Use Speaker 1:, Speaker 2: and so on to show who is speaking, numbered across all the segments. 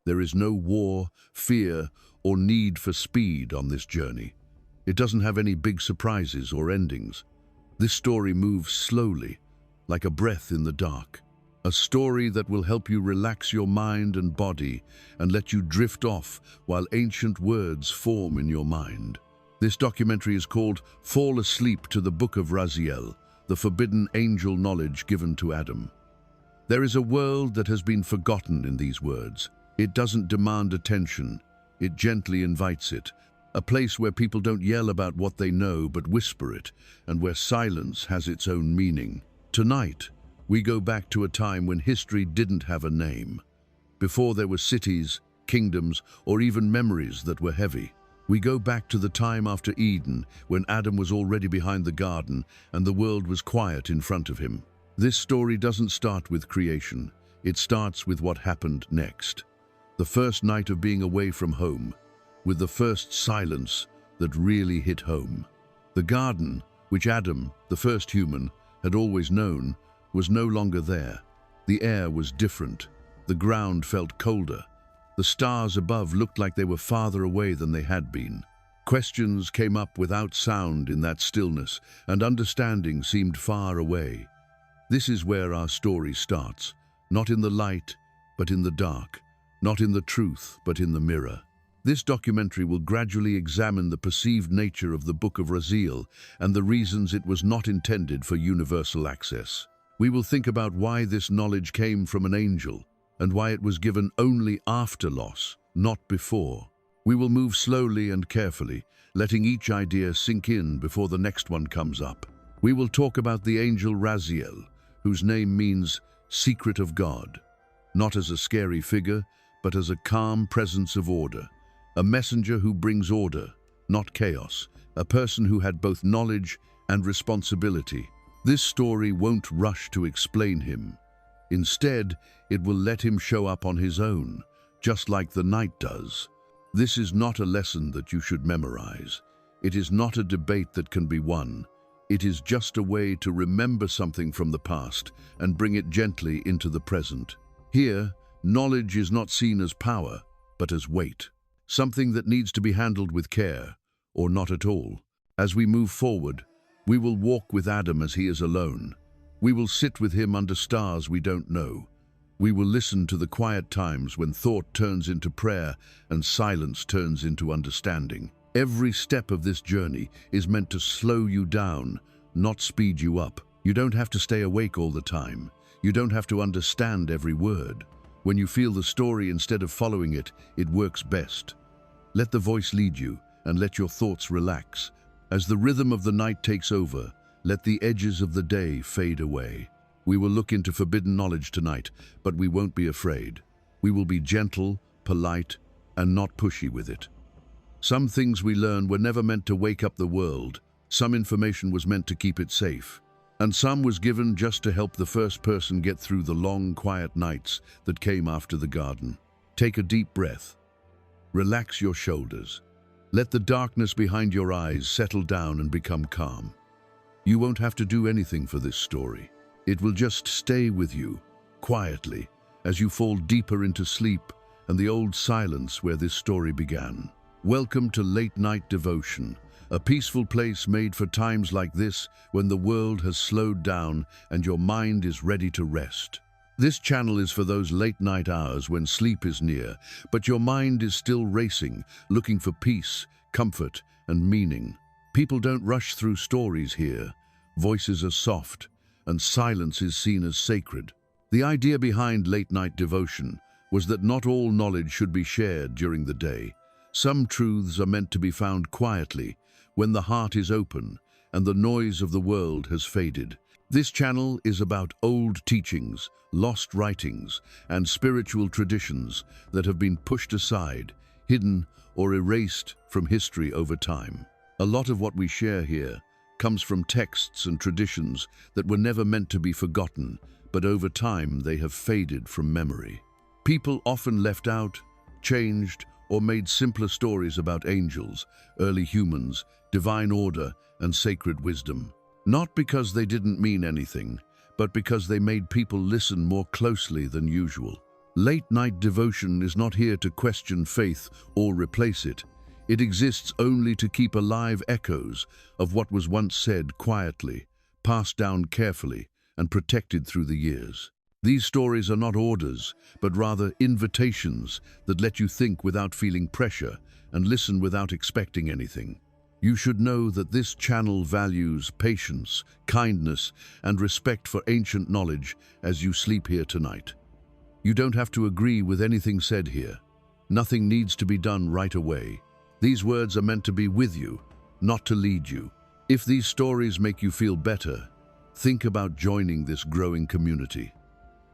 Speaker 1: There is no war, fear, or need for speed on this journey. It doesn't have any big surprises or endings. This story moves slowly, like a breath in the dark. A story that will help you relax your mind and body and let you drift off while ancient words form in your mind. This documentary is called Fall Asleep to the Book of Raziel, the forbidden angel knowledge given to Adam. There is a world that has been forgotten in these words. It doesn't demand attention, it gently invites it. A place where people don't yell about what they know but whisper it, and where silence has its own meaning. Tonight, we go back to a time when history didn't have a name. Before there were cities, kingdoms, or even memories that were heavy. We go back to the time after Eden, when Adam was already behind the garden and the world was quiet in front of him. This story doesn't start with creation. It starts with what happened next. The first night of being away from home, with the first silence that really hit home. The garden, which Adam, the first human, had always known, was no longer there. The air was different. The ground felt colder. The stars above looked like they were farther away than they had been. Questions came up without sound in that stillness, and understanding seemed far away. This is where our story starts, not in the light, but in the dark, not in the truth, but in the mirror. This documentary will gradually examine the perceived nature of the Book of Raziel and the reasons it was not intended for universal access. We will think about why this knowledge came from an angel and why it was given only after loss, not before. We will move slowly and carefully, letting each idea sink in before the next one comes up. We will talk about the angel Raziel, whose name means secret of God, not as a scary figure, but as a calm presence of order. A messenger who brings order, not chaos. A person who had both knowledge and responsibility. This story won't rush to explain him. Instead, it will let him show up on his own, just like the night does. This is not a lesson that you should memorize. It is not a debate that can be won. It is just a way to remember something from the past and bring it gently into the present. Here, knowledge is not seen as power, but as weight. Something that needs to be handled with care, or not at all. As we move forward, we will walk with Adam as he is alone. We will sit with him under stars we don't know. We will listen to the quiet times when thought turns into prayer and silence turns into understanding. Every step of this journey is meant to slow you down, not speed you up. You don't have to stay awake all the time. You don't have to understand every word. When you feel the story instead of following it, it works best. Let the voice lead you and let your thoughts relax. As the rhythm of the night takes over, let the edges of the day fade away. We will look into forbidden knowledge tonight, but we won't be afraid. We will be gentle, polite, and not pushy with it. Some things we learn were never meant to wake up the world. Some information was meant to keep it safe. And some was given just to help the first person get through the long, quiet nights that came after the garden. Take a deep breath. Relax your shoulders. Let the darkness behind your eyes settle down and become calm. You won't have to do anything for this story. It will just stay with you, quietly, as you fall deeper into sleep and the old silence where this story began. Welcome to Late Night Devotion, a peaceful place made for times like this when the world has slowed down and your mind is ready to rest. This channel is for those late night hours when sleep is near, but your mind is still racing, looking for peace, comfort, and meaning. People don't rush through stories here. Voices are soft, and silence is seen as sacred. The idea behind late night devotion was that not all knowledge should be shared during the day. Some truths are meant to be found quietly, when the heart is open and the noise of the world has faded. This channel is about old teachings, lost writings, and spiritual traditions that have been pushed aside, hidden, or erased from history over time. A lot of what we share here comes from texts and traditions that were never meant to be forgotten, but over time they have faded from memory. People often left out, changed, or made simpler stories about angels, early humans, divine order, and sacred wisdom. Not because they didn't mean anything, but because they made people listen more closely than usual. Late-night devotion is not here to question faith or replace it. It exists only to keep alive echoes of what was once said quietly, passed down carefully, and protected through the years. These stories are not orders, but rather invitations that let you think without feeling pressure and listen without expecting anything. You should know that this channel values patience, kindness, and respect for ancient knowledge as you sleep here tonight. You don't have to agree with anything said here. Nothing needs to be done right away. These words are meant to be with you, not to lead you. If these stories make you feel better, think about joining this growing community.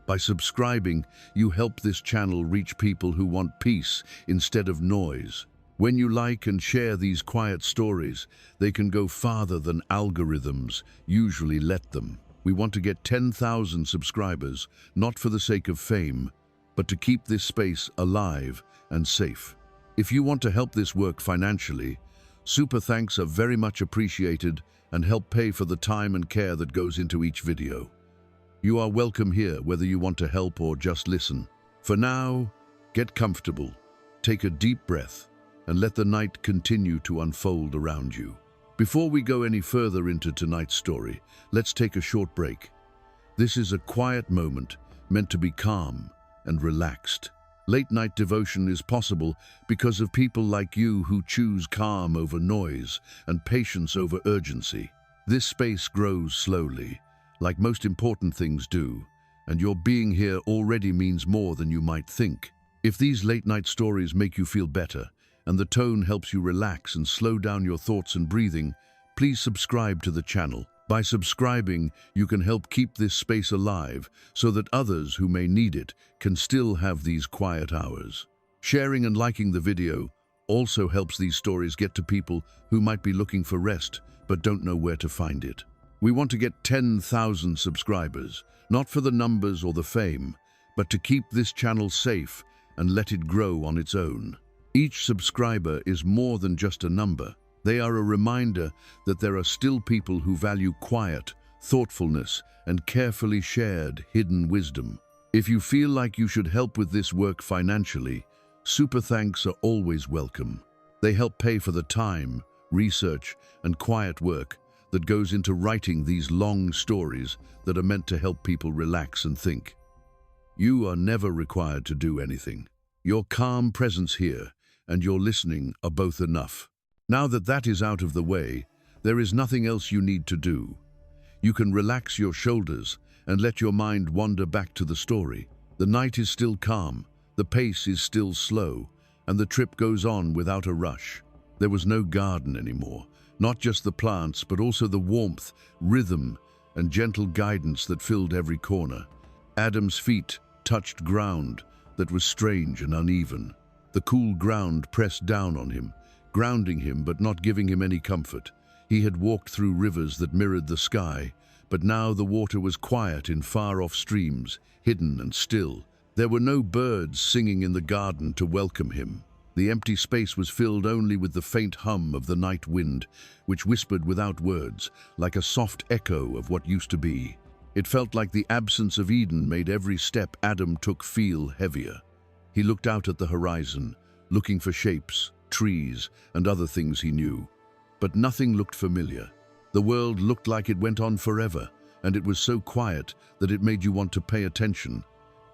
Speaker 1: By subscribing, you help this channel reach people who want peace instead of noise. When you like and share these quiet stories, they can go farther than algorithms usually let them. We want to get 10,000 subscribers, not for the sake of fame, but to keep this space alive and safe. If you want to help this work financially, super thanks are very much appreciated and help pay for the time and care that goes into each video. You are welcome here whether you want to help or just listen. For now, get comfortable, take a deep breath, and let the night continue to unfold around you. Before we go any further into tonight's story, let's take a short break. This is a quiet moment meant to be calm and relaxed. Late-night devotion is possible because of people like you who choose calm over noise and patience over urgency. This space grows slowly, like most important things do, and your being here already means more than you might think. If these late-night stories make you feel better, and the tone helps you relax and slow down your thoughts and breathing, please subscribe to the channel. By subscribing, you can help keep this space alive so that others who may need it can still have these quiet hours. Sharing and liking the video also helps these stories get to people who might be looking for rest but don't know where to find it. We want to get 10,000 subscribers, not for the numbers or the fame, but to keep this channel safe and let it grow on its own. Each subscriber is more than just a number. They are a reminder that there are still people who value quiet, thoughtfulness, and carefully shared hidden wisdom. If you feel like you should help with this work financially, super thanks are always welcome. They help pay for the time, research, and quiet work that goes into writing these long stories that are meant to help people relax and think. You are never required to do anything. Your calm presence here and your listening are both enough. Now that that is out of the way, there is nothing else you need to do. You can relax your shoulders and let your mind wander back to the story. The night is still calm, the pace is still slow, and the trip goes on without a rush. There was no garden anymore, not just the plants, but also the warmth, rhythm, and gentle guidance that filled every corner. Adam's feet touched ground that was strange and uneven. The cool ground pressed down on him, grounding him but not giving him any comfort. He had walked through rivers that mirrored the sky, but now the water was quiet in far-off streams, hidden and still. There were no birds singing in the garden to welcome him. The empty space was filled only with the faint hum of the night wind, which whispered without words, like a soft echo of what used to be. It felt like the absence of Eden made every step Adam took feel heavier. He looked out at the horizon, looking for shapes, trees, and other things he knew. But nothing looked familiar. The world looked like it went on forever, and it was so quiet that it made you want to pay attention.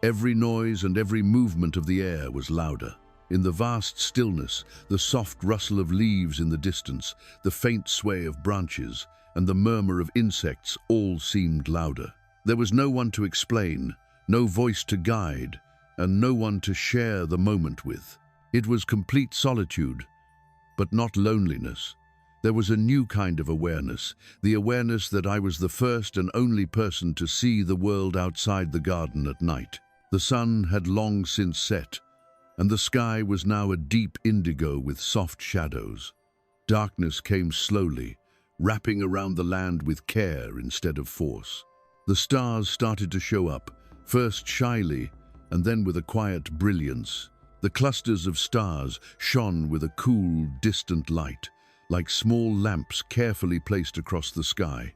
Speaker 1: Every noise and every movement of the air was louder. In the vast stillness, the soft rustle of leaves in the distance, the faint sway of branches, and the murmur of insects all seemed louder. There was no one to explain, no voice to guide, and no one to share the moment with. It was complete solitude, but not loneliness. There was a new kind of awareness, the awareness that I was the first and only person to see the world outside the garden at night. The sun had long since set, and the sky was now a deep indigo with soft shadows. Darkness came slowly, wrapping around the land with care instead of force. The stars started to show up, first shyly, and then with a quiet brilliance. The clusters of stars shone with a cool, distant light, like small lamps carefully placed across the sky.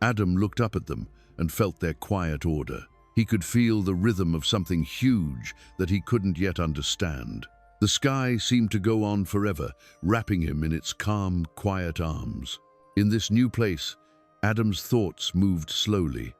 Speaker 1: Adam looked up at them and felt their quiet order. He could feel the rhythm of something huge that he couldn't yet understand. The sky seemed to go on forever, wrapping him in its calm, quiet arms. In this new place, Adam's thoughts moved slowly.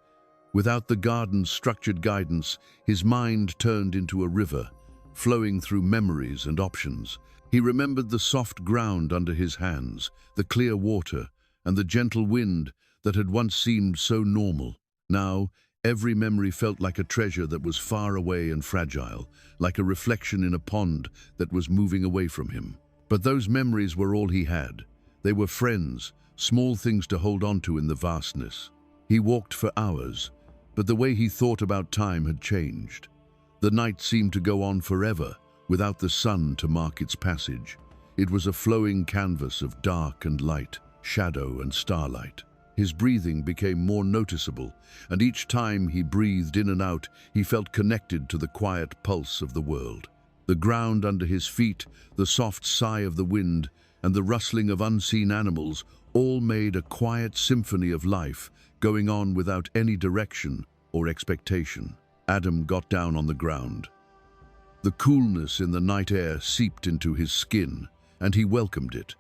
Speaker 1: Without the garden's structured guidance, his mind turned into a river, flowing through memories and options. He remembered the soft ground under his hands, the clear water, and the gentle wind that had once seemed so normal. Now, every memory felt like a treasure that was far away and fragile, like a reflection in a pond that was moving away from him. But those memories were all he had. They were friends, small things to hold on to in the vastness. He walked for hours, but the way he thought about time had changed. The night seemed to go on forever, without the sun to mark its passage. It was a flowing canvas of dark and light, shadow and starlight. His breathing became more noticeable, and each time he breathed in and out, he felt connected to the quiet pulse of the world. The ground under his feet, the soft sigh of the wind, and the rustling of unseen animals all made a quiet symphony of life, going on without any direction or expectation. Adam got down on the ground. The coolness in the night air seeped into his skin, and he welcomed it.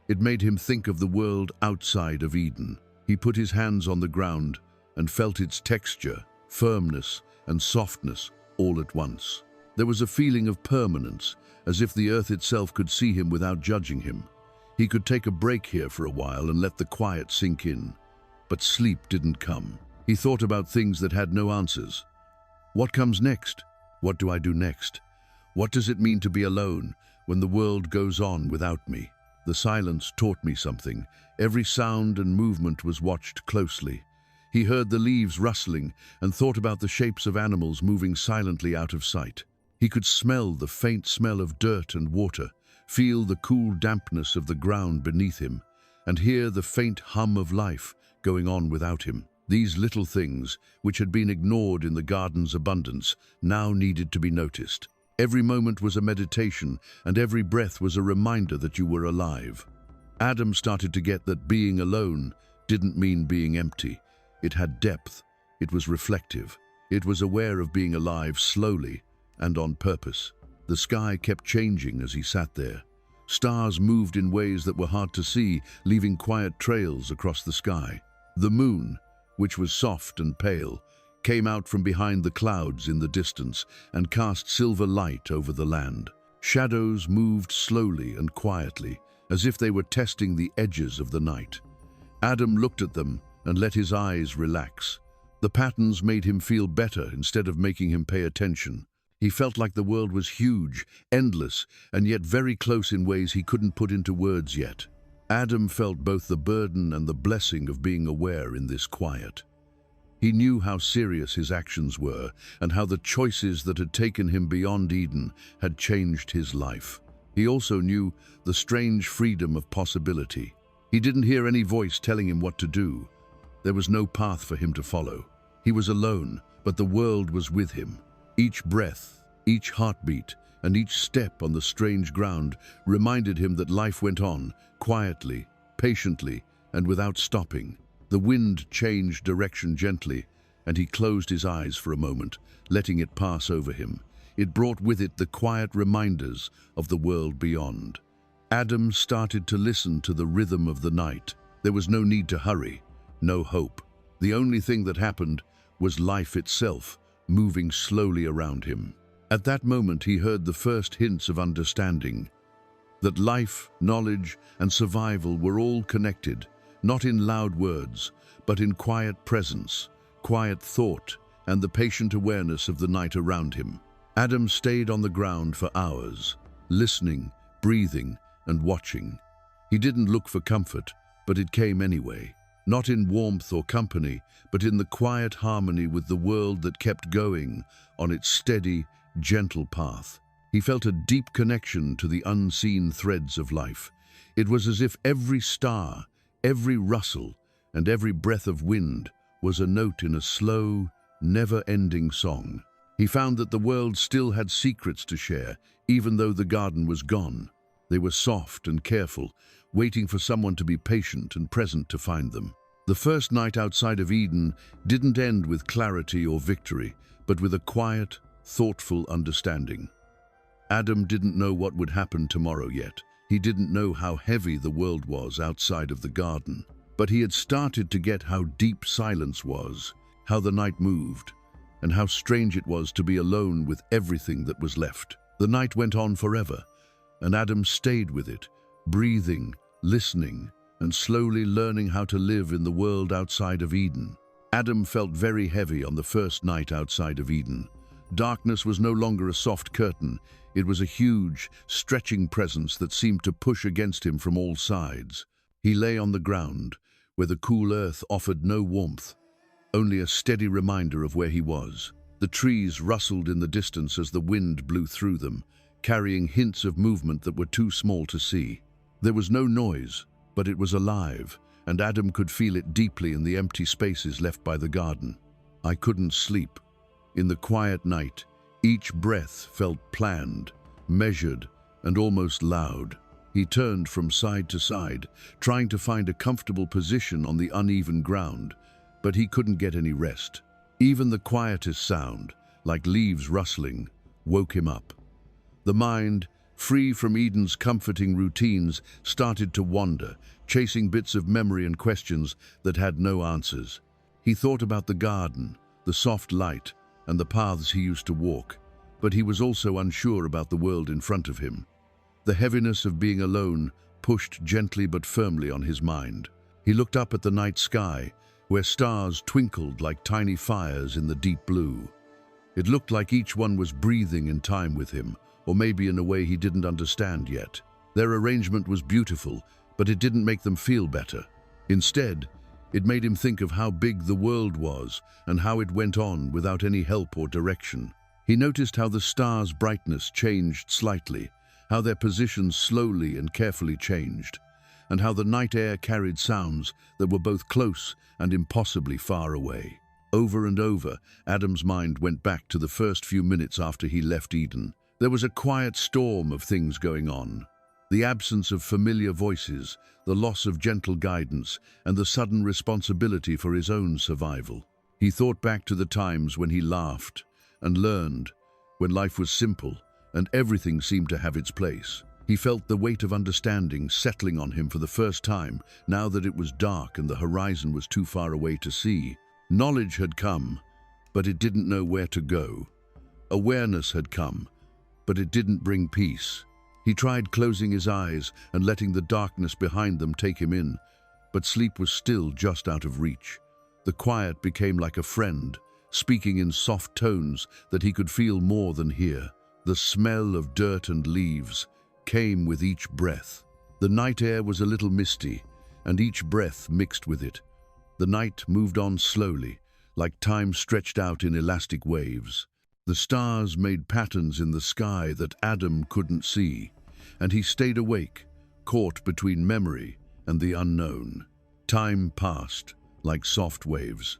Speaker 1: It made him think of the world outside of Eden. He put his hands on the ground and felt its texture, firmness, and softness all at once. There was a feeling of permanence, as if the earth itself could see him without judging him. He could take a break here for a while and let the quiet sink in. But sleep didn't come. He thought about things that had no answers. What comes next? What do I do next? What does it mean to be alone when the world goes on without me? The silence taught me something. Every sound and movement was watched closely. He heard the leaves rustling and thought about the shapes of animals moving silently out of sight. He could smell the faint smell of dirt and water, feel the cool dampness of the ground beneath him, and hear the faint hum of life going on without him. These little things, which had been ignored in the garden's abundance, now needed to be noticed. Every moment was a meditation, and every breath was a reminder that you were alive. Adam started to get that being alone didn't mean being empty. It had depth. It was reflective. It was aware of being alive slowly and on purpose. The sky kept changing as he sat there. Stars moved in ways that were hard to see, leaving quiet trails across the sky. The moon, which was soft and pale, came out from behind the clouds in the distance and cast silver light over the land. Shadows moved slowly and quietly, as if they were testing the edges of the night. Adam looked at them and let his eyes relax. The patterns made him feel better instead of making him pay attention. He felt like the world was huge, endless, and yet very close in ways he couldn't put into words yet. Adam felt both the burden and the blessing of being aware in this quiet. He knew how serious his actions were and how the choices that had taken him beyond Eden had changed his life. He also knew the strange freedom of possibility. He didn't hear any voice telling him what to do. There was no path for him to follow. He was alone, but the world was with him. Each breath, each heartbeat, and each step on the strange ground reminded him that life went on, quietly, patiently, and without stopping. The wind changed direction gently, and he closed his eyes for a moment, letting it pass over him. It brought with it the quiet reminders of the world beyond. Adam started to listen to the rhythm of the night. There was no need to hurry, no hope. The only thing that happened was life itself, moving slowly around him. At that moment, he heard the first hints of understanding, that life, knowledge, and survival were all connected, not in loud words, but in quiet presence, quiet thought, and the patient awareness of the night around him. Adam stayed on the ground for hours, listening, breathing, and watching. He didn't look for comfort, but it came anyway. Not in warmth or company, but in the quiet harmony with the world that kept going on its steady, gentle path. He felt a deep connection to the unseen threads of life. It was as if every star, every rustle, and every breath of wind was a note in a slow, never-ending song. He found that the world still had secrets to share, even though the garden was gone. They were soft and careful, waiting for someone to be patient and present to find them. The first night outside of Eden didn't end with clarity or victory, but with a quiet, thoughtful understanding. Adam didn't know what would happen tomorrow yet. He didn't know how heavy the world was outside of the garden. But he had started to get how deep silence was, how the night moved, and how strange it was to be alone with everything that was left. The night went on forever, and Adam stayed with it, breathing, listening, and slowly learning how to live in the world outside of Eden. Adam felt very heavy on the first night outside of Eden. Darkness was no longer a soft curtain. It was a huge, stretching presence that seemed to push against him from all sides. He lay on the ground, where the cool earth offered no warmth, only a steady reminder of where he was. The trees rustled in the distance as the wind blew through them, carrying hints of movement that were too small to see. There was no noise, but it was alive, and Adam could feel it deeply in the empty spaces left by the garden. I couldn't sleep. In the quiet night, each breath felt planned, measured, and almost loud. He turned from side to side, trying to find a comfortable position on the uneven ground, but he couldn't get any rest. Even the quietest sound, like leaves rustling, woke him up. The mind, free from Eden's comforting routines, started to wander, chasing bits of memory and questions that had no answers. He thought about the garden, the soft light, and the paths he used to walk, but he was also unsure about the world in front of him. The heaviness of being alone pushed gently but firmly on his mind. He looked up at the night sky, where stars twinkled like tiny fires in the deep blue. It looked like each one was breathing in time with him, or maybe in a way he didn't understand yet. Their arrangement was beautiful, but it didn't make them feel better. Instead, it made him think of how big the world was and how it went on without any help or direction. He noticed how the stars' brightness changed slightly, how their positions slowly and carefully changed, and how the night air carried sounds that were both close and impossibly far away. Over and over, Adam's mind went back to the first few minutes after he left Eden. There was a quiet storm of things going on. The absence of familiar voices, the loss of gentle guidance, and the sudden responsibility for his own survival. He thought back to the times when he laughed and learned, when life was simple and everything seemed to have its place. He felt the weight of understanding settling on him for the first time, now that it was dark and the horizon was too far away to see. Knowledge had come, but it didn't know where to go. Awareness had come, but it didn't bring peace. He tried closing his eyes and letting the darkness behind them take him in, but sleep was still just out of reach. The quiet became like a friend, speaking in soft tones that he could feel more than hear. The smell of dirt and leaves came with each breath. The night air was a little misty, and each breath mixed with it. The night moved on slowly, like time stretched out in elastic waves. The stars made patterns in the sky that Adam couldn't see, and he stayed awake, caught between memory and the unknown. Time passed, like soft waves.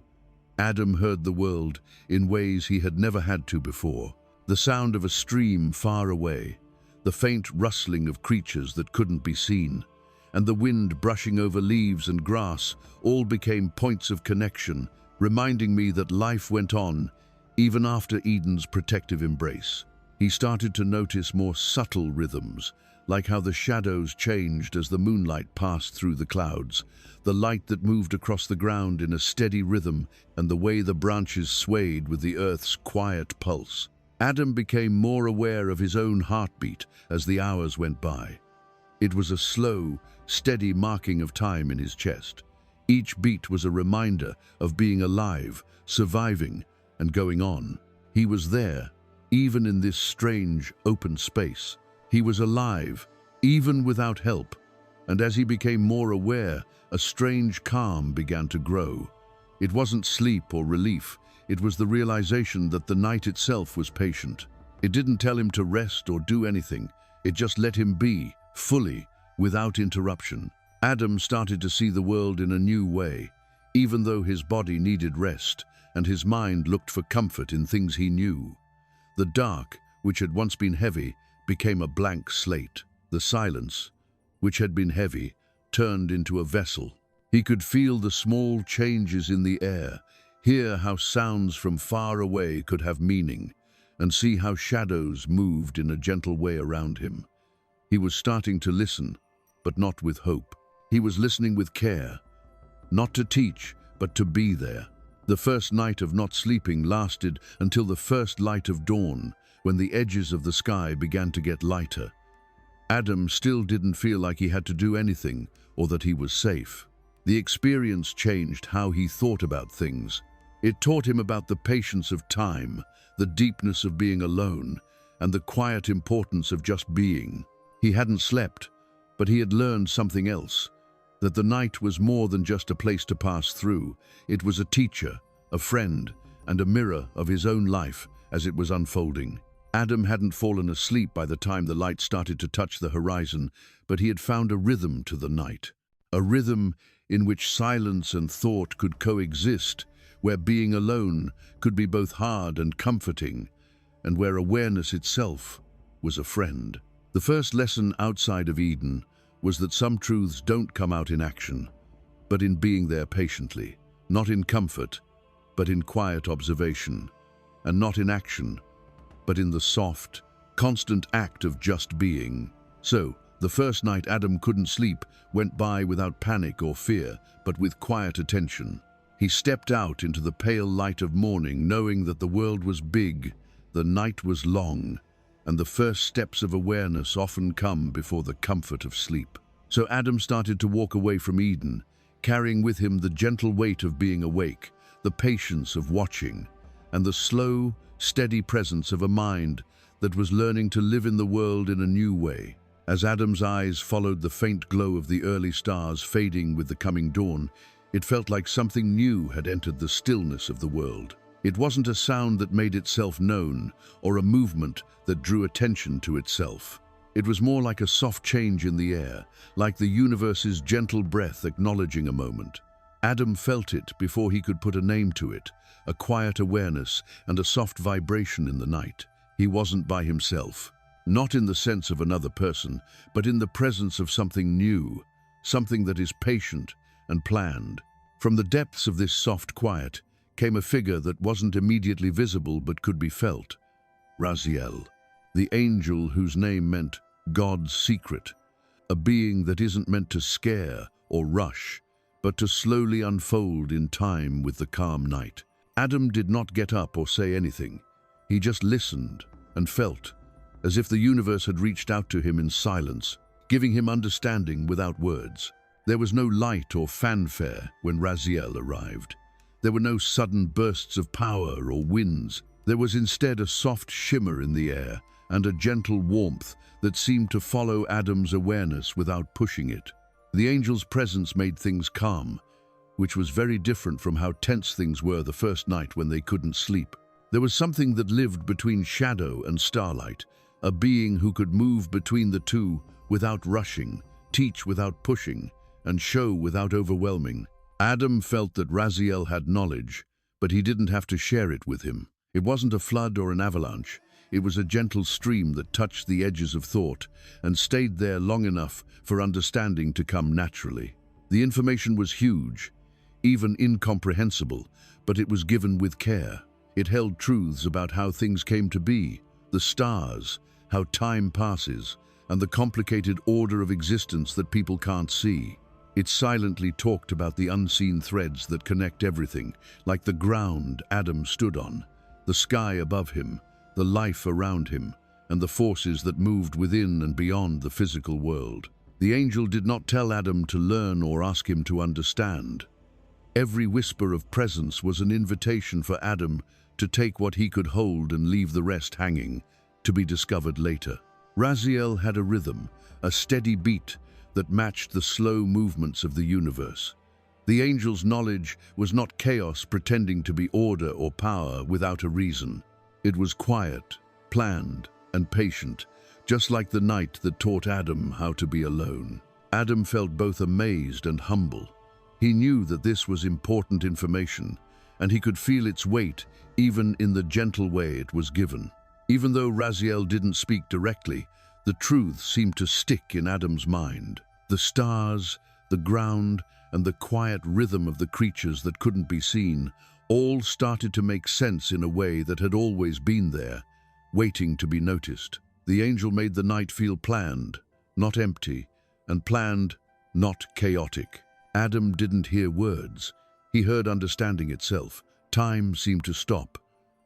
Speaker 1: Adam heard the world in ways he had never had to before. The sound of a stream far away, the faint rustling of creatures that couldn't be seen, and the wind brushing over leaves and grass all became points of connection, reminding me that life went on even after Eden's protective embrace. He started to notice more subtle rhythms, like how the shadows changed as the moonlight passed through the clouds, the light that moved across the ground in a steady rhythm, and the way the branches swayed with the earth's quiet pulse. Adam became more aware of his own heartbeat as the hours went by. It was a slow, steady marking of time in his chest. Each beat was a reminder of being alive, surviving, and going on. He was there, even in this strange, open space. He was alive, even without help, and as he became more aware, a strange calm began to grow. It wasn't sleep or relief. It was the realization that the night itself was patient. It didn't tell him to rest or do anything. It just let him be, fully, without interruption. Adam started to see the world in a new way, even though his body needed rest, and his mind looked for comfort in things he knew. The dark, which had once been heavy, became a blank slate. The silence, which had been heavy, turned into a vessel. He could feel the small changes in the air, hear how sounds from far away could have meaning, and see how shadows moved in a gentle way around him. He was starting to listen, but not with hope. He was listening with care, not to teach, but to be there. The first night of not sleeping lasted until the first light of dawn, when the edges of the sky began to get lighter. Adam still didn't feel like he had to do anything or that he was safe. The experience changed how he thought about things. It taught him about the patience of time, the deepness of being alone, and the quiet importance of just being. He hadn't slept, but he had learned something else, that the night was more than just a place to pass through. It was a teacher, a friend, and a mirror of his own life as it was unfolding. Adam hadn't fallen asleep by the time the light started to touch the horizon, but he had found a rhythm to the night. A rhythm in which silence and thought could coexist, where being alone could be both hard and comforting, and where awareness itself was a friend. The first lesson outside of Eden was that some truths don't come out in action, but in being there patiently, not in comfort, but in quiet observation, and not in action, but in the soft, constant act of just being. So, the first night Adam couldn't sleep went by without panic or fear, but with quiet attention. He stepped out into the pale light of morning, knowing that the world was big, the night was long, and the first steps of awareness often come before the comfort of sleep. So Adam started to walk away from Eden, carrying with him the gentle weight of being awake, the patience of watching, and the slow, steady presence of a mind that was learning to live in the world in a new way. As Adam's eyes followed the faint glow of the early stars fading with the coming dawn, it felt like something new had entered the stillness of the world. It wasn't a sound that made itself known, or a movement that drew attention to itself. It was more like a soft change in the air, like the universe's gentle breath acknowledging a moment. Adam felt it before he could put a name to it, a quiet awareness and a soft vibration in the night. He wasn't by himself, not in the sense of another person, but in the presence of something new, something that is patient and planned. From the depths of this soft quiet came a figure that wasn't immediately visible but could be felt. Raziel, the angel whose name meant God's secret, a being that isn't meant to scare or rush, but to slowly unfold in time with the calm night. Adam did not get up or say anything. He just listened and felt, as if the universe had reached out to him in silence, giving him understanding without words. There was no light or fanfare when Raziel arrived. There were no sudden bursts of power or winds. There was instead a soft shimmer in the air and a gentle warmth that seemed to follow Adam's awareness without pushing it. The angel's presence made things calm, which was very different from how tense things were the first night when they couldn't sleep. There was something that lived between shadow and starlight, a being who could move between the two without rushing, teach without pushing, and show without overwhelming. Adam felt that Raziel had knowledge, but he didn't have to share it with him. It wasn't a flood or an avalanche. It was a gentle stream that touched the edges of thought and stayed there long enough for understanding to come naturally. The information was huge, even incomprehensible, but it was given with care. It held truths about how things came to be, the stars, how time passes, and the complicated order of existence that people can't see. It silently talked about the unseen threads that connect everything, like the ground Adam stood on, the sky above him, the life around him, and the forces that moved within and beyond the physical world. The angel did not tell Adam to learn or ask him to understand. Every whisper of presence was an invitation for Adam to take what he could hold and leave the rest hanging, to be discovered later. Raziel had a rhythm, a steady beat that matched the slow movements of the universe. The angel's knowledge was not chaos pretending to be order or power without a reason. It was quiet, planned, and patient, just like the night that taught Adam how to be alone. Adam felt both amazed and humble. He knew that this was important information, and he could feel its weight even in the gentle way it was given. Even though Raziel didn't speak directly, the truth seemed to stick in Adam's mind. The stars, the ground, and the quiet rhythm of the creatures that couldn't be seen, all started to make sense in a way that had always been there, waiting to be noticed. The angel made the night feel planned, not empty, and planned, not chaotic. Adam didn't hear words. He heard understanding itself. Time seemed to stop.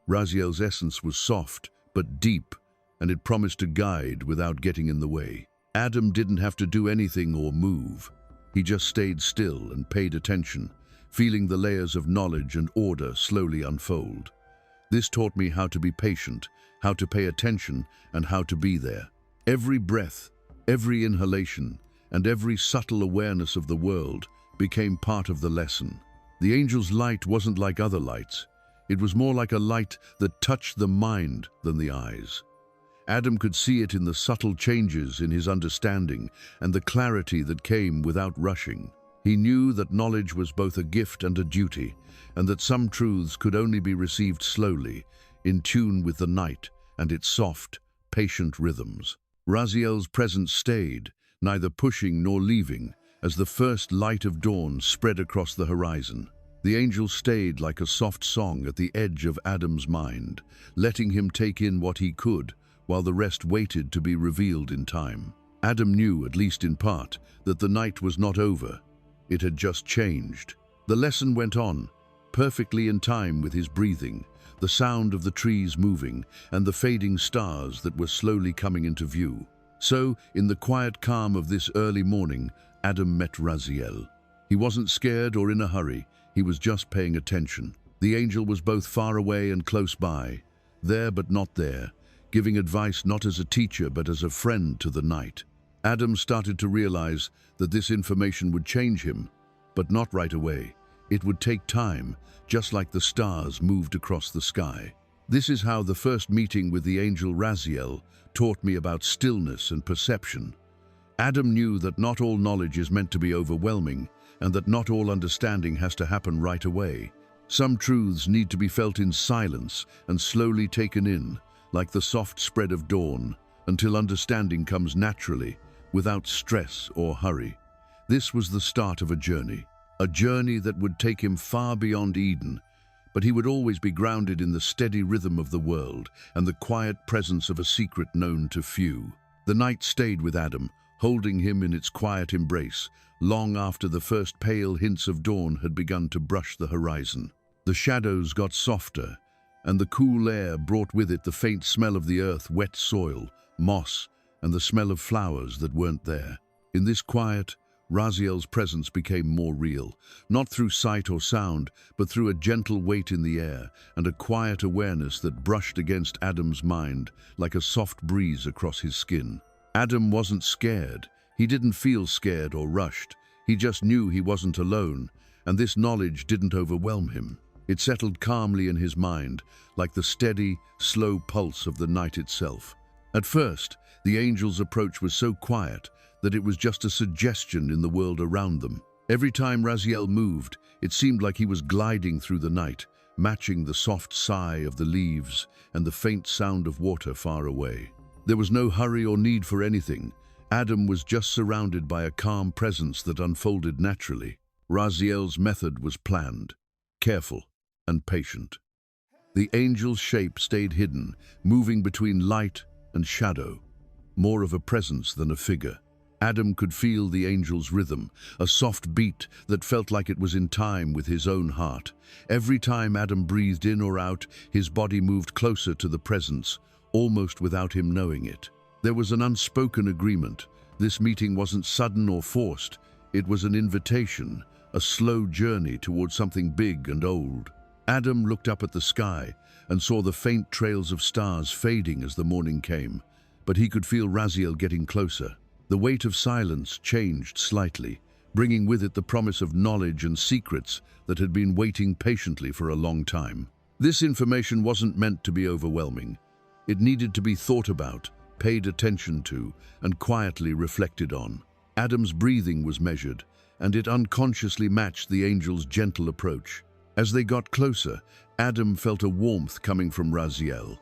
Speaker 1: Raziel's essence was soft, but deep, and it promised to guide without getting in the way. Adam didn't have to do anything or move. He just stayed still and paid attention, feeling the layers of knowledge and order slowly unfold. This taught me how to be patient, how to pay attention, and how to be there. Every breath, every inhalation, and every subtle awareness of the world became part of the lesson. The angel's light wasn't like other lights. It was more like a light that touched the mind than the eyes. Adam could see it in the subtle changes in his understanding and the clarity that came without rushing. He knew that knowledge was both a gift and a duty, and that some truths could only be received slowly, in tune with the night and its soft, patient rhythms. Raziel's presence stayed, neither pushing nor leaving, as the first light of dawn spread across the horizon. The angel stayed like a soft song at the edge of Adam's mind, letting him take in what he could, while the rest waited to be revealed in time. Adam knew, at least in part, that the night was not over. It had just changed. The lesson went on, perfectly in time with his breathing, the sound of the trees moving, and the fading stars that were slowly coming into view. So, in the quiet calm of this early morning, Adam met Raziel. He wasn't scared or in a hurry. He was just paying attention. The angel was both far away and close by, there but not there, giving advice not as a teacher but as a friend to the night. Adam started to realize that this information would change him, but not right away. It would take time, just like the stars moved across the sky. This is how the first meeting with the angel Raziel taught me about stillness and perception. Adam knew that not all knowledge is meant to be overwhelming, and that not all understanding has to happen right away. Some truths need to be felt in silence and slowly taken in, like the soft spread of dawn, until understanding comes naturally, without stress or hurry. This was the start of a journey that would take him far beyond Eden, but he would always be grounded in the steady rhythm of the world and the quiet presence of a secret known to few. The night stayed with Adam, holding him in its quiet embrace, long after the first pale hints of dawn had begun to brush the horizon. The shadows got softer, and the cool air brought with it the faint smell of the earth, wet soil, moss, and the smell of flowers that weren't there. In this quiet, Raziel's presence became more real, not through sight or sound, but through a gentle weight in the air and a quiet awareness that brushed against Adam's mind like a soft breeze across his skin. Adam wasn't scared. He didn't feel scared or rushed. He just knew he wasn't alone, and this knowledge didn't overwhelm him. It settled calmly in his mind, like the steady, slow pulse of the night itself. At first, the angel's approach was so quiet that it was just a suggestion in the world around them. Every time Raziel moved, it seemed like he was gliding through the night, matching the soft sigh of the leaves and the faint sound of water far away. There was no hurry or need for anything. Adam was just surrounded by a calm presence that unfolded naturally. Raziel's method was planned, careful, and patient. The angel's shape stayed hidden, moving between light and shadow, more of a presence than a figure. Adam could feel the angel's rhythm, a soft beat that felt like it was in time with his own heart. Every time Adam breathed in or out, his body moved closer to the presence, almost without him knowing it. There was an unspoken agreement. This meeting wasn't sudden or forced. It was an invitation, a slow journey towards something big and old. Adam looked up at the sky and saw the faint trails of stars fading as the morning came, but he could feel Raziel getting closer. The weight of silence changed slightly, bringing with it the promise of knowledge and secrets that had been waiting patiently for a long time. This information wasn't meant to be overwhelming. It needed to be thought about, paid attention to, and quietly reflected on. Adam's breathing was measured, and it unconsciously matched the angel's gentle approach. As they got closer, Adam felt a warmth coming from Raziel.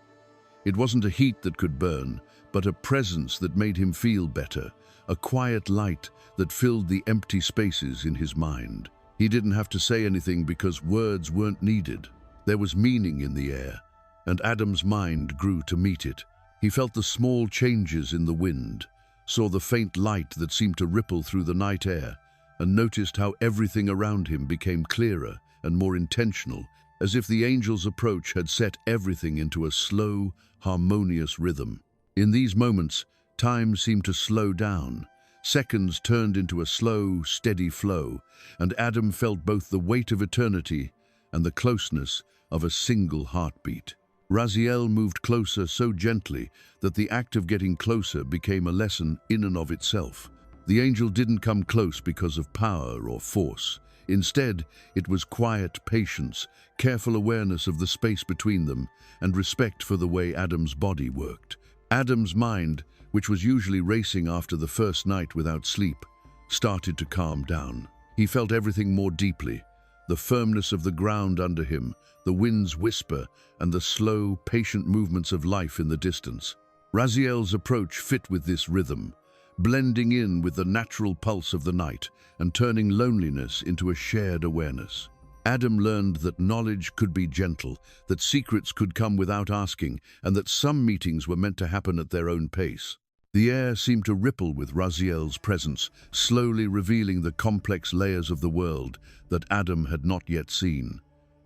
Speaker 1: It wasn't a heat that could burn, but a presence that made him feel better, a quiet light that filled the empty spaces in his mind. He didn't have to say anything because words weren't needed. There was meaning in the air, and Adam's mind grew to meet it. He felt the small changes in the wind, saw the faint light that seemed to ripple through the night air, and noticed how everything around him became clearer and more intentional, as if the angel's approach had set everything into a slow, harmonious rhythm. In these moments, time seemed to slow down. Seconds turned into a slow, steady flow, and Adam felt both the weight of eternity and the closeness of a single heartbeat. Raziel moved closer so gently that the act of getting closer became a lesson in and of itself. The angel didn't come close because of power or force. Instead, it was quiet patience, careful awareness of the space between them, and respect for the way Adam's body worked. Adam's mind, which was usually racing after the first night without sleep, started to calm down. He felt everything more deeply, the firmness of the ground under him, the wind's whisper, and the slow, patient movements of life in the distance. Raziel's approach fit with this rhythm, blending in with the natural pulse of the night and turning loneliness into a shared awareness. Adam learned that knowledge could be gentle, that secrets could come without asking, and that some meetings were meant to happen at their own pace. The air seemed to ripple with Raziel's presence, slowly revealing the complex layers of the world that Adam had not yet seen.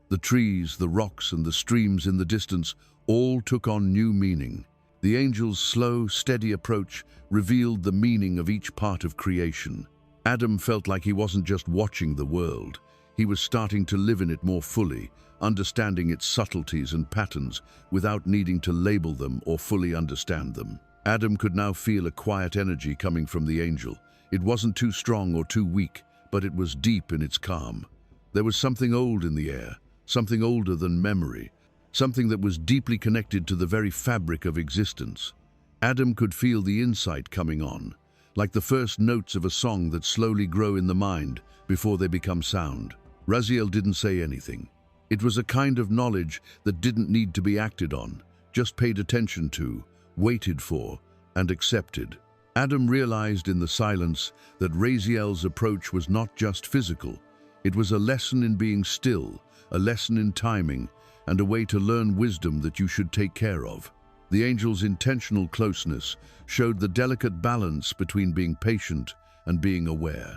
Speaker 1: The trees, the rocks, and the streams in the distance all took on new meaning. The angel's slow, steady approach revealed the meaning of each part of creation. Adam felt like he wasn't just watching the world. He was starting to live in it more fully, understanding its subtleties and patterns without needing to label them or fully understand them. Adam could now feel a quiet energy coming from the angel. It wasn't too strong or too weak, but it was deep in its calm. There was something old in the air, something older than memory, something that was deeply connected to the very fabric of existence. Adam could feel the insight coming on, like the first notes of a song that slowly grow in the mind before they become sound. Raziel didn't say anything. It was a kind of knowledge that didn't need to be acted on, just paid attention to, waited for, and accepted. Adam realized in the silence that Raziel's approach was not just physical. It was a lesson in being still, a lesson in timing, and a way to learn wisdom that you should take care of. The angel's intentional closeness showed the delicate balance between being patient and being aware.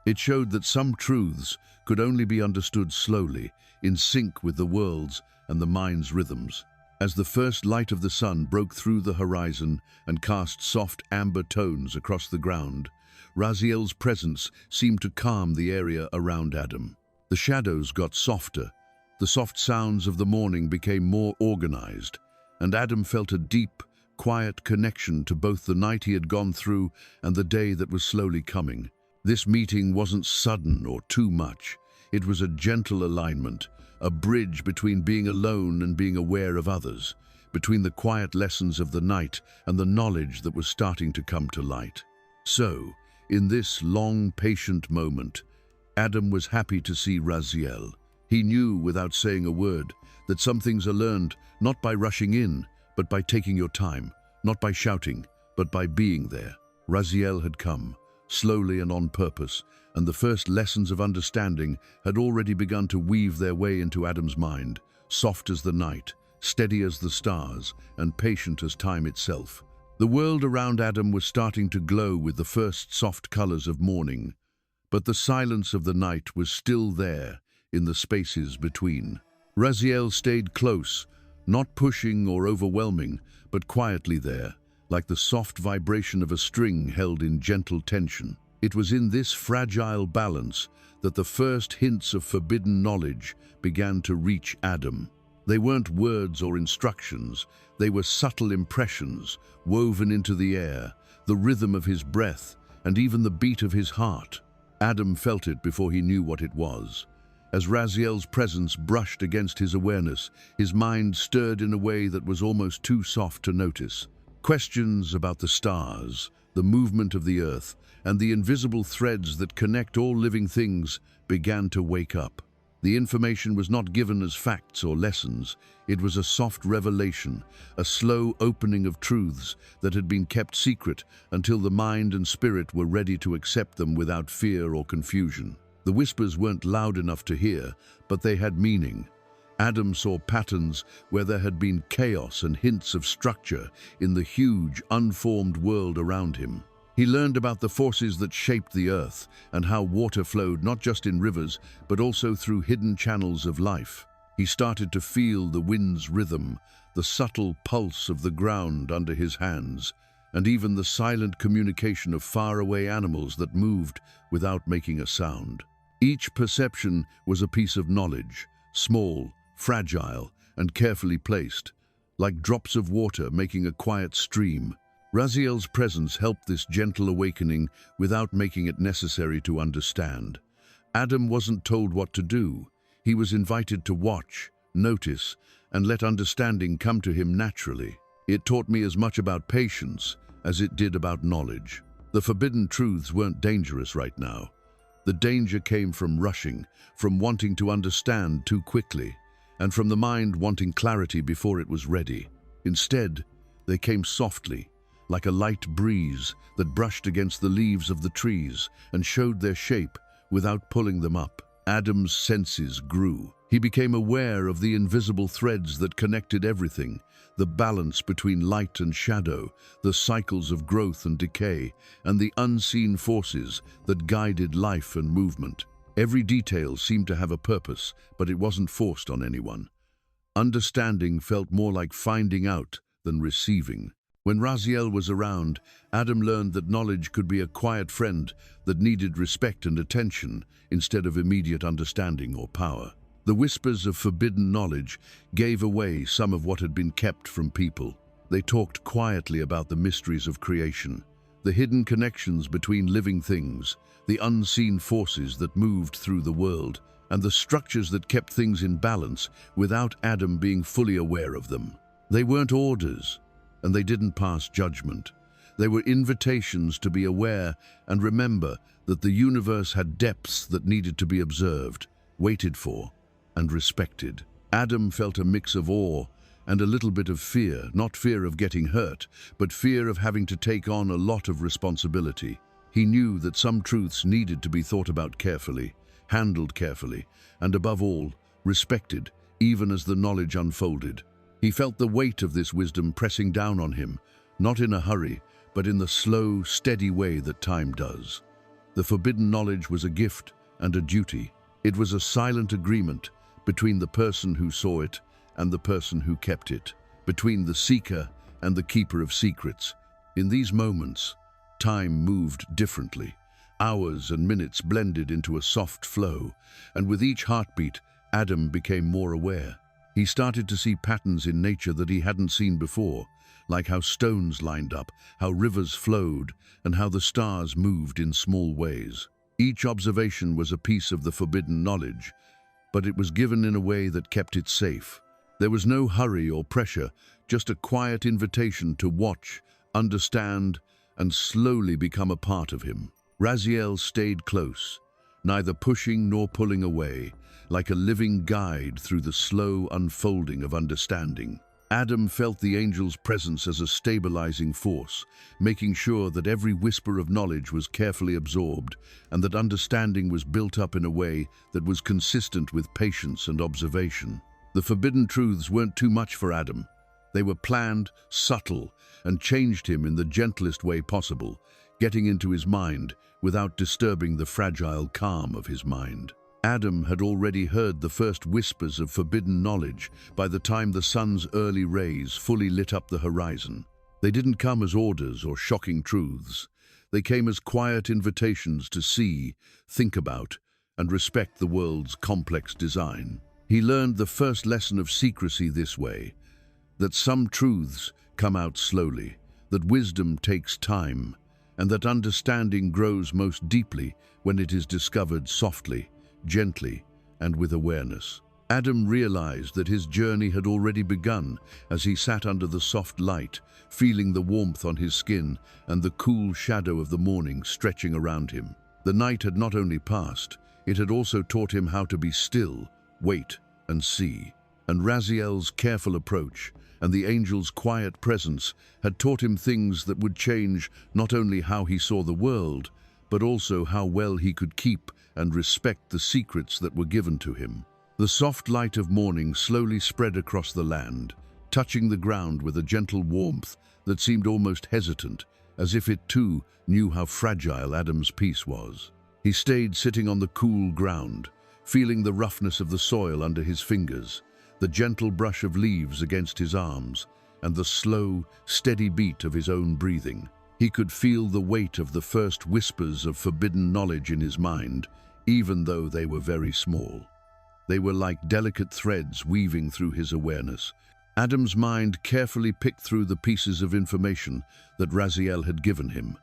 Speaker 1: It showed that some truths could only be understood slowly, in sync with the world's and the mind's rhythms. As the first light of the sun broke through the horizon and cast soft amber tones across the ground, Raziel's presence seemed to calm the area around Adam. The shadows got softer, the soft sounds of the morning became more organized, and Adam felt a deep, quiet connection to both the night he had gone through and the day that was slowly coming. This meeting wasn't sudden or too much. It was a gentle alignment, a bridge between being alone and being aware of others, between the quiet lessons of the night and the knowledge that was starting to come to light. So, in this long, patient moment, Adam was happy to see Raziel. He knew, without saying a word, that some things are learned not by rushing in, but by taking your time, not by shouting, but by being there. Raziel had come, slowly and on purpose, and the first lessons of understanding had already begun to weave their way into Adam's mind, soft as the night, steady as the stars, and patient as time itself. The world around Adam was starting to glow with the first soft colors of morning, but the silence of the night was still there in the spaces between. Raziel stayed close, not pushing or overwhelming, but quietly there, like the soft vibration of a string held in gentle tension. It was in this fragile balance that the first hints of forbidden knowledge began to reach Adam. They weren't words or instructions, they were subtle impressions woven into the air, the rhythm of his breath, and even the beat of his heart. Adam felt it before he knew what it was. As Raziel's presence brushed against his awareness, his mind stirred in a way that was almost too soft to notice. Questions about the stars, the movement of the earth, and the invisible threads that connect all living things began to wake up. The information was not given as facts or lessons. It was a soft revelation, a slow opening of truths that had been kept secret until the mind and spirit were ready to accept them without fear or confusion. The whispers weren't loud enough to hear, but they had meaning. Adam saw patterns where there had been chaos and hints of structure in the huge, unformed world around him. He learned about the forces that shaped the earth and how water flowed not just in rivers, but also through hidden channels of life. He started to feel the wind's rhythm, the subtle pulse of the ground under his hands, and even the silent communication of faraway animals that moved without making a sound. Each perception was a piece of knowledge, small, fragile, and carefully placed, like drops of water making a quiet stream. Raziel's presence helped this gentle awakening without making it necessary to understand. Adam wasn't told what to do. He was invited to watch, notice, and let understanding come to him naturally. It taught me as much about patience as it did about knowledge. The forbidden truths weren't dangerous right now. The danger came from rushing, from wanting to understand too quickly, and from the mind wanting clarity before it was ready. Instead, they came softly, like a light breeze that brushed against the leaves of the trees and showed their shape without pulling them up. Adam's senses grew. He became aware of the invisible threads that connected everything, the balance between light and shadow, the cycles of growth and decay, and the unseen forces that guided life and movement. Every detail seemed to have a purpose, but it wasn't forced on anyone. Understanding felt more like finding out than receiving. When Raziel was around, Adam learned that knowledge could be a quiet friend that needed respect and attention instead of immediate understanding or power. The whispers of forbidden knowledge gave away some of what had been kept from people. They talked quietly about the mysteries of creation, the hidden connections between living things, the unseen forces that moved through the world, and the structures that kept things in balance without Adam being fully aware of them. They weren't orders, and they didn't pass judgment. They were invitations to be aware and remember that the universe had depths that needed to be observed, waited for, and respected. Adam felt a mix of awe and a little bit of fear, not fear of getting hurt, but fear of having to take on a lot of responsibility. He knew that some truths needed to be thought about carefully, handled carefully, and above all, respected, even as the knowledge unfolded. He felt the weight of this wisdom pressing down on him, not in a hurry, but in the slow, steady way that time does. The forbidden knowledge was a gift and a duty. It was a silent agreement between the person who saw it and the person who kept it, between the seeker and the keeper of secrets. In these moments, time moved differently. Hours and minutes blended into a soft flow, and with each heartbeat, Adam became more aware. He started to see patterns in nature that he hadn't seen before, like how stones lined up, how rivers flowed, and how the stars moved in small ways. Each observation was a piece of the forbidden knowledge, but it was given in a way that kept it safe. There was no hurry or pressure, just a quiet invitation to watch, understand, and slowly become a part of him. Raziel stayed close, neither pushing nor pulling away, like a living guide through the slow unfolding of understanding. Adam felt the angel's presence as a stabilizing force, making sure that every whisper of knowledge was carefully absorbed and that understanding was built up in a way that was consistent with patience and observation. The forbidden truths weren't too much for Adam. They were planned, subtle, and changed him in the gentlest way possible, getting into his mind without disturbing the fragile calm of his mind. Adam had already heard the first whispers of forbidden knowledge by the time the sun's early rays fully lit up the horizon. They didn't come as orders or shocking truths. They came as quiet invitations to see, think about, and respect the world's complex design. He learned the first lesson of secrecy this way, that some truths come out slowly, that wisdom takes time, and that understanding grows most deeply when it is discovered softly, gently, and with awareness. Adam realized that his journey had already begun as he sat under the soft light, feeling the warmth on his skin and the cool shadow of the morning stretching around him. The night had not only passed, it had also taught him how to be still, wait, and see. And Raziel's careful approach and the angel's quiet presence had taught him things that would change not only how he saw the world, but also how well he could keep and respect the secrets that were given to him. The soft light of morning slowly spread across the land, touching the ground with a gentle warmth that seemed almost hesitant, as if it too knew how fragile Adam's peace was. He stayed sitting on the cool ground, feeling the roughness of the soil under his fingers, the gentle brush of leaves against his arms, and the slow, steady beat of his own breathing. He could feel the weight of the first whispers of forbidden knowledge in his mind, even though they were very small. They were like delicate threads weaving through his awareness. Adam's mind carefully picked through the pieces of information that Raziel had given him.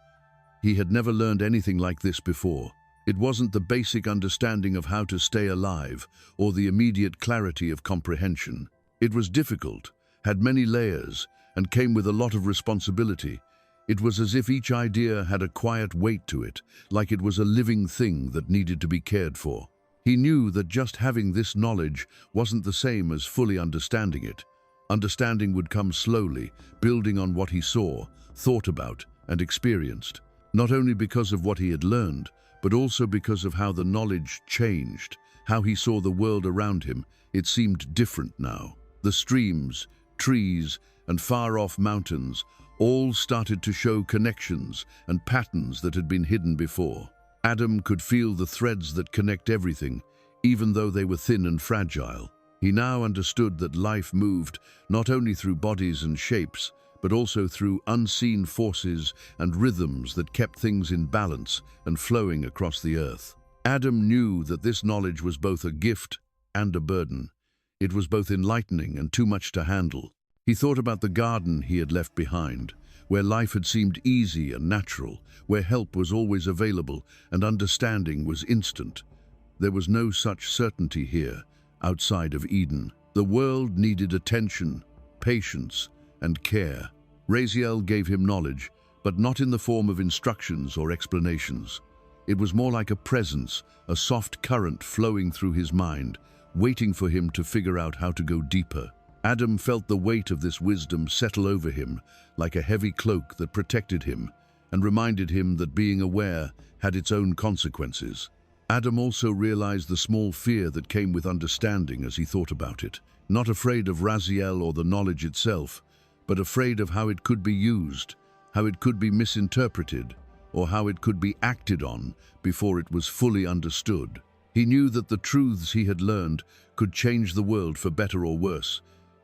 Speaker 1: He had never learned anything like this before. It wasn't the basic understanding of how to stay alive or the immediate clarity of comprehension. It was difficult, had many layers, and came with a lot of responsibility. It was as if each idea had a quiet weight to it, like it was a living thing that needed to be cared for. He knew that just having this knowledge wasn't the same as fully understanding it. Understanding would come slowly, building on what he saw, thought about, and experienced, not only because of what he had learned, but also because of how the knowledge changed, how he saw the world around him. It seemed different now. The streams, trees, and far-off mountains all started to show connections and patterns that had been hidden before. Adam could feel the threads that connect everything, even though they were thin and fragile. He now understood that life moved not only through bodies and shapes, but also through unseen forces and rhythms that kept things in balance and flowing across the earth. Adam knew that this knowledge was both a gift and a burden. It was both enlightening and too much to handle. He thought about the garden he had left behind, where life had seemed easy and natural, where help was always available and understanding was instant. There was no such certainty here, outside of Eden. The world needed attention, patience, and care. Raziel gave him knowledge, but not in the form of instructions or explanations. It was more like a presence, a soft current flowing through his mind, waiting for him to figure out how to go deeper. Adam felt the weight of this wisdom settle over him, like a heavy cloak that protected him and reminded him that being aware had its own consequences. Adam also realized the small fear that came with understanding as he thought about it. Not afraid of Raziel or the knowledge itself, but afraid of how it could be used, how it could be misinterpreted, or how it could be acted on before it was fully understood. He knew that the truths he had learned could change the world for better or worse,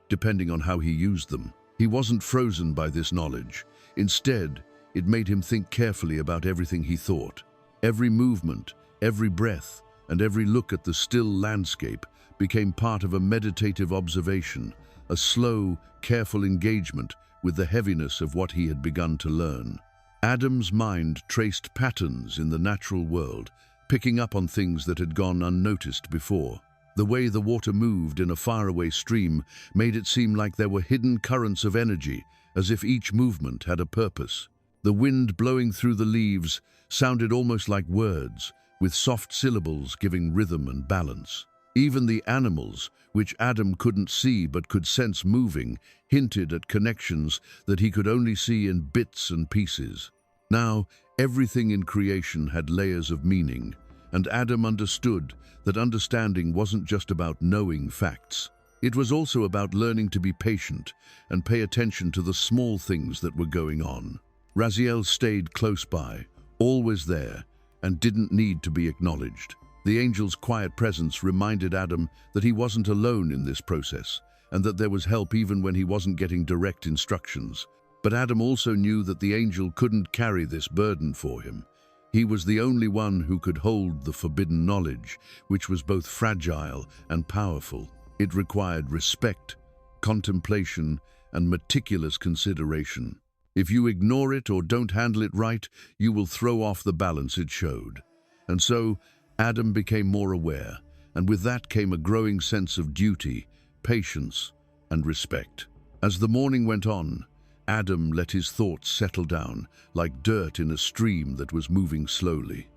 Speaker 1: depending on how he used them. He wasn't frozen by this knowledge. Instead, it made him think carefully about everything he thought. Every movement, every breath, and every look at the still landscape became part of a meditative observation, a slow, careful engagement with the heaviness of what he had begun to learn. Adam's mind traced patterns in the natural world, picking up on things that had gone unnoticed before. The way the water moved in a faraway stream made it seem like there were hidden currents of energy, as if each movement had a purpose. The wind blowing through the leaves sounded almost like words, with soft syllables giving rhythm and balance. Even the animals, which Adam couldn't see but could sense moving, hinted at connections that he could only see in bits and pieces. Now, everything in creation had layers of meaning, and Adam understood that understanding wasn't just about knowing facts. It was also about learning to be patient and pay attention to the small things that were going on. Raziel stayed close by, always there, and didn't need to be acknowledged. The angel's quiet presence reminded Adam that he wasn't alone in this process, and that there was help even when he wasn't getting direct instructions. But Adam also knew that the angel couldn't carry this burden for him. He was the only one who could hold the forbidden knowledge, which was both fragile and powerful. It required respect, contemplation, and meticulous consideration. If you ignore it or don't handle it right, you will throw off the balance it showed. And so, Adam became more aware, and with that came a growing sense of duty, patience, and respect. As the morning went on, Adam let his thoughts settle down, like dirt in a stream that was moving slowly.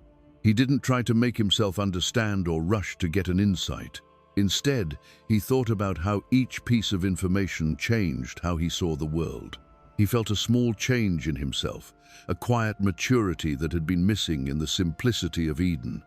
Speaker 1: He didn't try to make himself understand or rush to get an insight. Instead, he thought about how each piece of information changed how he saw the world. He felt a small change in himself, a quiet maturity that had been missing in the simplicity of Eden.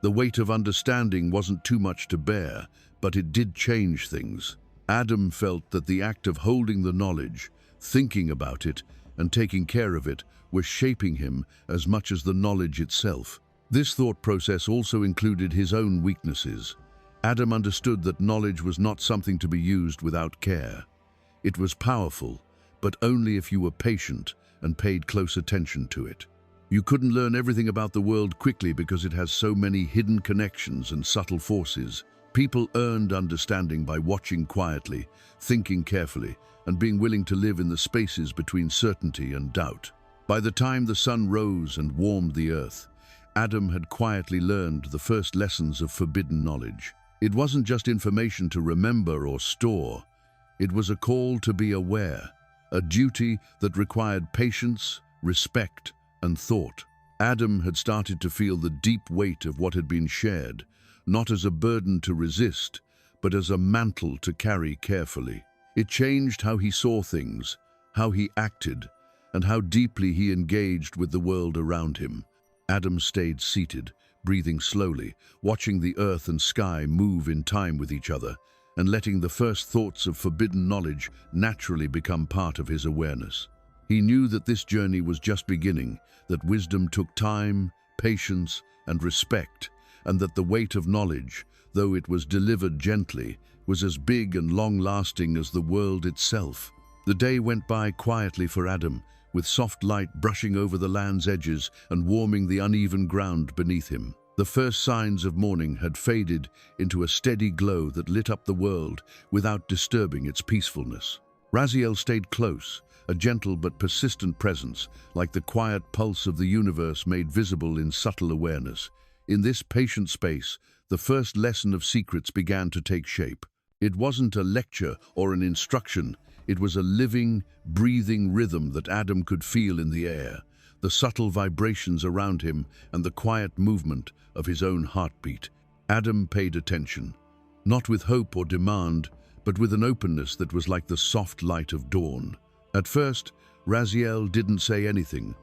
Speaker 1: The weight of understanding wasn't too much to bear, but it did change things. Adam felt that the act of holding the knowledge, thinking about it, and taking care of it was shaping him as much as the knowledge itself. This thought process also included his own weaknesses. Adam understood that knowledge was not something to be used without care. It was powerful, but only if you were patient and paid close attention to it. You couldn't learn everything about the world quickly because it has so many hidden connections and subtle forces. People earned understanding by watching quietly, thinking carefully, and being willing to live in the spaces between certainty and doubt. By the time the sun rose and warmed the earth, Adam had quietly learned the first lessons of forbidden knowledge. It wasn't just information to remember or store. It was a call to be aware, a duty that required patience, respect, and thought. Adam had started to feel the deep weight of what had been shared, not as a burden to resist, but as a mantle to carry carefully. It changed how he saw things, how he acted, and how deeply he engaged with the world around him. Adam stayed seated, breathing slowly, watching the earth and sky move in time with each other, and letting the first thoughts of forbidden knowledge naturally become part of his awareness. He knew that this journey was just beginning, that wisdom took time, patience, and respect, and that the weight of knowledge, though it was delivered gently, was as big and long-lasting as the world itself. The day went by quietly for Adam, with soft light brushing over the land's edges and warming the uneven ground beneath him. The first signs of morning had faded into a steady glow that lit up the world without disturbing its peacefulness. Raziel stayed close, a gentle but persistent presence, like the quiet pulse of the universe made visible in subtle awareness. In this patient space, the first lesson of secrets began to take shape. It wasn't a lecture or an instruction. It was a living, breathing rhythm that Adam could feel in the air, the subtle vibrations around him and the quiet movement of his own heartbeat. Adam paid attention, not with hope or demand, but with an openness that was like the soft light of dawn. At first, Raziel didn't say anything.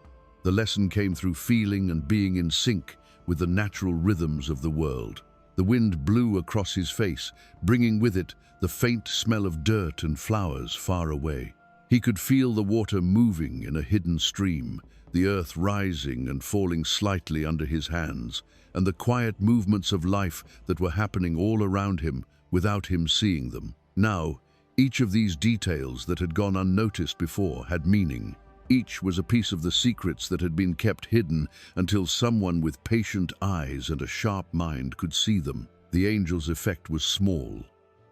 Speaker 1: The lesson came through feeling and being in sync with the natural rhythms of the world. The wind blew across his face, bringing with it the faint smell of dirt and flowers far away. He could feel the water moving in a hidden stream, the earth rising and falling slightly under his hands, and the quiet movements of life that were happening all around him without him seeing them. Now, each of these details that had gone unnoticed before had meaning. Each was a piece of the secrets that had been kept hidden until someone with patient eyes and a sharp mind could see them. The angel's effect was small.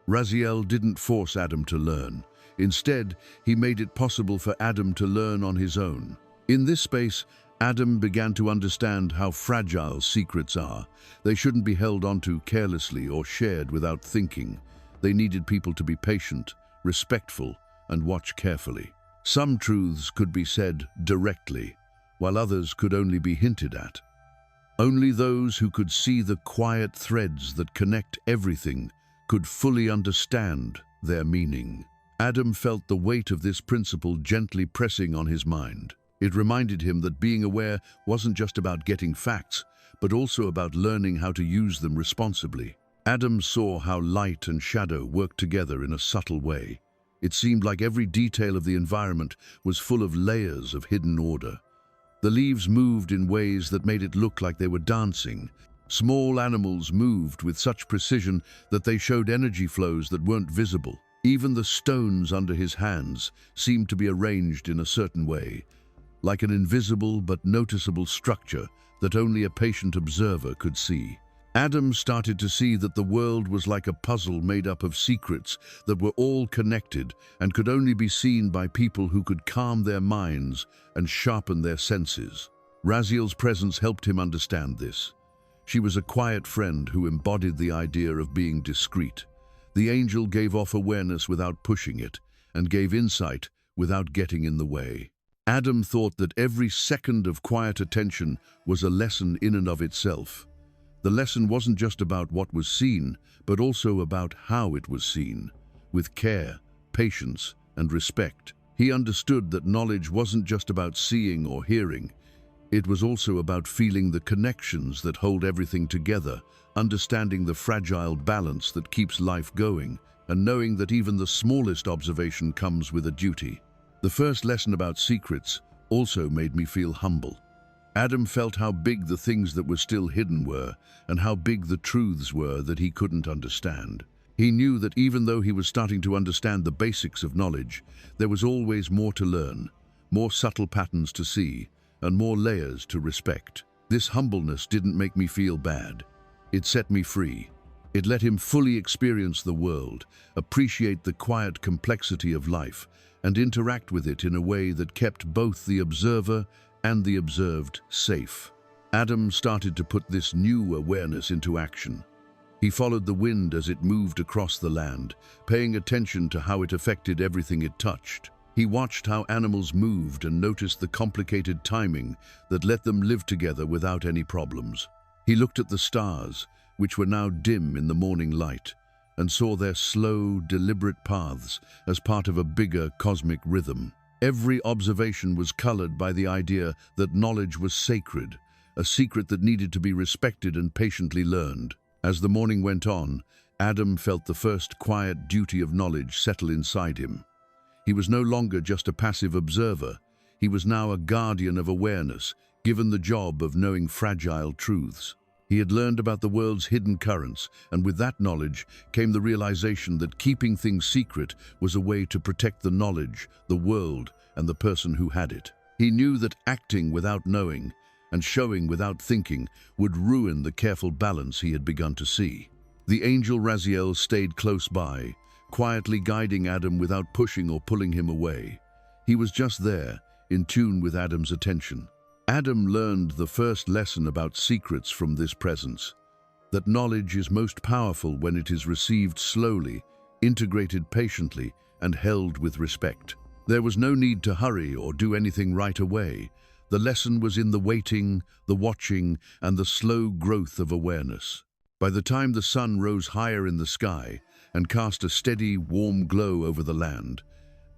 Speaker 1: Raziel didn't force Adam to learn. Instead, he made it possible for Adam to learn on his own. In this space, Adam began to understand how fragile secrets are. They shouldn't be held onto carelessly or shared without thinking. They needed people to be patient, respectful, and watch carefully. Some truths could be said directly, while others could only be hinted at. Only those who could see the quiet threads that connect everything could fully understand their meaning. Adam felt the weight of this principle gently pressing on his mind. It reminded him that being aware wasn't just about getting facts, but also about learning how to use them responsibly. Adam saw how light and shadow worked together in a subtle way. It seemed like every detail of the environment was full of layers of hidden order. The leaves moved in ways that made it look like they were dancing. Small animals moved with such precision that they showed energy flows that weren't visible. Even the stones under his hands seemed to be arranged in a certain way, like an invisible but noticeable structure that only a patient observer could see. Adam started to see that the world was like a puzzle made up of secrets that were all connected and could only be seen by people who could calm their minds and sharpen their senses. Raziel's presence helped him understand this. She was a quiet friend who embodied the idea of being discreet. The angel gave off awareness without pushing it, and gave insight without getting in the way. Adam thought that every second of quiet attention was a lesson in and of itself. The lesson wasn't just about what was seen, but also about how it was seen, with care, patience, and respect. He understood that knowledge wasn't just about seeing or hearing. It was also about feeling the connections that hold everything together, understanding the fragile balance that keeps life going, and knowing that even the smallest observation comes with a duty. The first lesson about secrets also made me feel humble. Adam felt how big the things that were still hidden were, and how big the truths were that he couldn't understand. He knew that even though he was starting to understand the basics of knowledge, there was always more to learn, more subtle patterns to see, and more layers to respect. This humbleness didn't make me feel bad. It set me free. It let him fully experience the world, appreciate the quiet complexity of life, and interact with it in a way that kept both the observer and the observed safe. Adam started to put this new awareness into action. He followed the wind as it moved across the land, paying attention to how it affected everything it touched. He watched how animals moved and noticed the complicated timing that let them live together without any problems. He looked at the stars, which were now dim in the morning light, and saw their slow, deliberate paths as part of a bigger cosmic rhythm. Every observation was colored by the idea that knowledge was sacred, a secret that needed to be respected and patiently learned. As the morning went on, Adam felt the first quiet duty of knowledge settle inside him. He was no longer just a passive observer. He was now a guardian of awareness, given the job of knowing fragile truths. He had learned about the world's hidden currents, and with that knowledge came the realization that keeping things secret was a way to protect the knowledge, the world, and the person who had it. He knew that acting without knowing and showing without thinking would ruin the careful balance he had begun to see. The angel Raziel stayed close by, quietly guiding Adam without pushing or pulling him away. He was just there, in tune with Adam's attention. Adam learned the first lesson about secrets from this presence, that knowledge is most powerful when it is received slowly, integrated patiently, and held with respect. There was no need to hurry or do anything right away. The lesson was in the waiting, the watching, and the slow growth of awareness. By the time the sun rose higher in the sky and cast a steady, warm glow over the land,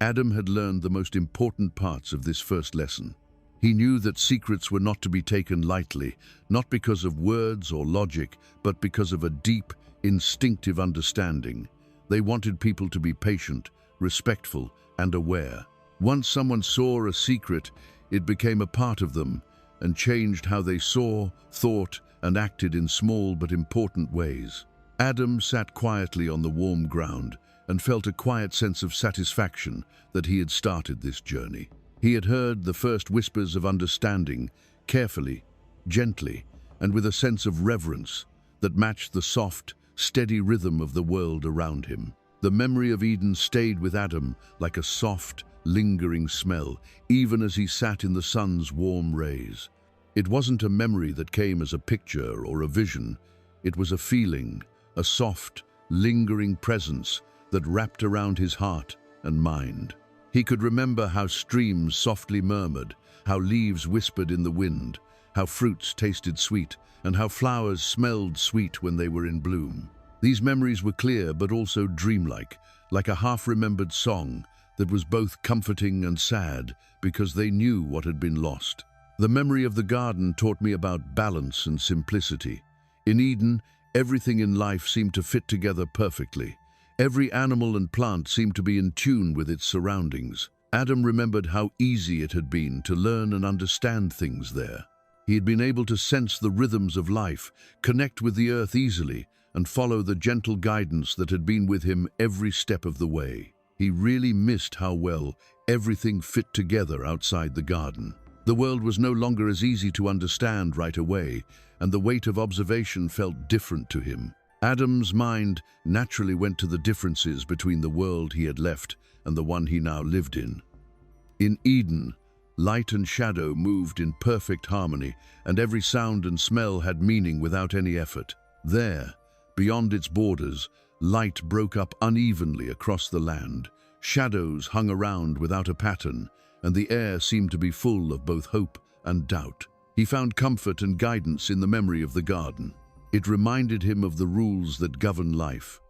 Speaker 1: Adam had learned the most important parts of this first lesson. He knew that secrets were not to be taken lightly, not because of words or logic, but because of a deep, instinctive understanding. They wanted people to be patient, respectful, and aware. Once someone saw a secret, it became a part of them and changed how they saw, thought, and acted in small but important ways. Adam sat quietly on the warm ground and felt a quiet sense of satisfaction that he had started this journey. He had heard the first whispers of understanding, carefully, gently, and with a sense of reverence that matched the soft, steady rhythm of the world around him. The memory of Eden stayed with Adam like a soft, lingering smell, even as he sat in the sun's warm rays. It wasn't a memory that came as a picture or a vision. It was a feeling, a soft, lingering presence that wrapped around his heart and mind. He could remember how streams softly murmured, how leaves whispered in the wind, how fruits tasted sweet, and how flowers smelled sweet when they were in bloom. These memories were clear but also dreamlike, like a half-remembered song that was both comforting and sad because they knew what had been lost. The memory of the garden taught me about balance and simplicity. In Eden, everything in life seemed to fit together perfectly. Every animal and plant seemed to be in tune with its surroundings. Adam remembered how easy it had been to learn and understand things there. He had been able to sense the rhythms of life, connect with the earth easily, and follow the gentle guidance that had been with him every step of the way. He really missed how well everything fit together outside the garden. The world was no longer as easy to understand right away, and the weight of observation felt different to him. Adam's mind naturally went to the differences between the world he had left and the one he now lived in. In Eden, light and shadow moved in perfect harmony, and every sound and smell had meaning without any effort. There, beyond its borders, light broke up unevenly across the land. Shadows hung around without a pattern, and the air seemed to be full of both hope and doubt. He found comfort and guidance in the memory of the garden. It reminded him of the rules that govern life,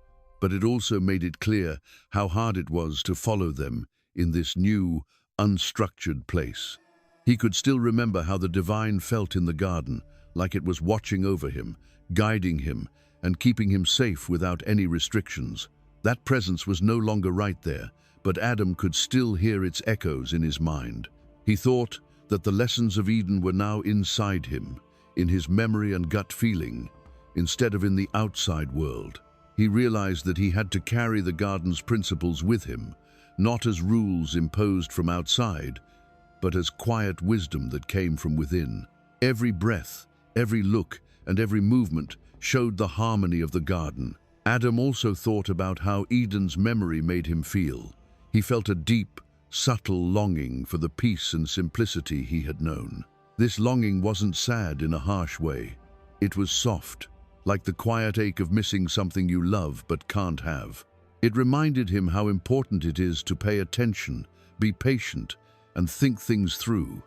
Speaker 1: but it also made it clear how hard it was to follow them in this new, unstructured place. He could still remember how the divine felt in the garden, like it was watching over him, guiding him, and keeping him safe without any restrictions. That presence was no longer right there, but Adam could still hear its echoes in his mind. He thought that the lessons of Eden were now inside him, in his memory and gut feeling, instead of in the outside world. He realized that he had to carry the garden's principles with him, not as rules imposed from outside, but as quiet wisdom that came from within. Every breath, every look, and every movement showed the harmony of the garden. Adam also thought about how Eden's memory made him feel. He felt a deep, subtle longing for the peace and simplicity he had known. This longing wasn't sad in a harsh way. It was soft, like the quiet ache of missing something you love but can't have. It reminded him how important it is to pay attention, be patient, and think things through.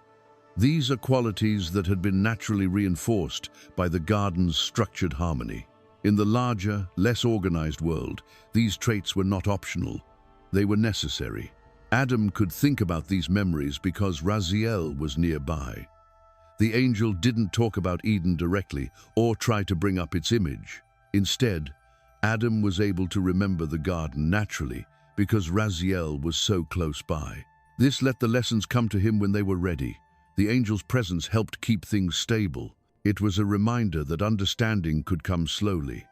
Speaker 1: These are qualities that had been naturally reinforced by the garden's structured harmony. In the larger, less organized world, these traits were not optional. They were necessary. Adam could think about these memories because Raziel was nearby. The angel didn't talk about Eden directly or try to bring up its image. Instead, Adam was able to remember the garden naturally because Raziel was so close by. This let the lessons come to him when they were ready. The angel's presence helped keep things stable. It was a reminder that understanding could come slowly,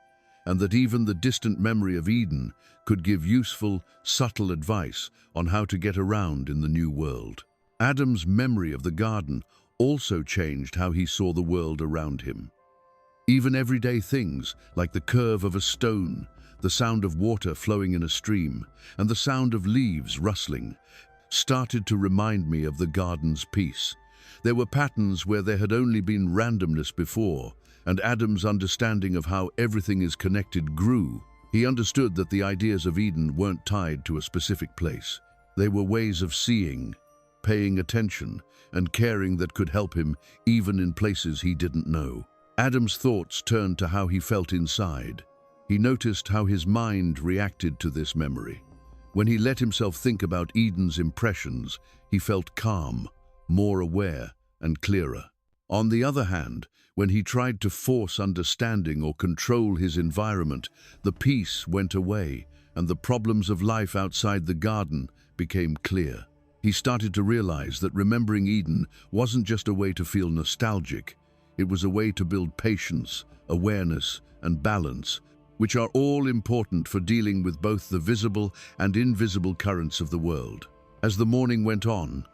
Speaker 1: and that even the distant memory of Eden could give useful, subtle advice on how to get around in the new world. Adam's memory of the garden also changed how he saw the world around him. Even everyday things, like the curve of a stone, the sound of water flowing in a stream, and the sound of leaves rustling, started to remind me of the garden's peace. There were patterns where there had only been randomness before, and Adam's understanding of how everything is connected grew. He understood that the ideas of Eden weren't tied to a specific place. They were ways of seeing, paying attention, and caring that could help him even in places he didn't know. Adam's thoughts turned to how he felt inside. He noticed how his mind reacted to this memory. When he let himself think about Eden's impressions, he felt calm, more aware, and clearer. On the other hand, when he tried to force understanding or control his environment, the peace went away, and the problems of life outside the garden became clear. He started to realize that remembering Eden wasn't just a way to feel nostalgic. It was a way to build patience, awareness, and balance, which are all important for dealing with both the visible and invisible currents of the world. As the morning went on,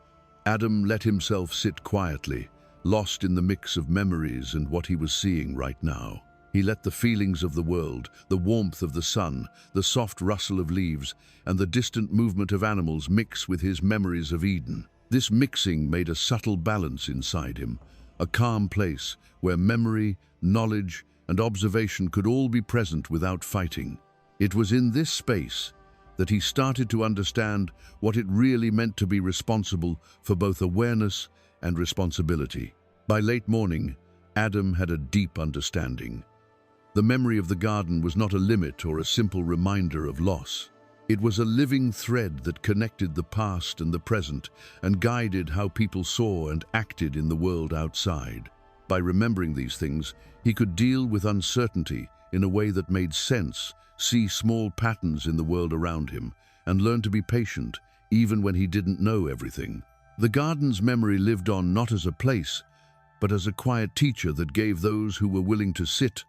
Speaker 1: Adam let himself sit quietly, lost in the mix of memories and what he was seeing right now. He let the feelings of the world, the warmth of the sun, the soft rustle of leaves, and the distant movement of animals mix with his memories of Eden. This mixing made a subtle balance inside him, a calm place where memory, knowledge, and observation could all be present without fighting. It was in this space that he started to understand what it really meant to be responsible for both awareness and responsibility. By late morning, Adam had a deep understanding. The memory of the garden was not a limit or a simple reminder of loss. It was a living thread that connected the past and the present and guided how people saw and acted in the world outside. By remembering these things, he could deal with uncertainty in a way that made sense, see small patterns in the world around him, and learn to be patient even when he didn't know everything. The garden's memory lived on not as a place, but as a quiet teacher that gave those who were willing to sit,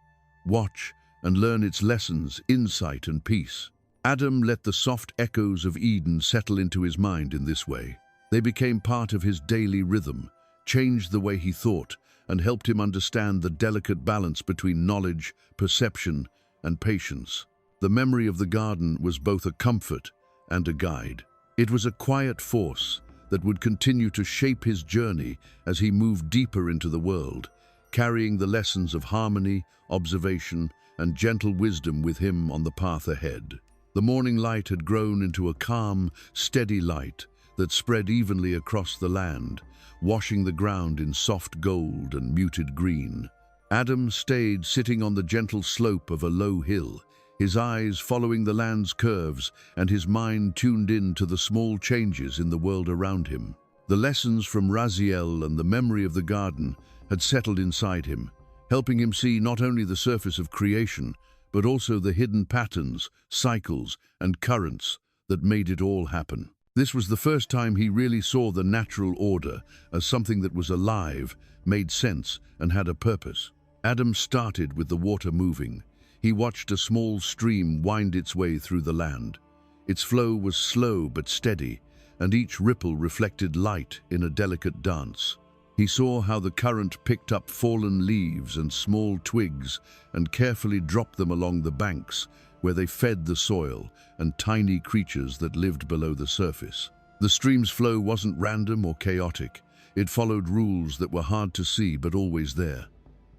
Speaker 1: watch, and learn its lessons, insight, and peace. Adam let the soft echoes of Eden settle into his mind in this way. They became part of his daily rhythm, changed the way he thought, and helped him understand the delicate balance between knowledge, perception, and patience. The memory of the garden was both a comfort and a guide. It was a quiet force that would continue to shape his journey as he moved deeper into the world, carrying the lessons of harmony, observation, and gentle wisdom with him on the path ahead. The morning light had grown into a calm, steady light that spread evenly across the land, washing the ground in soft gold and muted green. Adam stayed sitting on the gentle slope of a low hill, his eyes following the land's curves and his mind tuned in to the small changes in the world around him. The lessons from Raziel and the memory of the garden had settled inside him, helping him see not only the surface of creation, but also the hidden patterns, cycles, and currents that made it all happen. This was the first time he really saw the natural order as something that was alive, made sense, and had a purpose. Adam started with the water moving. He watched a small stream wind its way through the land. Its flow was slow but steady, and each ripple reflected light in a delicate dance. He saw how the current picked up fallen leaves and small twigs and carefully dropped them along the banks, where they fed the soil and tiny creatures that lived below the surface. The stream's flow wasn't random or chaotic. It followed rules that were hard to see but always there.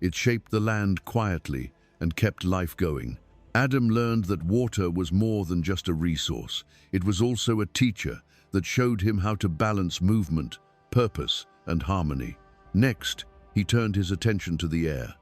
Speaker 1: It shaped the land quietly and kept life going. Adam learned that water was more than just a resource. It was also a teacher that showed him how to balance movement, purpose, and harmony. Next, he turned his attention to the air.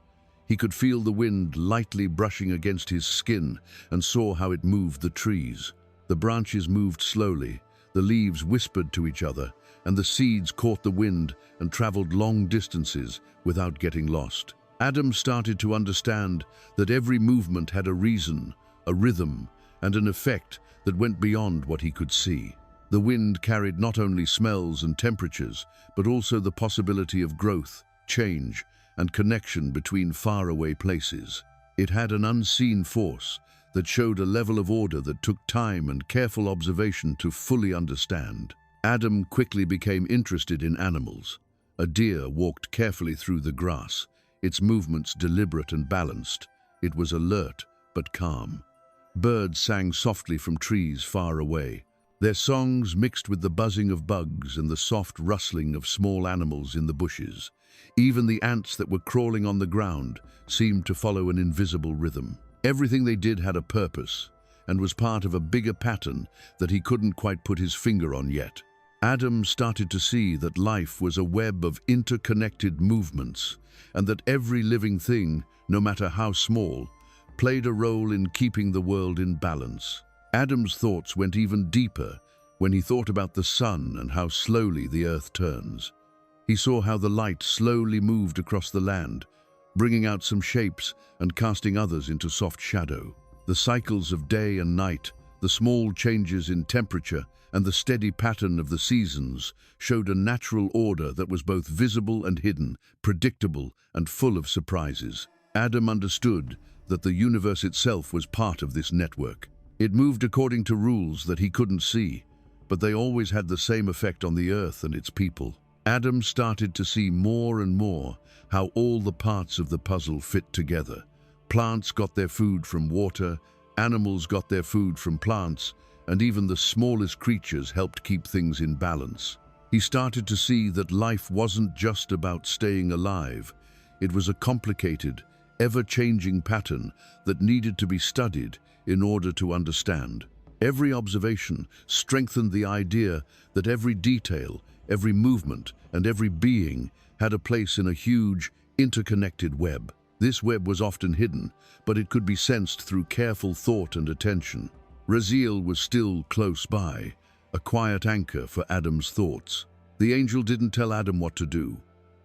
Speaker 1: He could feel the wind lightly brushing against his skin and saw how it moved the trees. The branches moved slowly, the leaves whispered to each other, and the seeds caught the wind and traveled long distances without getting lost. Adam started to understand that every movement had a reason, a rhythm, and an effect that went beyond what he could see. The wind carried not only smells and temperatures, but also the possibility of growth, change, and connection between faraway places. It had an unseen force that showed a level of order that took time and careful observation to fully understand. Adam quickly became interested in animals. A deer walked carefully through the grass, its movements deliberate and balanced. It was alert but calm. Birds sang softly from trees far away. Their songs mixed with the buzzing of bugs and the soft rustling of small animals in the bushes. Even the ants that were crawling on the ground seemed to follow an invisible rhythm. Everything they did had a purpose and was part of a bigger pattern that he couldn't quite put his finger on yet. Adam started to see that life was a web of interconnected movements, and that every living thing, no matter how small, played a role in keeping the world in balance. Adam's thoughts went even deeper when he thought about the sun and how slowly the earth turns. He saw how the light slowly moved across the land, bringing out some shapes and casting others into soft shadow. The cycles of day and night, the small changes in temperature, and the steady pattern of the seasons showed a natural order that was both visible and hidden, predictable and full of surprises. Adam understood that the universe itself was part of this network. It moved according to rules that he couldn't see, but they always had the same effect on the earth and its people. Adam started to see more and more how all the parts of the puzzle fit together. Plants got their food from water, animals got their food from plants, and even the smallest creatures helped keep things in balance. He started to see that life wasn't just about staying alive. It was a complicated, ever-changing pattern that needed to be studied in order to understand. Every observation strengthened the idea that every detail, every movement, and every being had a place in a huge, interconnected web. This web was often hidden, but it could be sensed through careful thought and attention. Raziel was still close by, a quiet anchor for Adam's thoughts. The angel didn't tell Adam what to do.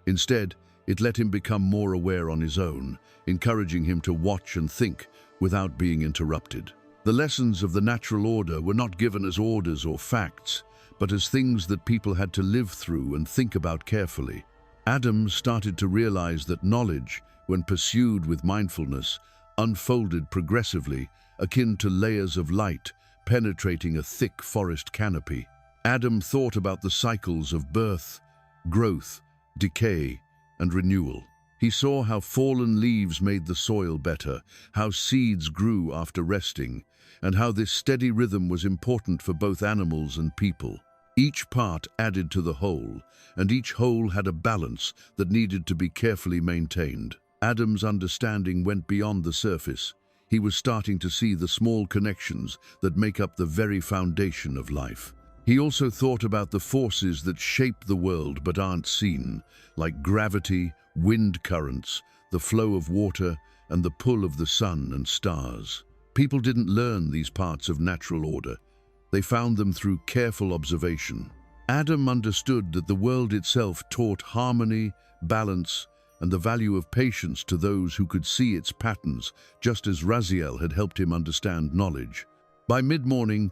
Speaker 1: Instead, it let him become more aware on his own, encouraging him to watch and think without being interrupted. The lessons of the natural order were not given as orders or facts, but as things that people had to live through and think about carefully. Adam started to realize that knowledge, when pursued with mindfulness, unfolded progressively, akin to layers of light penetrating a thick forest canopy. Adam thought about the cycles of birth, growth, decay, and renewal. He saw how fallen leaves made the soil better, how seeds grew after resting, and how this steady rhythm was important for both animals and people. Each part added to the whole, and each whole had a balance that needed to be carefully maintained. Adam's understanding went beyond the surface. He was starting to see the small connections that make up the very foundation of life. He also thought about the forces that shape the world but aren't seen, like gravity, wind currents, the flow of water, and the pull of the sun and stars. People didn't learn these parts of natural order. They found them through careful observation. Adam understood that the world itself taught harmony, balance, and the value of patience to those who could see its patterns, just as Raziel had helped him understand knowledge. By mid-morning,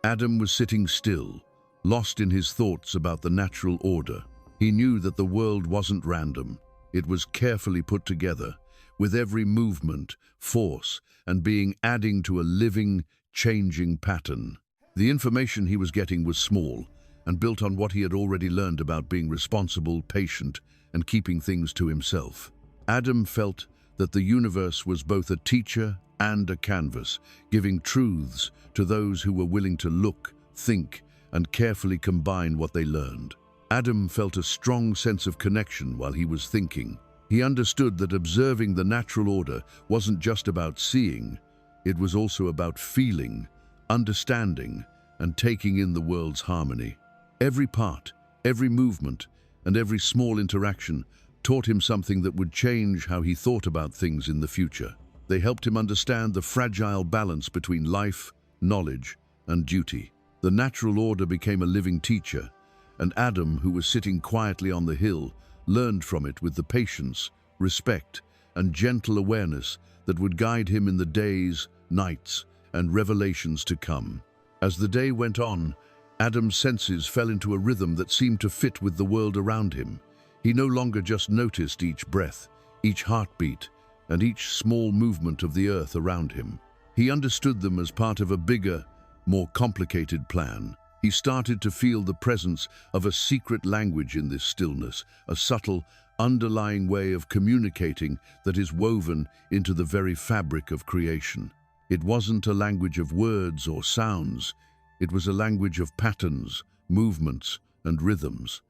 Speaker 1: Adam was sitting still, lost in his thoughts about the natural order. He knew that the world wasn't random. It was carefully put together, with every movement, force, and being adding to a living, changing pattern. The information he was getting was small and built on what he had already learned about being responsible, patient, and keeping things to himself. Adam felt that the universe was both a teacher and a canvas, giving truths to those who were willing to look, think, and carefully combine what they learned. Adam felt a strong sense of connection while he was thinking. He understood that observing the natural order wasn't just about seeing, it was also about feeling, understanding, and taking in the world's harmony. Every part, every movement, and every small interaction taught him something that would change how he thought about things in the future. They helped him understand the fragile balance between life, knowledge, and duty. The natural order became a living teacher, and Adam, who was sitting quietly on the hill, learned from it with the patience, respect, and gentle awareness that would guide him in the days, nights, and revelations to come. As the day went on, Adam's senses fell into a rhythm that seemed to fit with the world around him. He no longer just noticed each breath, each heartbeat, and each small movement of the earth around him. He understood them as part of a bigger, more complicated plan. He started to feel the presence of a secret language in this stillness, a subtle, underlying way of communicating that is woven into the very fabric of creation. It wasn't a language of words or sounds. It was a language of patterns, movements, and rhythms.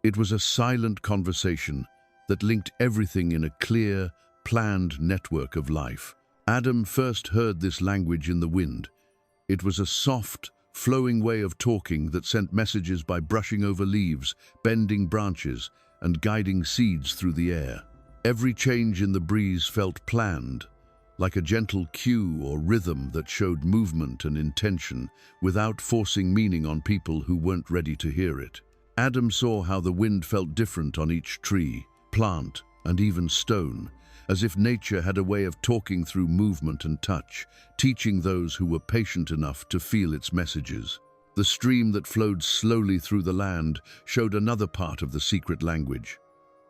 Speaker 1: It was a silent conversation that linked everything in a clear, planned network of life. Adam first heard this language in the wind. It was a soft, flowing way of talking that sent messages by brushing over leaves, bending branches, and guiding seeds through the air. Every change in the breeze felt planned, like a gentle cue or rhythm that showed movement and intention without forcing meaning on people who weren't ready to hear it. Adam saw how the wind felt different on each tree, plant, and even stone, as if nature had a way of talking through movement and touch, teaching those who were patient enough to feel its messages. The stream that flowed slowly through the land showed another part of the secret language.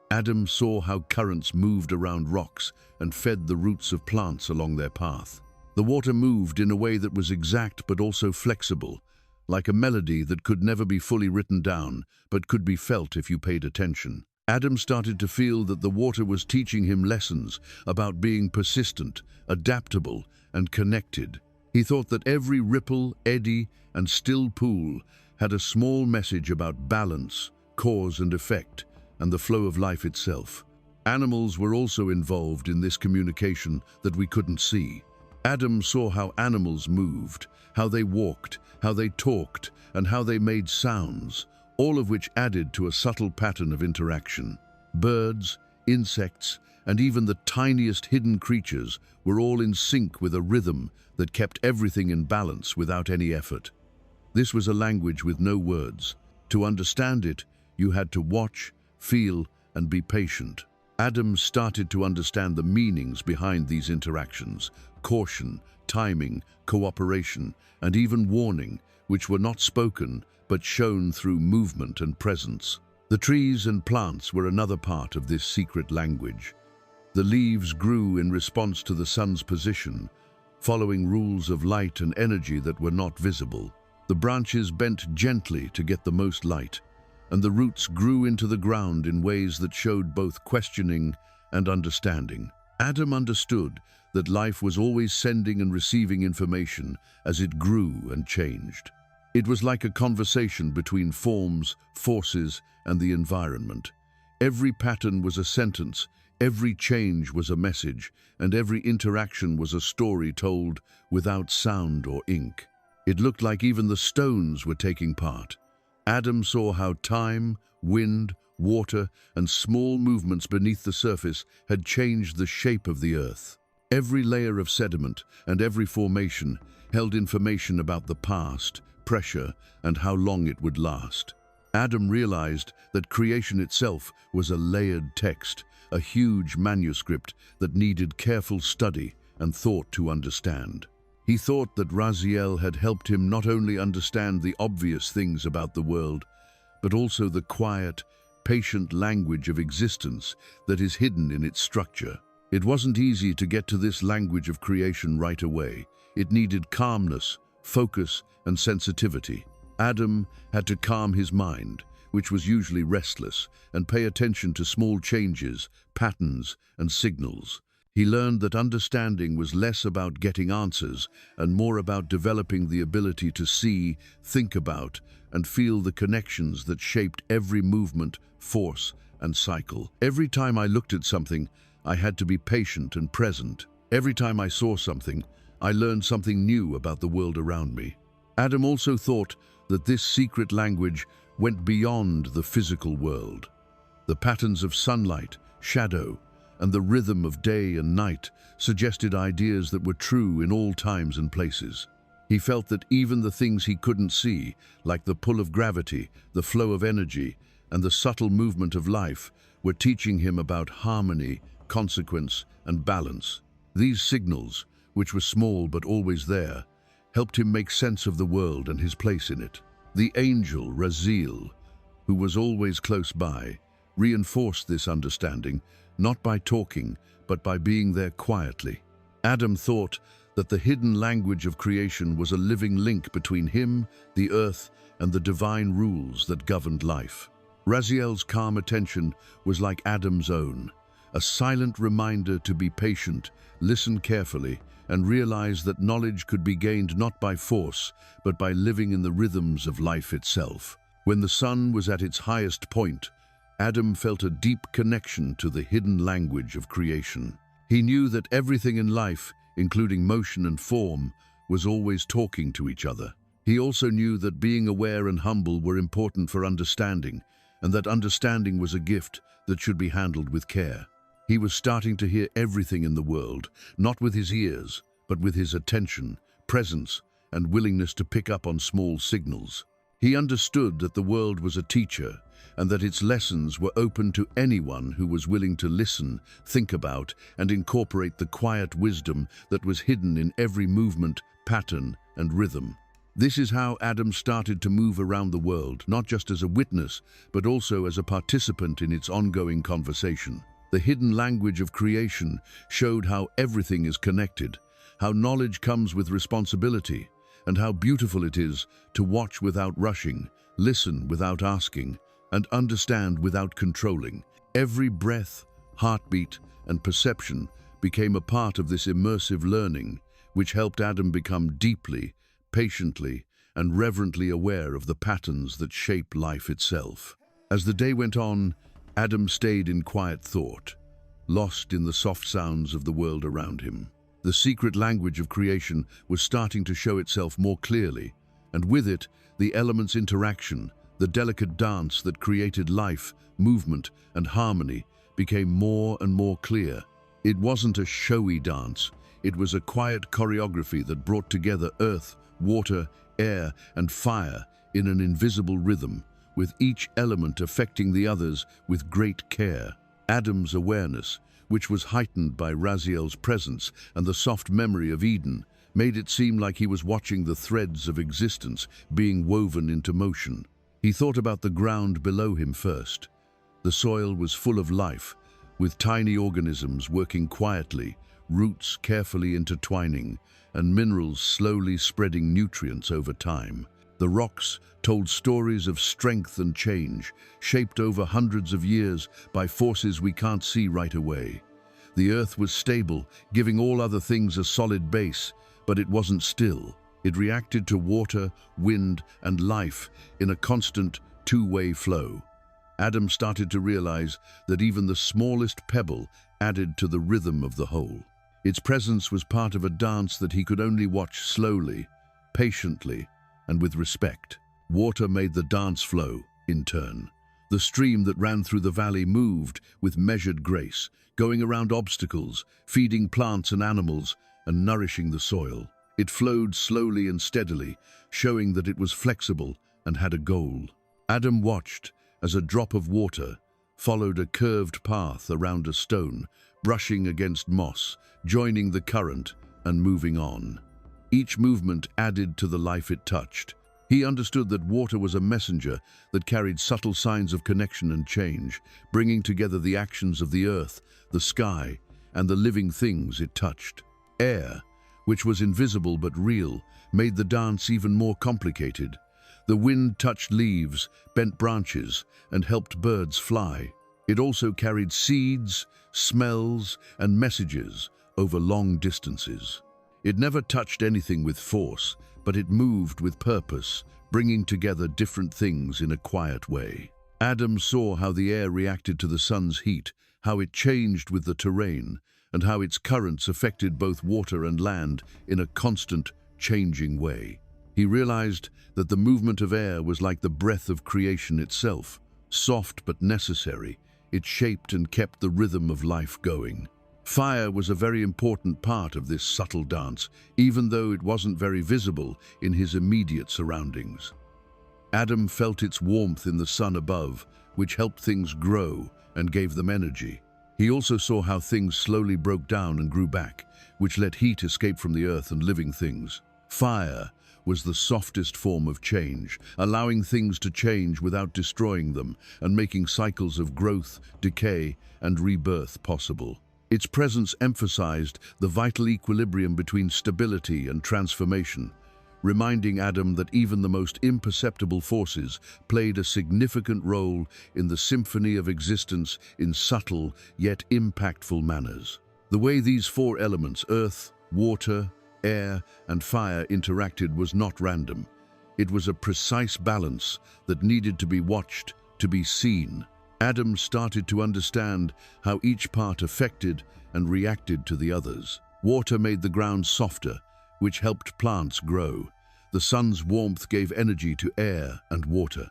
Speaker 1: Adam saw how currents moved around rocks and fed the roots of plants along their path. The water moved in a way that was exact but also flexible, like a melody that could never be fully written down, but could be felt if you paid attention. Adam started to feel that the water was teaching him lessons about being persistent, adaptable, and connected. He thought that every ripple, eddy, and still pool had a small message about balance, cause and effect, and the flow of life itself. Animals were also involved in this communication that we couldn't see. Adam saw how animals moved, how they walked, how they talked, and how they made sounds, all of which added to a subtle pattern of interaction. Birds, insects, and even the tiniest hidden creatures were all in sync with a rhythm that kept everything in balance without any effort. This was a language with no words. To understand it, you had to watch, feel, and be patient. Adam started to understand the meanings behind these interactions: caution, timing, cooperation, and even warning, which were not spoken but shown through movement and presence. The trees and plants were another part of this secret language. The leaves grew in response to the sun's position, following rules of light and energy that were not visible. The branches bent gently to get the most light, and the roots grew into the ground in ways that showed both questioning and understanding. Adam understood that life was always sending and receiving information as it grew and changed. It was like a conversation between forms, forces, and the environment. Every pattern was a sentence, every change was a message, and every interaction was a story told without sound or ink. It looked like even the stones were taking part. Adam saw how time, wind, water, and small movements beneath the surface had changed the shape of the earth. Every layer of sediment and every formation held information about the past, pressure, and how long it would last. Adam realized that creation itself was a layered text, a huge manuscript that needed careful study and thought to understand. He thought that Raziel had helped him not only understand the obvious things about the world, but also the quiet, patient language of existence that is hidden in its structure. It wasn't easy to get to this language of creation right away. It needed calmness, focus, and sensitivity. Adam had to calm his mind, which was usually restless, and pay attention to small changes, patterns, and signals. He learned that understanding was less about getting answers and more about developing the ability to see, think about, and feel the connections that shaped every movement, force, and cycle. Every time I looked at something, I had to be patient and present. Every time I saw something, I learned something new about the world around me. Adam also thought that this secret language went beyond the physical world. The patterns of sunlight, shadow, and the rhythm of day and night suggested ideas that were true in all times and places. He felt that even the things he couldn't see, like the pull of gravity, the flow of energy, and the subtle movement of life, were teaching him about harmony, consequence, and balance. These signals, which were small but always there, helped him make sense of the world and his place in it. The angel, Raziel, who was always close by, reinforced this understanding, not by talking, but by being there quietly. Adam thought that the hidden language of creation was a living link between him, the earth, and the divine rules that governed life. Raziel's calm attention was like Adam's own, a silent reminder to be patient, listen carefully, and realize that knowledge could be gained not by force, but by living in the rhythms of life itself. When the sun was at its highest point, Adam felt a deep connection to the hidden language of creation. He knew that everything in life, including motion and form, was always talking to each other. He also knew that being aware and humble were important for understanding, and that understanding was a gift that should be handled with care. He was starting to hear everything in the world, not with his ears, but with his attention, presence, and willingness to pick up on small signals. He understood that the world was a teacher, and that its lessons were open to anyone who was willing to listen, think about, and incorporate the quiet wisdom that was hidden in every movement, pattern, and rhythm. This is how Adam started to move around the world, not just as a witness, but also as a participant in its ongoing conversation. The hidden language of creation showed how everything is connected, how knowledge comes with responsibility, and how beautiful it is to watch without rushing, listen without asking, and understand without controlling. Every breath, heartbeat, and perception became a part of this immersive learning, which helped Adam become deeply, patiently, and reverently aware of the patterns that shape life itself. As the day went on, Adam stayed in quiet thought, lost in the soft sounds of the world around him. The secret language of creation was starting to show itself more clearly, and with it, the elements' interaction, the delicate dance that created life, movement, and harmony, became more and more clear. It wasn't a showy dance, it was a quiet choreography that brought together earth, water, air, and fire in an invisible rhythm, with each element affecting the others with great care. Adam's awareness, which was heightened by Raziel's presence and the soft memory of Eden, made it seem like he was watching the threads of existence being woven into motion. He thought about the ground below him first. The soil was full of life, with tiny organisms working quietly, roots carefully intertwining, and minerals slowly spreading nutrients over time. The rocks told stories of strength and change, shaped over hundreds of years by forces we can't see right away. The earth was stable, giving all other things a solid base, but it wasn't still. It reacted to water, wind, and life in a constant two-way flow. Adam started to realize that even the smallest pebble added to the rhythm of the whole. Its presence was part of a dance that he could only watch slowly, patiently, and with respect. Water made the dance flow, in turn. The stream that ran through the valley moved with measured grace, going around obstacles, feeding plants and animals, and nourishing the soil. It flowed slowly and steadily, showing that it was flexible and had a goal. Adam watched as a drop of water followed a curved path around a stone, brushing against moss, joining the current and moving on. Each movement added to the life it touched. He understood that water was a messenger that carried subtle signs of connection and change, bringing together the actions of the earth, the sky, and the living things it touched. Air, which was invisible but real, made the dance even more complicated. The wind touched leaves, bent branches, and helped birds fly. It also carried seeds, smells, and messages over long distances. It never touched anything with force, but it moved with purpose, bringing together different things in a quiet way. Adam saw how the air reacted to the sun's heat, how it changed with the terrain, and how its currents affected both water and land in a constant, changing way. He realized that the movement of air was like the breath of creation itself. Soft but necessary, it shaped and kept the rhythm of life going. Fire was a very important part of this subtle dance, even though it wasn't very visible in his immediate surroundings. Adam felt its warmth in the sun above, which helped things grow and gave them energy. He also saw how things slowly broke down and grew back, which let heat escape from the earth and living things. Fire was the softest form of change, allowing things to change without destroying them and making cycles of growth, decay, and rebirth possible. Its presence emphasized the vital equilibrium between stability and transformation, reminding Adam that even the most imperceptible forces played a significant role in the symphony of existence in subtle yet impactful manners. The way these four elements, earth, water, air, and fire, interacted was not random. It was a precise balance that needed to be watched, to be seen. Adam started to understand how each part affected and reacted to the others. Water made the ground softer, which helped plants grow. The sun's warmth gave energy to air and water.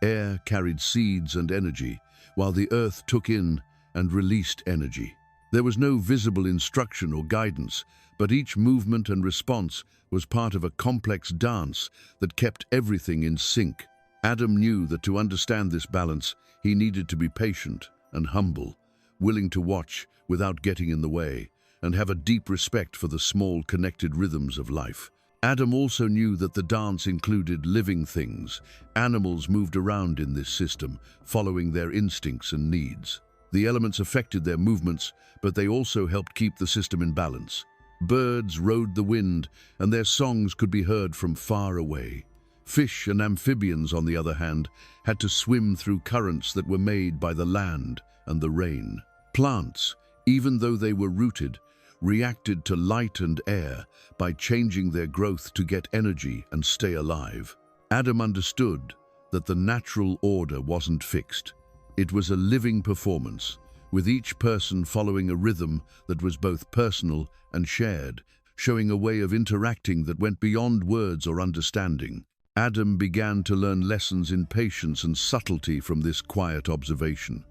Speaker 1: Air carried seeds and energy, while the earth took in and released energy. There was no visible instruction or guidance, but each movement and response was part of a complex dance that kept everything in sync. Adam knew that to understand this balance, he needed to be patient and humble, willing to watch without getting in the way, and have a deep respect for the small connected rhythms of life. Adam also knew that the dance included living things. Animals moved around in this system, following their instincts and needs. The elements affected their movements, but they also helped keep the system in balance. Birds rode the wind, and their songs could be heard from far away. Fish and amphibians, on the other hand, had to swim through currents that were made by the land and the rain. Plants, even though they were rooted, reacted to light and air by changing their growth to get energy and stay alive. Adam understood that the natural order wasn't fixed. It was a living performance, with each person following a rhythm that was both personal and shared, showing a way of interacting that went beyond words or understanding. Adam began to learn lessons in patience and subtlety from this quiet observation.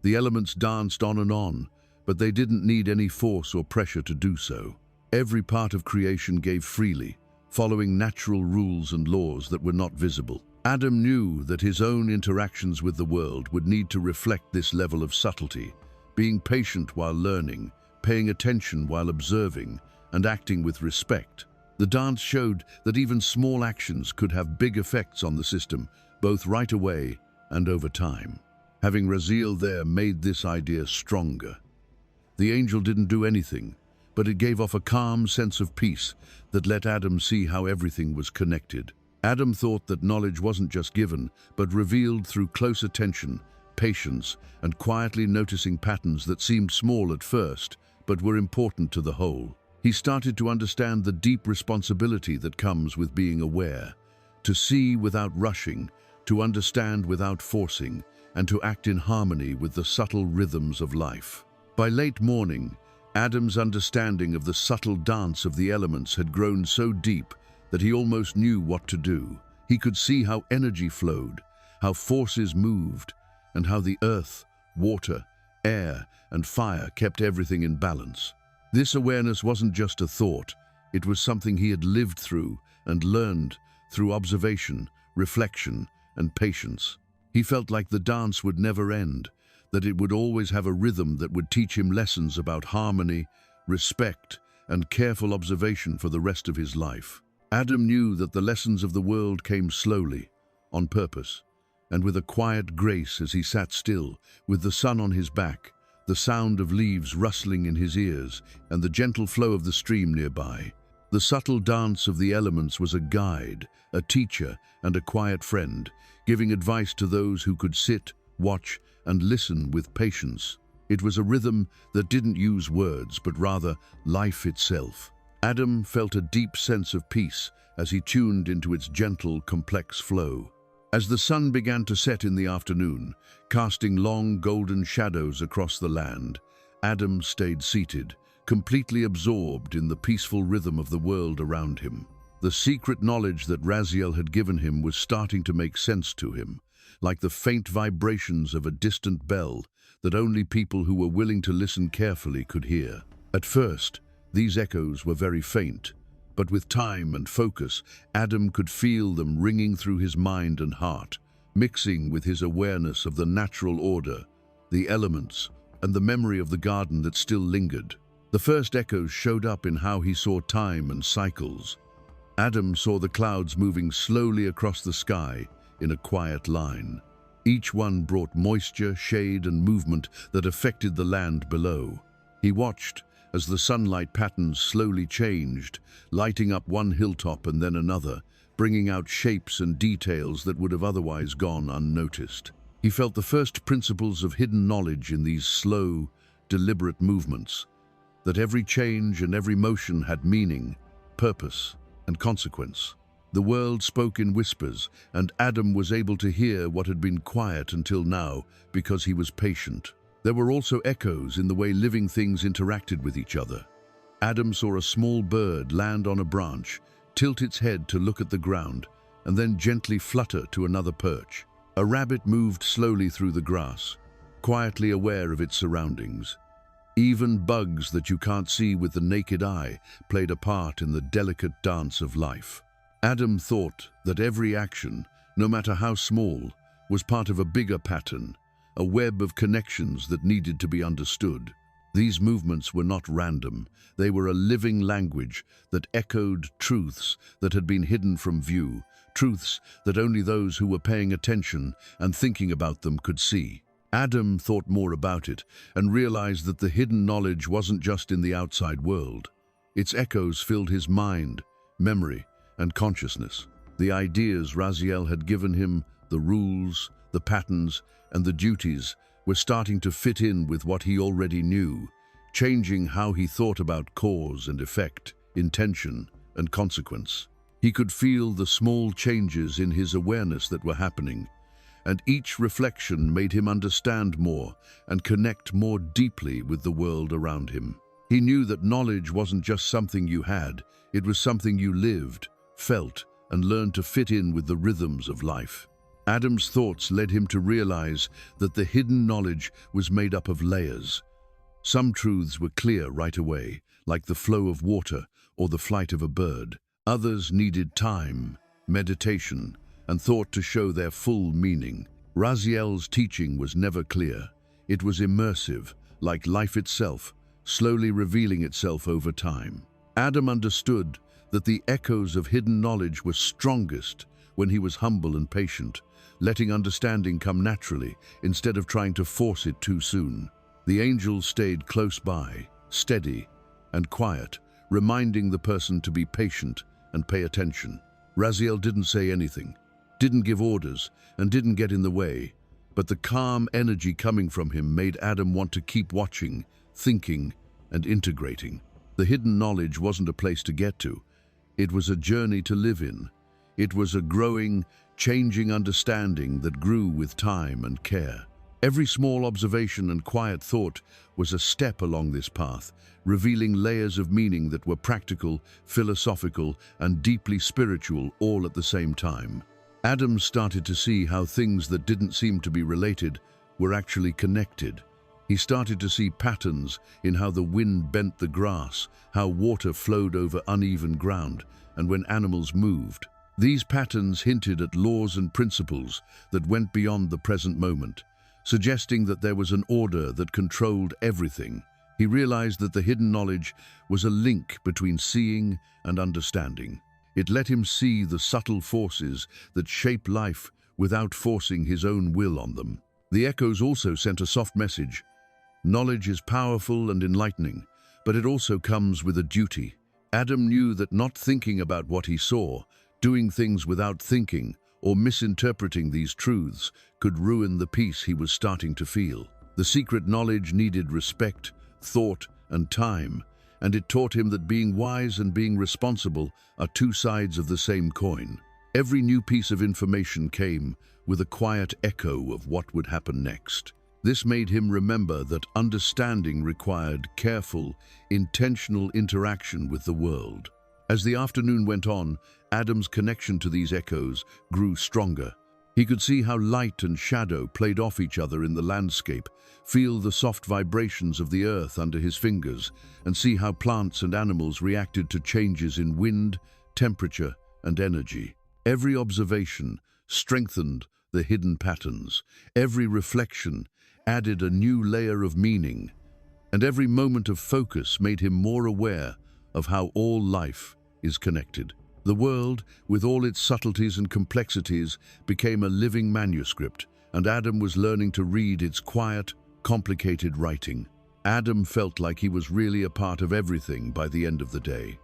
Speaker 1: The elements danced on, but they didn't need any force or pressure to do so. Every part of creation gave freely, following natural rules and laws that were not visible. Adam knew that his own interactions with the world would need to reflect this level of subtlety, being patient while learning, paying attention while observing, and acting with respect. The dance showed that even small actions could have big effects on the system, both right away and over time. Having Raziel there made this idea stronger. The angel didn't do anything, but it gave off a calm sense of peace that let Adam see how everything was connected. Adam thought that knowledge wasn't just given, but revealed through close attention, patience, and quietly noticing patterns that seemed small at first, but were important to the whole. He started to understand the deep responsibility that comes with being aware, to see without rushing, to understand without forcing, and to act in harmony with the subtle rhythms of life. By late morning, Adam's understanding of the subtle dance of the elements had grown so deep that he almost knew what to do. He could see how energy flowed, how forces moved, and how the earth, water, air, and fire kept everything in balance. This awareness wasn't just a thought, it was something he had lived through and learned through observation, reflection, and patience. He felt like the dance would never end, that it would always have a rhythm that would teach him lessons about harmony, respect, and careful observation for the rest of his life. Adam knew that the lessons of the world came slowly, on purpose, and with a quiet grace as he sat still, with the sun on his back, the sound of leaves rustling in his ears, and the gentle flow of the stream nearby. The subtle dance of the elements was a guide, a teacher, and a quiet friend, giving advice to those who could sit, watch, and listen with patience. It was a rhythm that didn't use words, but rather life itself. Adam felt a deep sense of peace as he tuned into its gentle, complex flow. As the sun began to set in the afternoon, casting long golden shadows across the land, Adam stayed seated, completely absorbed in the peaceful rhythm of the world around him. The secret knowledge that Raziel had given him was starting to make sense to him, like the faint vibrations of a distant bell that only people who were willing to listen carefully could hear. At first, these echoes were very faint, but with time and focus, Adam could feel them ringing through his mind and heart, mixing with his awareness of the natural order, the elements, and the memory of the garden that still lingered. The first echoes showed up in how he saw time and cycles. Adam saw the clouds moving slowly across the sky in a quiet line. Each one brought moisture, shade, and movement that affected the land below. He watched as the sunlight patterns slowly changed, lighting up one hilltop and then another, bringing out shapes and details that would have otherwise gone unnoticed. He felt the first principles of hidden knowledge in these slow, deliberate movements, that every change and every motion had meaning, purpose, and consequence. The world spoke in whispers, and Adam was able to hear what had been quiet until now because he was patient. There were also echoes in the way living things interacted with each other. Adam saw a small bird land on a branch, tilt its head to look at the ground, and then gently flutter to another perch. A rabbit moved slowly through the grass, quietly aware of its surroundings. Even bugs that you can't see with the naked eye played a part in the delicate dance of life. Adam thought that every action, no matter how small, was part of a bigger pattern, a web of connections that needed to be understood. These movements were not random. They were a living language that echoed truths that had been hidden from view, truths that only those who were paying attention and thinking about them could see. Adam thought more about it and realized that the hidden knowledge wasn't just in the outside world. Its echoes filled his mind, memory, and consciousness. The ideas Raziel had given him, the rules, the patterns, and the duties were starting to fit in with what he already knew, changing how he thought about cause and effect, intention and consequence. He could feel the small changes in his awareness that were happening, and each reflection made him understand more and connect more deeply with the world around him. He knew that knowledge wasn't just something you had, it was something you lived, felt, and learned to fit in with the rhythms of life. Adam's thoughts led him to realize that the hidden knowledge was made up of layers. Some truths were clear right away, like the flow of water or the flight of a bird. Others needed time, meditation, and thought to show their full meaning. Raziel's teaching was never clear. It was immersive, like life itself, slowly revealing itself over time. Adam understood that the echoes of hidden knowledge were strongest when he was humble and patient, letting understanding come naturally instead of trying to force it too soon. The angel stayed close by, steady and quiet, reminding the person to be patient and pay attention. Raziel didn't say anything, didn't give orders, and didn't get in the way, but the calm energy coming from him made Adam want to keep watching, thinking, and integrating. The hidden knowledge wasn't a place to get to. It was a journey to live in. It was a growing, changing understanding that grew with time and care. Every small observation and quiet thought was a step along this path, revealing layers of meaning that were practical, philosophical, and deeply spiritual all at the same time. Adam started to see how things that didn't seem to be related were actually connected. He started to see patterns in how the wind bent the grass, how water flowed over uneven ground, and when animals moved. These patterns hinted at laws and principles that went beyond the present moment, suggesting that there was an order that controlled everything. He realized that the hidden knowledge was a link between seeing and understanding. It let him see the subtle forces that shape life without forcing his own will on them. The echoes also sent a soft message. Knowledge is powerful and enlightening, but it also comes with a duty. Adam knew that not thinking about what he saw, doing things without thinking, or misinterpreting these truths could ruin the peace he was starting to feel. The secret knowledge needed respect, thought, and time, and it taught him that being wise and being responsible are two sides of the same coin. Every new piece of information came with a quiet echo of what would happen next. This made him remember that understanding required careful, intentional interaction with the world. As the afternoon went on, Adam's connection to these echoes grew stronger. He could see how light and shadow played off each other in the landscape, feel the soft vibrations of the earth under his fingers, and see how plants and animals reacted to changes in wind, temperature, and energy. Every observation strengthened the hidden patterns. Every reflection added a new layer of meaning, and every moment of focus made him more aware of how all life is connected. The world, with all its subtleties and complexities, became a living manuscript, and Adam was learning to read its quiet, complicated writing. Adam felt like he was really a part of everything by the end of the day.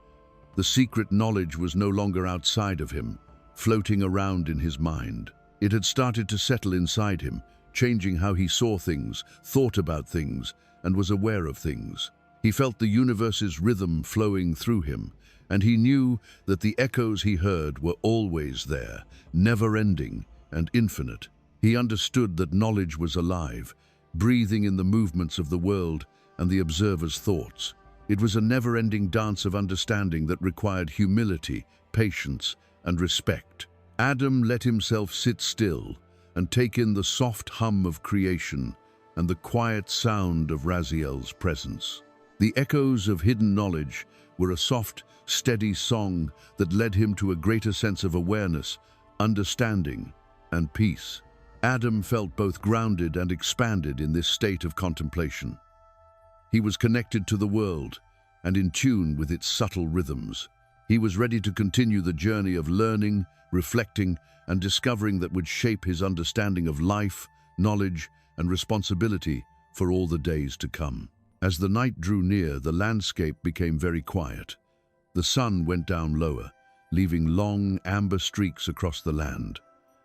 Speaker 1: The secret knowledge was no longer outside of him, floating around in his mind. It had started to settle inside him, changing how he saw things, thought about things, and was aware of things. He felt the universe's rhythm flowing through him, and he knew that the echoes he heard were always there, never-ending and infinite. He understood that knowledge was alive, breathing in the movements of the world and the observer's thoughts. It was a never-ending dance of understanding that required humility, patience, and respect. Adam let himself sit still and take in the soft hum of creation and the quiet sound of Raziel's presence. The echoes of hidden knowledge were a soft, steady song that led him to a greater sense of awareness, understanding, and peace. Adam felt both grounded and expanded in this state of contemplation. He was connected to the world and in tune with its subtle rhythms. He was ready to continue the journey of learning, reflecting, and discovering that would shape his understanding of life, knowledge, and responsibility for all the days to come. As the night drew near, the landscape became very quiet. The sun went down lower, leaving long, amber streaks across the land.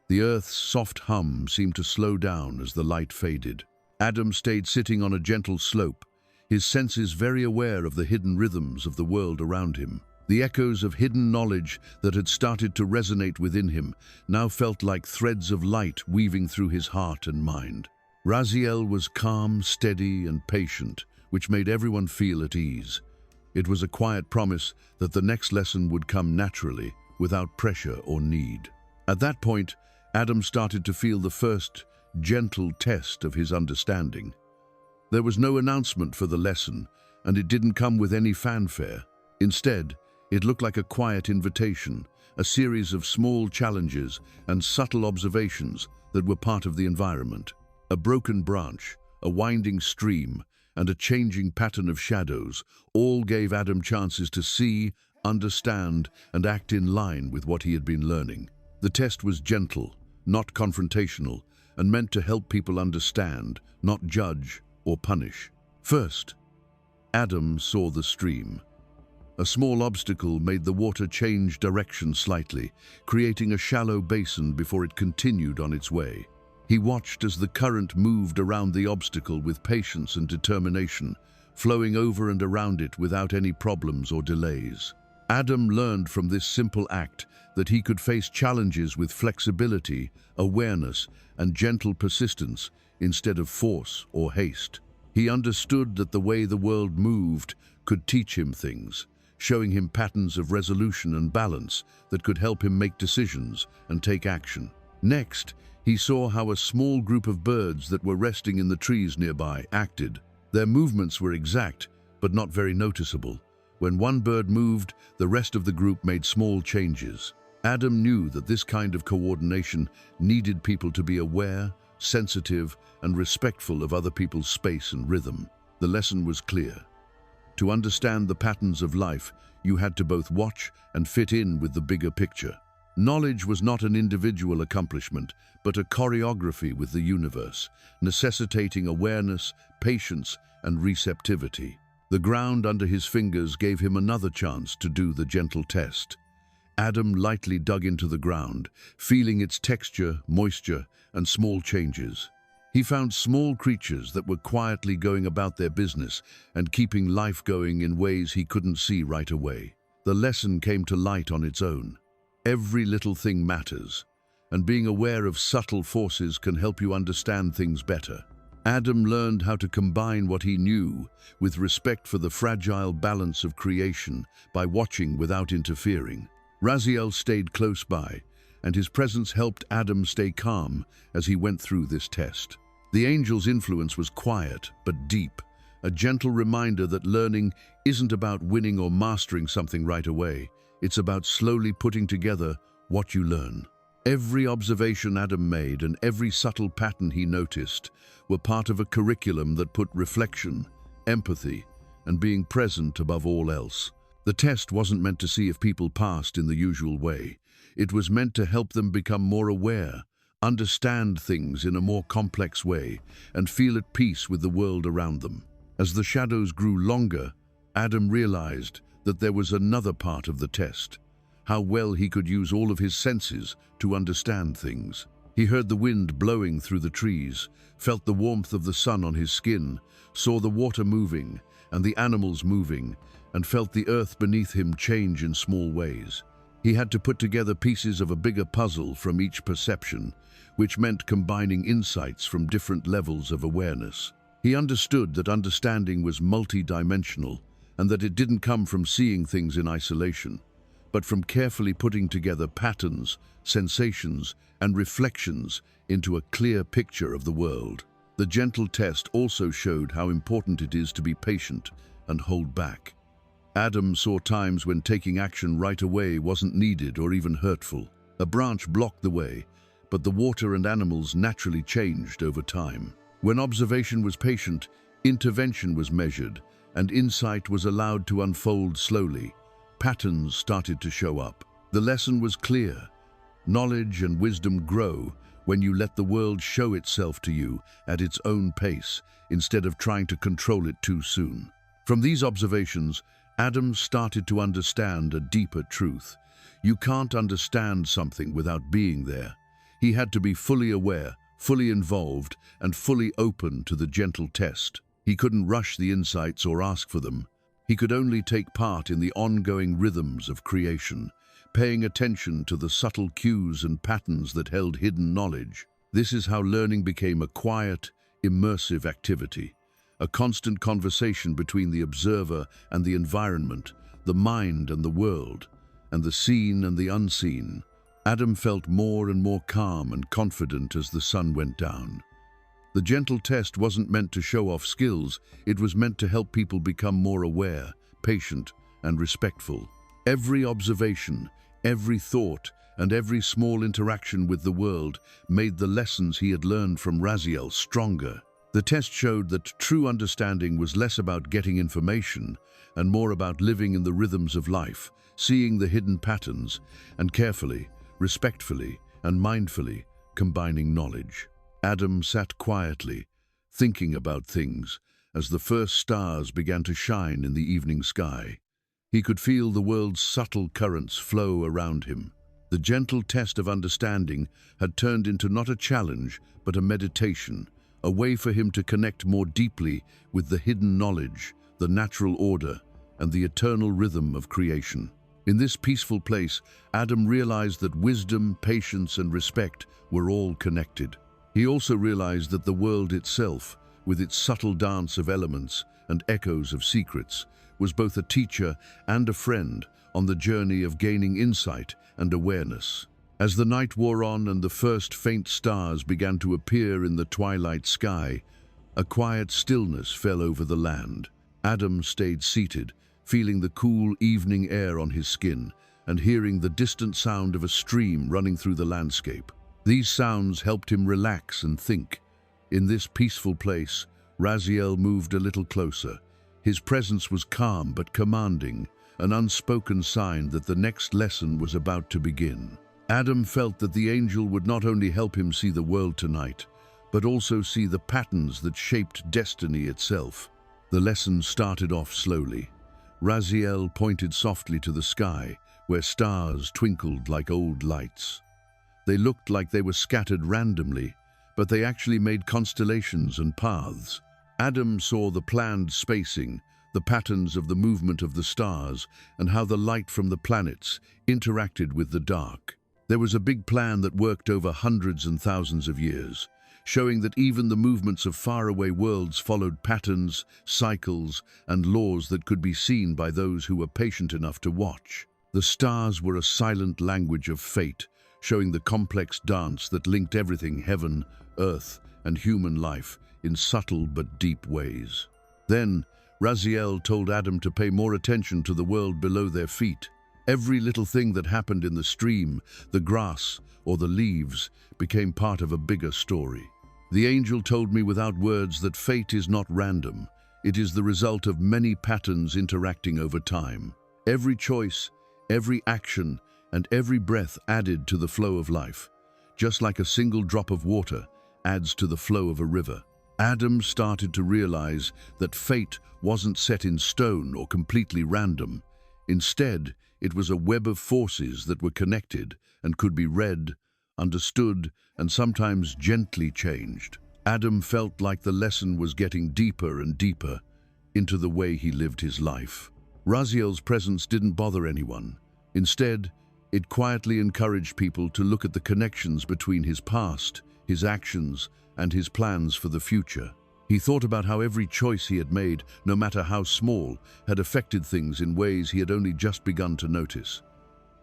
Speaker 1: The earth's soft hum seemed to slow down as the light faded. Adam stayed sitting on a gentle slope, his senses very aware of the hidden rhythms of the world around him. The echoes of hidden knowledge that had started to resonate within him now felt like threads of light weaving through his heart and mind. Raziel was calm, steady, and patient, which made everyone feel at ease. It was a quiet promise that the next lesson would come naturally, without pressure or need. At that point, Adam started to feel the first gentle test of his understanding. There was no announcement for the lesson, and it didn't come with any fanfare. Instead, it looked like a quiet invitation, a series of small challenges and subtle observations that were part of the environment. A broken branch, a winding stream, and a changing pattern of shadows all gave Adam chances to see, understand, and act in line with what he had been learning. The test was gentle, not confrontational, and meant to help people understand, not judge or punish. First, Adam saw the stream. A small obstacle made the water change direction slightly, creating a shallow basin before it continued on its way. He watched as the current moved around the obstacle with patience and determination, flowing over and around it without any problems or delays. Adam learned from this simple act that he could face challenges with flexibility, awareness, and gentle persistence instead of force or haste. He understood that the way the world moved could teach him things, showing him patterns of resolution and balance that could help him make decisions and take action. Next, he saw how a small group of birds that were resting in the trees nearby acted. Their movements were exact, but not very noticeable. When one bird moved, the rest of the group made small changes. Adam knew that this kind of coordination needed people to be aware, sensitive, and respectful of other people's space and rhythm. The lesson was clear. To understand the patterns of life, you had to both watch and fit in with the bigger picture. Knowledge was not an individual accomplishment, but a choreography with the universe, necessitating awareness, patience, and receptivity. The ground under his fingers gave him another chance to do the gentle test. Adam lightly dug into the ground, feeling its texture, moisture, and small changes. He found small creatures that were quietly going about their business and keeping life going in ways he couldn't see right away. The lesson came to light on its own. Every little thing matters, and being aware of subtle forces can help you understand things better. Adam learned how to combine what he knew with respect for the fragile balance of creation by watching without interfering. Raziel stayed close by, and his presence helped Adam stay calm as he went through this test. The angel's influence was quiet but deep, a gentle reminder that learning isn't about winning or mastering something right away. It's about slowly putting together what you learn. Every observation Adam made and every subtle pattern he noticed were part of a curriculum that put reflection, empathy, and being present above all else. The test wasn't meant to see if people passed in the usual way. It was meant to help them become more aware, understand things in a more complex way, and feel at peace with the world around them. As the shadows grew longer, Adam realized that there was another part of the test, how well he could use all of his senses to understand things. He heard the wind blowing through the trees, felt the warmth of the sun on his skin, saw the water moving and the animals moving, and felt the earth beneath him change in small ways. He had to put together pieces of a bigger puzzle from each perception, which meant combining insights from different levels of awareness. He understood that understanding was multi-dimensional and that it didn't come from seeing things in isolation, but from carefully putting together patterns, sensations, and reflections into a clear picture of the world. The gentle test also showed how important it is to be patient and hold back. Adam saw times when taking action right away wasn't needed or even hurtful. A branch blocked the way, but the water and animals naturally changed over time. When observation was patient, intervention was measured, and insight was allowed to unfold slowly. Patterns started to show up. The lesson was clear. Knowledge and wisdom grow when you let the world show itself to you at its own pace, instead of trying to control it too soon. From these observations, Adam started to understand a deeper truth. You can't understand something without being there. He had to be fully aware, fully involved, and fully open to the gentle test. He couldn't rush the insights or ask for them. He could only take part in the ongoing rhythms of creation, paying attention to the subtle cues and patterns that held hidden knowledge. This is how learning became a quiet, immersive activity, a constant conversation between the observer and the environment, the mind and the world, and the seen and the unseen. Adam felt more and more calm and confident as the sun went down. The gentle test wasn't meant to show off skills, it was meant to help people become more aware, patient, and respectful. Every observation, every thought, and every small interaction with the world made the lessons he had learned from Raziel stronger. The test showed that true understanding was less about getting information and more about living in the rhythms of life, seeing the hidden patterns, and carefully, respectfully, and mindfully combining knowledge. Adam sat quietly, thinking about things, as the first stars began to shine in the evening sky. He could feel the world's subtle currents flow around him. The gentle test of understanding had turned into not a challenge, but a meditation, a way for him to connect more deeply with the hidden knowledge, the natural order, and the eternal rhythm of creation. In this peaceful place, Adam realized that wisdom, patience, and respect were all connected. He also realized that the world itself, with its subtle dance of elements and echoes of secrets, was both a teacher and a friend on the journey of gaining insight and awareness. As the night wore on and the first faint stars began to appear in the twilight sky, a quiet stillness fell over the land. Adam stayed seated, feeling the cool evening air on his skin and hearing the distant sound of a stream running through the landscape. These sounds helped him relax and think. In this peaceful place, Raziel moved a little closer. His presence was calm but commanding, an unspoken sign that the next lesson was about to begin. Adam felt that the angel would not only help him see the world tonight, but also see the patterns that shaped destiny itself. The lesson started off slowly. Raziel pointed softly to the sky, where stars twinkled like old lights. They looked like they were scattered randomly, but they actually made constellations and paths. Adam saw the planned spacing, the patterns of the movement of the stars, and how the light from the planets interacted with the dark. There was a big plan that worked over hundreds and thousands of years, showing that even the movements of faraway worlds followed patterns, cycles, and laws that could be seen by those who were patient enough to watch. The stars were a silent language of fate, showing the complex dance that linked everything, heaven, earth, and human life, in subtle but deep ways. Then, Raziel told Adam to pay more attention to the world below their feet. Every little thing that happened in the stream, the grass, or the leaves became part of a bigger story. The angel told me without words that fate is not random. It is the result of many patterns interacting over time. Every choice, every action, and every breath added to the flow of life, just like a single drop of water adds to the flow of a river. Adam started to realize that fate wasn't set in stone or completely random. Instead, it was a web of forces that were connected and could be read, understood, and sometimes gently changed. Adam felt like the lesson was getting deeper and deeper into the way he lived his life. Raziel's presence didn't bother anyone. Instead, it quietly encouraged people to look at the connections between his past, his actions, and his plans for the future. He thought about how every choice he had made, no matter how small, had affected things in ways he had only just begun to notice.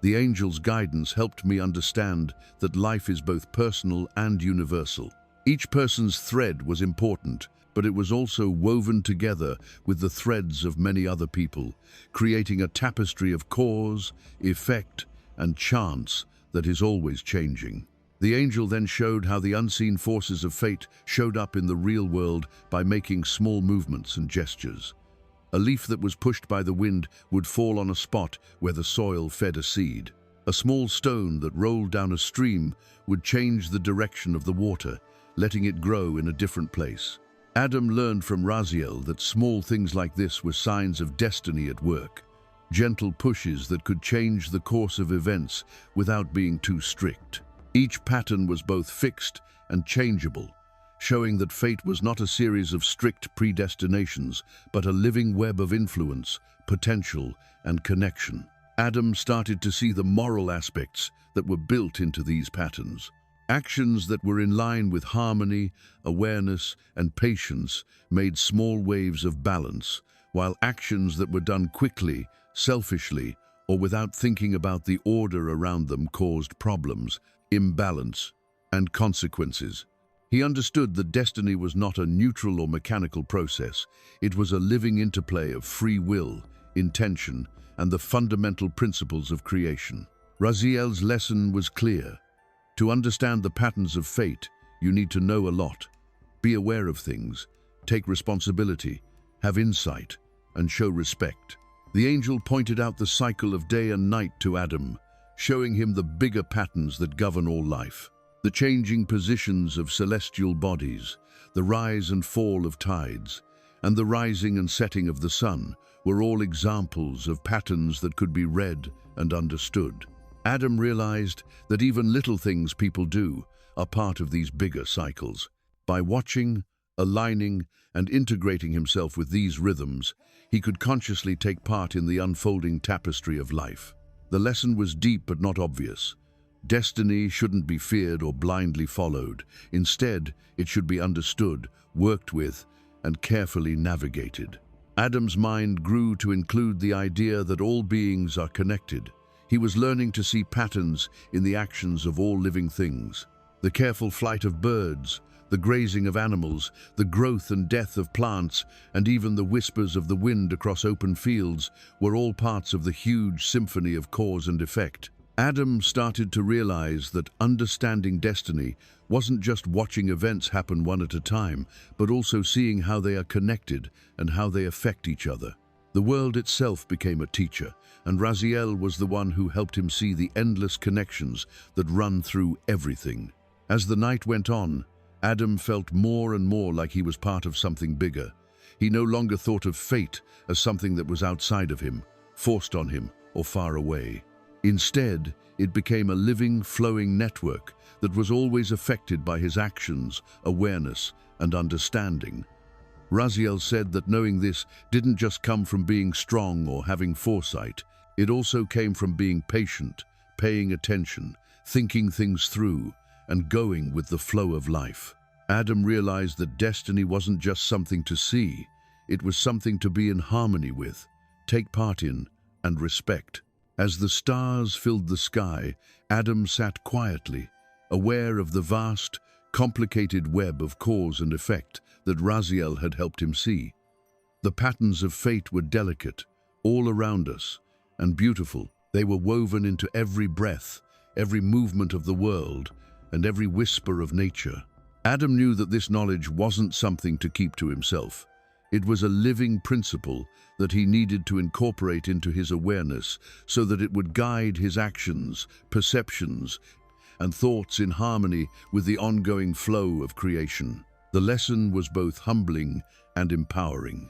Speaker 1: The angel's guidance helped me understand that life is both personal and universal. Each person's thread was important, but it was also woven together with the threads of many other people, creating a tapestry of cause, effect, and chance that is always changing. The angel then showed how the unseen forces of fate showed up in the real world by making small movements and gestures. A leaf that was pushed by the wind would fall on a spot where the soil fed a seed. A small stone that rolled down a stream would change the direction of the water, letting it grow in a different place. Adam learned from Raziel that small things like this were signs of destiny at work, gentle pushes that could change the course of events without being too strict. Each pattern was both fixed and changeable, showing that fate was not a series of strict predestinations, but a living web of influence, potential, and connection. Adam started to see the moral aspects that were built into these patterns. Actions that were in line with harmony, awareness, and patience made small waves of balance, while actions that were done quickly, selfishly, or without thinking about the order around them caused problems, imbalance, and consequences. He understood that destiny was not a neutral or mechanical process. It was a living interplay of free will, intention, and the fundamental principles of creation. Raziel's lesson was clear. To understand the patterns of fate, you need to know a lot, be aware of things, take responsibility, have insight, and show respect. The angel pointed out the cycle of day and night to Adam, showing him the bigger patterns that govern all life. The changing positions of celestial bodies, the rise and fall of tides, and the rising and setting of the sun were all examples of patterns that could be read and understood. Adam realized that even little things people do are part of these bigger cycles. By watching, aligning, and integrating himself with these rhythms, he could consciously take part in the unfolding tapestry of life. The lesson was deep but not obvious. Destiny shouldn't be feared or blindly followed. Instead, it should be understood, worked with, and carefully navigated. Adam's mind grew to include the idea that all beings are connected. He was learning to see patterns in the actions of all living things. The careful flight of birds, the grazing of animals, the growth and death of plants, and even the whispers of the wind across open fields were all parts of the huge symphony of cause and effect. Adam started to realize that understanding destiny wasn't just watching events happen one at a time, but also seeing how they are connected and how they affect each other. The world itself became a teacher, and Raziel was the one who helped him see the endless connections that run through everything. As the night went on, Adam felt more and more like he was part of something bigger. He no longer thought of fate as something that was outside of him, forced on him, or far away. Instead, it became a living, flowing network that was always affected by his actions, awareness, and understanding. Raziel said that knowing this didn't just come from being strong or having foresight. It also came from being patient, paying attention, thinking things through, and going with the flow of life. Adam realized that destiny wasn't just something to see, it was something to be in harmony with, take part in, and respect. As the stars filled the sky, Adam sat quietly, aware of the vast, complicated web of cause and effect that Raziel had helped him see. The patterns of fate were delicate, all around us, and beautiful. They were woven into every breath, every movement of the world, and every whisper of nature. Adam knew that this knowledge wasn't something to keep to himself. It was a living principle that he needed to incorporate into his awareness so that it would guide his actions, perceptions, and thoughts in harmony with the ongoing flow of creation. The lesson was both humbling and empowering.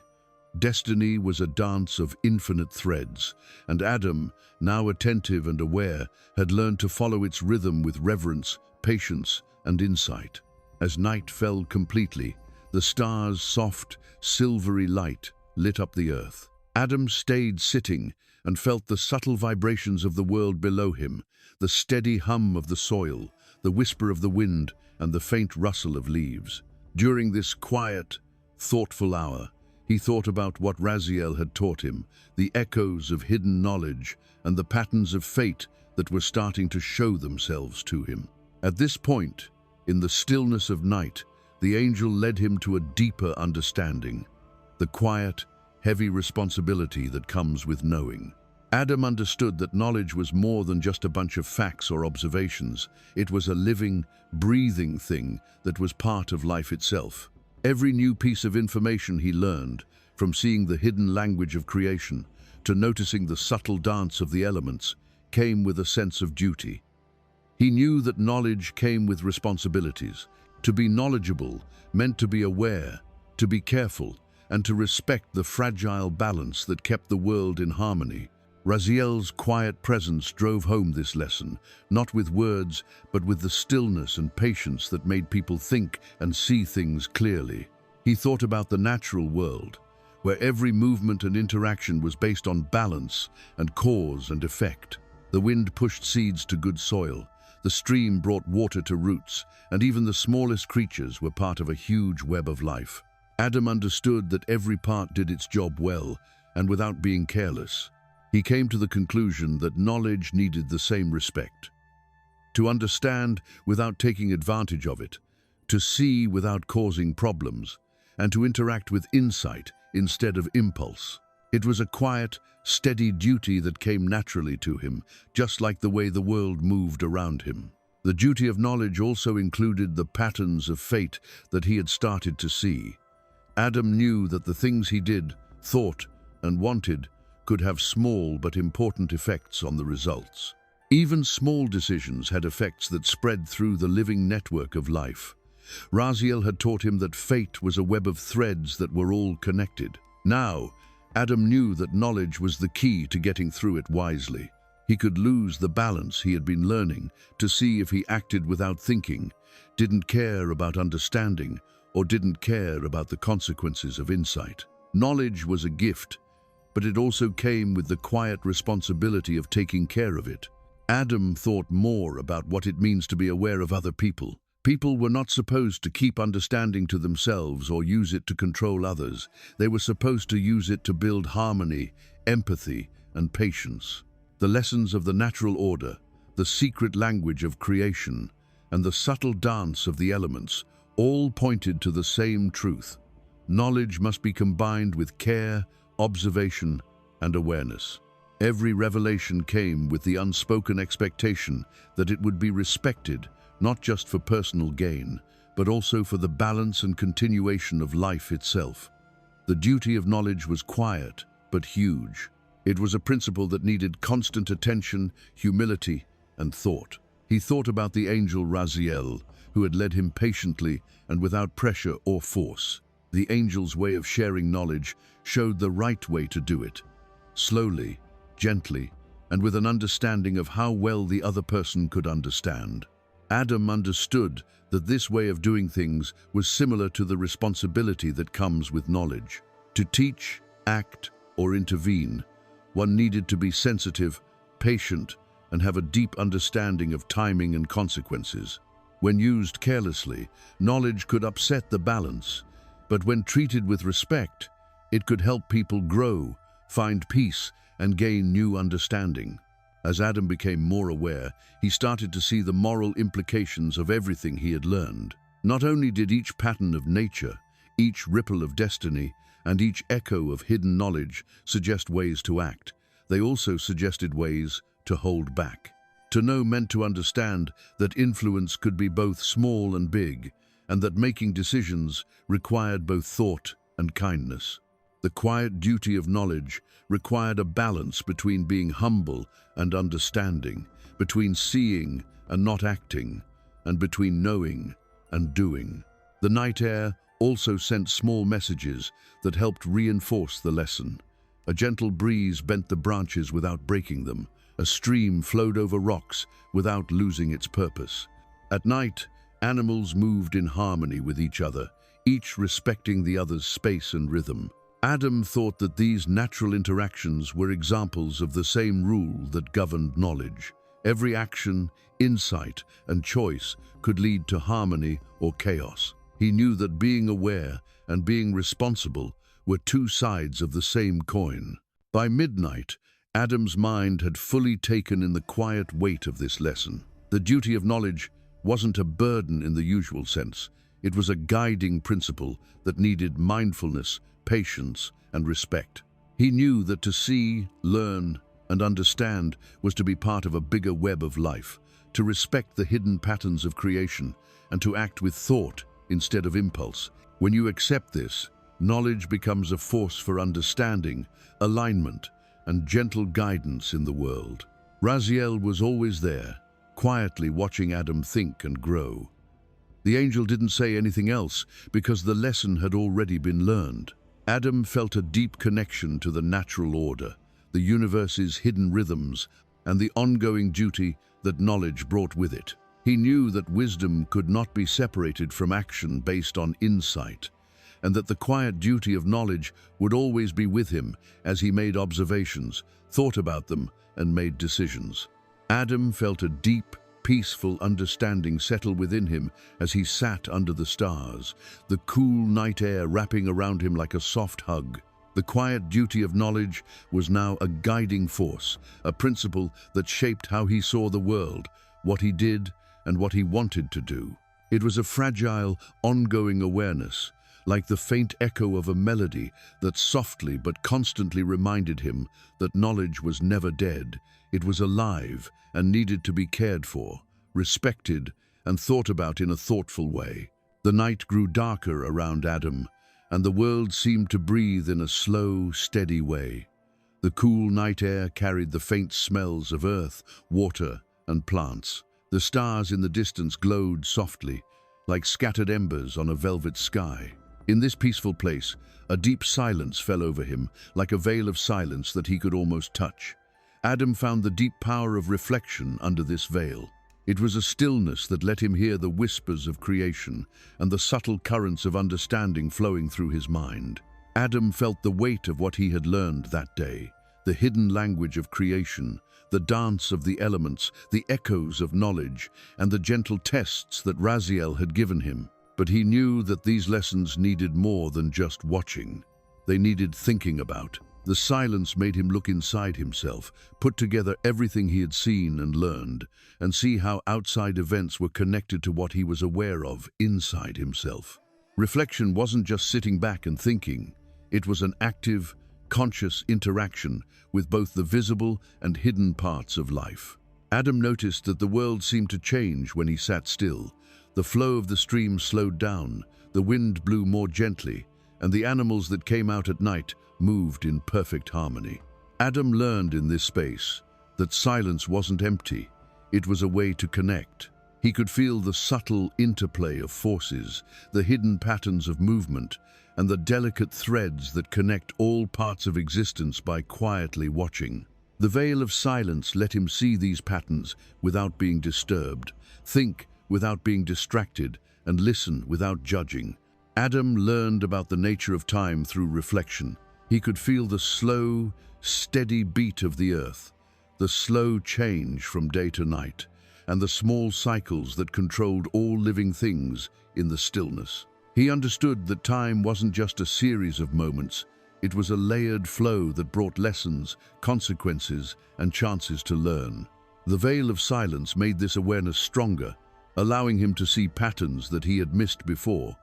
Speaker 1: Destiny was a dance of infinite threads, and Adam, now attentive and aware, had learned to follow its rhythm with reverence, patience, and insight. As night fell completely, the stars' soft, silvery light lit up the earth. Adam stayed sitting and felt the subtle vibrations of the world below him, the steady hum of the soil, the whisper of the wind, and the faint rustle of leaves. During this quiet, thoughtful hour, he thought about what Raziel had taught him, the echoes of hidden knowledge, and the patterns of fate that were starting to show themselves to him. At this point, in the stillness of night, the angel led him to a deeper understanding, the quiet, heavy responsibility that comes with knowing. Adam understood that knowledge was more than just a bunch of facts or observations. It was a living, breathing thing that was part of life itself. Every new piece of information he learned, from seeing the hidden language of creation to noticing the subtle dance of the elements, came with a sense of duty. He knew that knowledge came with responsibilities. To be knowledgeable meant to be aware, to be careful, and to respect the fragile balance that kept the world in harmony. Raziel's quiet presence drove home this lesson, not with words, but with the stillness and patience that made people think and see things clearly. He thought about the natural world, where every movement and interaction was based on balance and cause and effect. The wind pushed seeds to good soil, the stream brought water to roots, and even the smallest creatures were part of a huge web of life. Adam understood that every part did its job well, and without being careless. He came to the conclusion that knowledge needed the same respect. To understand without taking advantage of it, to see without causing problems, and to interact with insight instead of impulse. It was a quiet, steady duty that came naturally to him, just like the way the world moved around him. The duty of knowledge also included the patterns of fate that he had started to see. Adam knew that the things he did, thought, and wanted could have small but important effects on the results. Even small decisions had effects that spread through the living network of life. Raziel had taught him that fate was a web of threads that were all connected. Now, Adam knew that knowledge was the key to getting through it wisely. He could lose the balance he had been learning to see if he acted without thinking, didn't care about understanding, or didn't care about the consequences of insight. Knowledge was a gift, but it also came with the quiet responsibility of taking care of it. Adam thought more about what it means to be aware of other people. People were not supposed to keep understanding to themselves or use it to control others. They were supposed to use it to build harmony, empathy, and patience. The lessons of the natural order, the secret language of creation, and the subtle dance of the elements all pointed to the same truth. Knowledge must be combined with care, observation, and awareness. Every revelation came with the unspoken expectation that it would be respected, not just for personal gain, but also for the balance and continuation of life itself. The duty of knowledge was quiet, but huge. It was a principle that needed constant attention, humility, and thought. He thought about the angel Raziel, who had led him patiently and without pressure or force. The angel's way of sharing knowledge showed the right way to do it. Slowly, gently, and with an understanding of how well the other person could understand. Adam understood that this way of doing things was similar to the responsibility that comes with knowledge. To teach, act, or intervene, one needed to be sensitive, patient, and have a deep understanding of timing and consequences. When used carelessly, knowledge could upset the balance, but when treated with respect, it could help people grow, find peace, and gain new understanding. As Adam became more aware, he started to see the moral implications of everything he had learned. Not only did each pattern of nature, each ripple of destiny, and each echo of hidden knowledge suggest ways to act, they also suggested ways to hold back. To know meant to understand that influence could be both small and big, and that making decisions required both thought and kindness. The quiet duty of knowledge required a balance between being humble and understanding, between seeing and not acting, and between knowing and doing. The night air also sent small messages that helped reinforce the lesson. A gentle breeze bent the branches without breaking them. A stream flowed over rocks without losing its purpose. At night, animals moved in harmony with each other, each respecting the other's space and rhythm. Adam thought that these natural interactions were examples of the same rule that governed knowledge. Every action, insight, and choice could lead to harmony or chaos. He knew that being aware and being responsible were two sides of the same coin. By midnight, Adam's mind had fully taken in the quiet weight of this lesson. The duty of knowledge wasn't a burden in the usual sense. It was a guiding principle that needed mindfulness, patience, and respect. He knew that to see, learn, and understand was to be part of a bigger web of life, to respect the hidden patterns of creation, and to act with thought instead of impulse. When you accept this, knowledge becomes a force for understanding, alignment, and gentle guidance in the world. Raziel was always there, quietly watching Adam think and grow. The angel didn't say anything else because the lesson had already been learned. Adam felt a deep connection to the natural order, the universe's hidden rhythms, and the ongoing duty that knowledge brought with it. He knew that wisdom could not be separated from action based on insight, and that the quiet duty of knowledge would always be with him as he made observations, thought about them, and made decisions. Adam felt a deep, peaceful understanding settle within him as he sat under the stars, the cool night air wrapping around him like a soft hug. The quiet duty of knowledge was now a guiding force, a principle that shaped how he saw the world, what he did, and what he wanted to do. It was a fragile, ongoing awareness, like the faint echo of a melody that softly but constantly reminded him that knowledge was never dead. It was alive and needed to be cared for, respected, and thought about in a thoughtful way. The night grew darker around Adam, and the world seemed to breathe in a slow, steady way. The cool night air carried the faint smells of earth, water, and plants. The stars in the distance glowed softly, like scattered embers on a velvet sky. In this peaceful place, a deep silence fell over him, like a veil of silence that he could almost touch. Adam found the deep power of reflection under this veil. It was a stillness that let him hear the whispers of creation and the subtle currents of understanding flowing through his mind. Adam felt the weight of what he had learned that day, the hidden language of creation, the dance of the elements, the echoes of knowledge, and the gentle tests that Raziel had given him. But he knew that these lessons needed more than just watching. They needed thinking about. The silence made him look inside himself, put together everything he had seen and learned, and see how outside events were connected to what he was aware of inside himself. Reflection wasn't just sitting back and thinking. It was an active, conscious interaction with both the visible and hidden parts of life. Adam noticed that the world seemed to change when he sat still. The flow of the stream slowed down, the wind blew more gently, and the animals that came out at night moved in perfect harmony. Adam learned in this space that silence wasn't empty. It was a way to connect. He could feel the subtle interplay of forces, the hidden patterns of movement, and the delicate threads that connect all parts of existence by quietly watching. The veil of silence let him see these patterns without being disturbed, think without being distracted, and listen without judging. Adam learned about the nature of time through reflection. He could feel the slow, steady beat of the earth, the slow change from day to night, and the small cycles that controlled all living things in the stillness. He understood that time wasn't just a series of moments, it was a layered flow that brought lessons, consequences, and chances to learn. The veil of silence made this awareness stronger, allowing him to see patterns that he had missed before,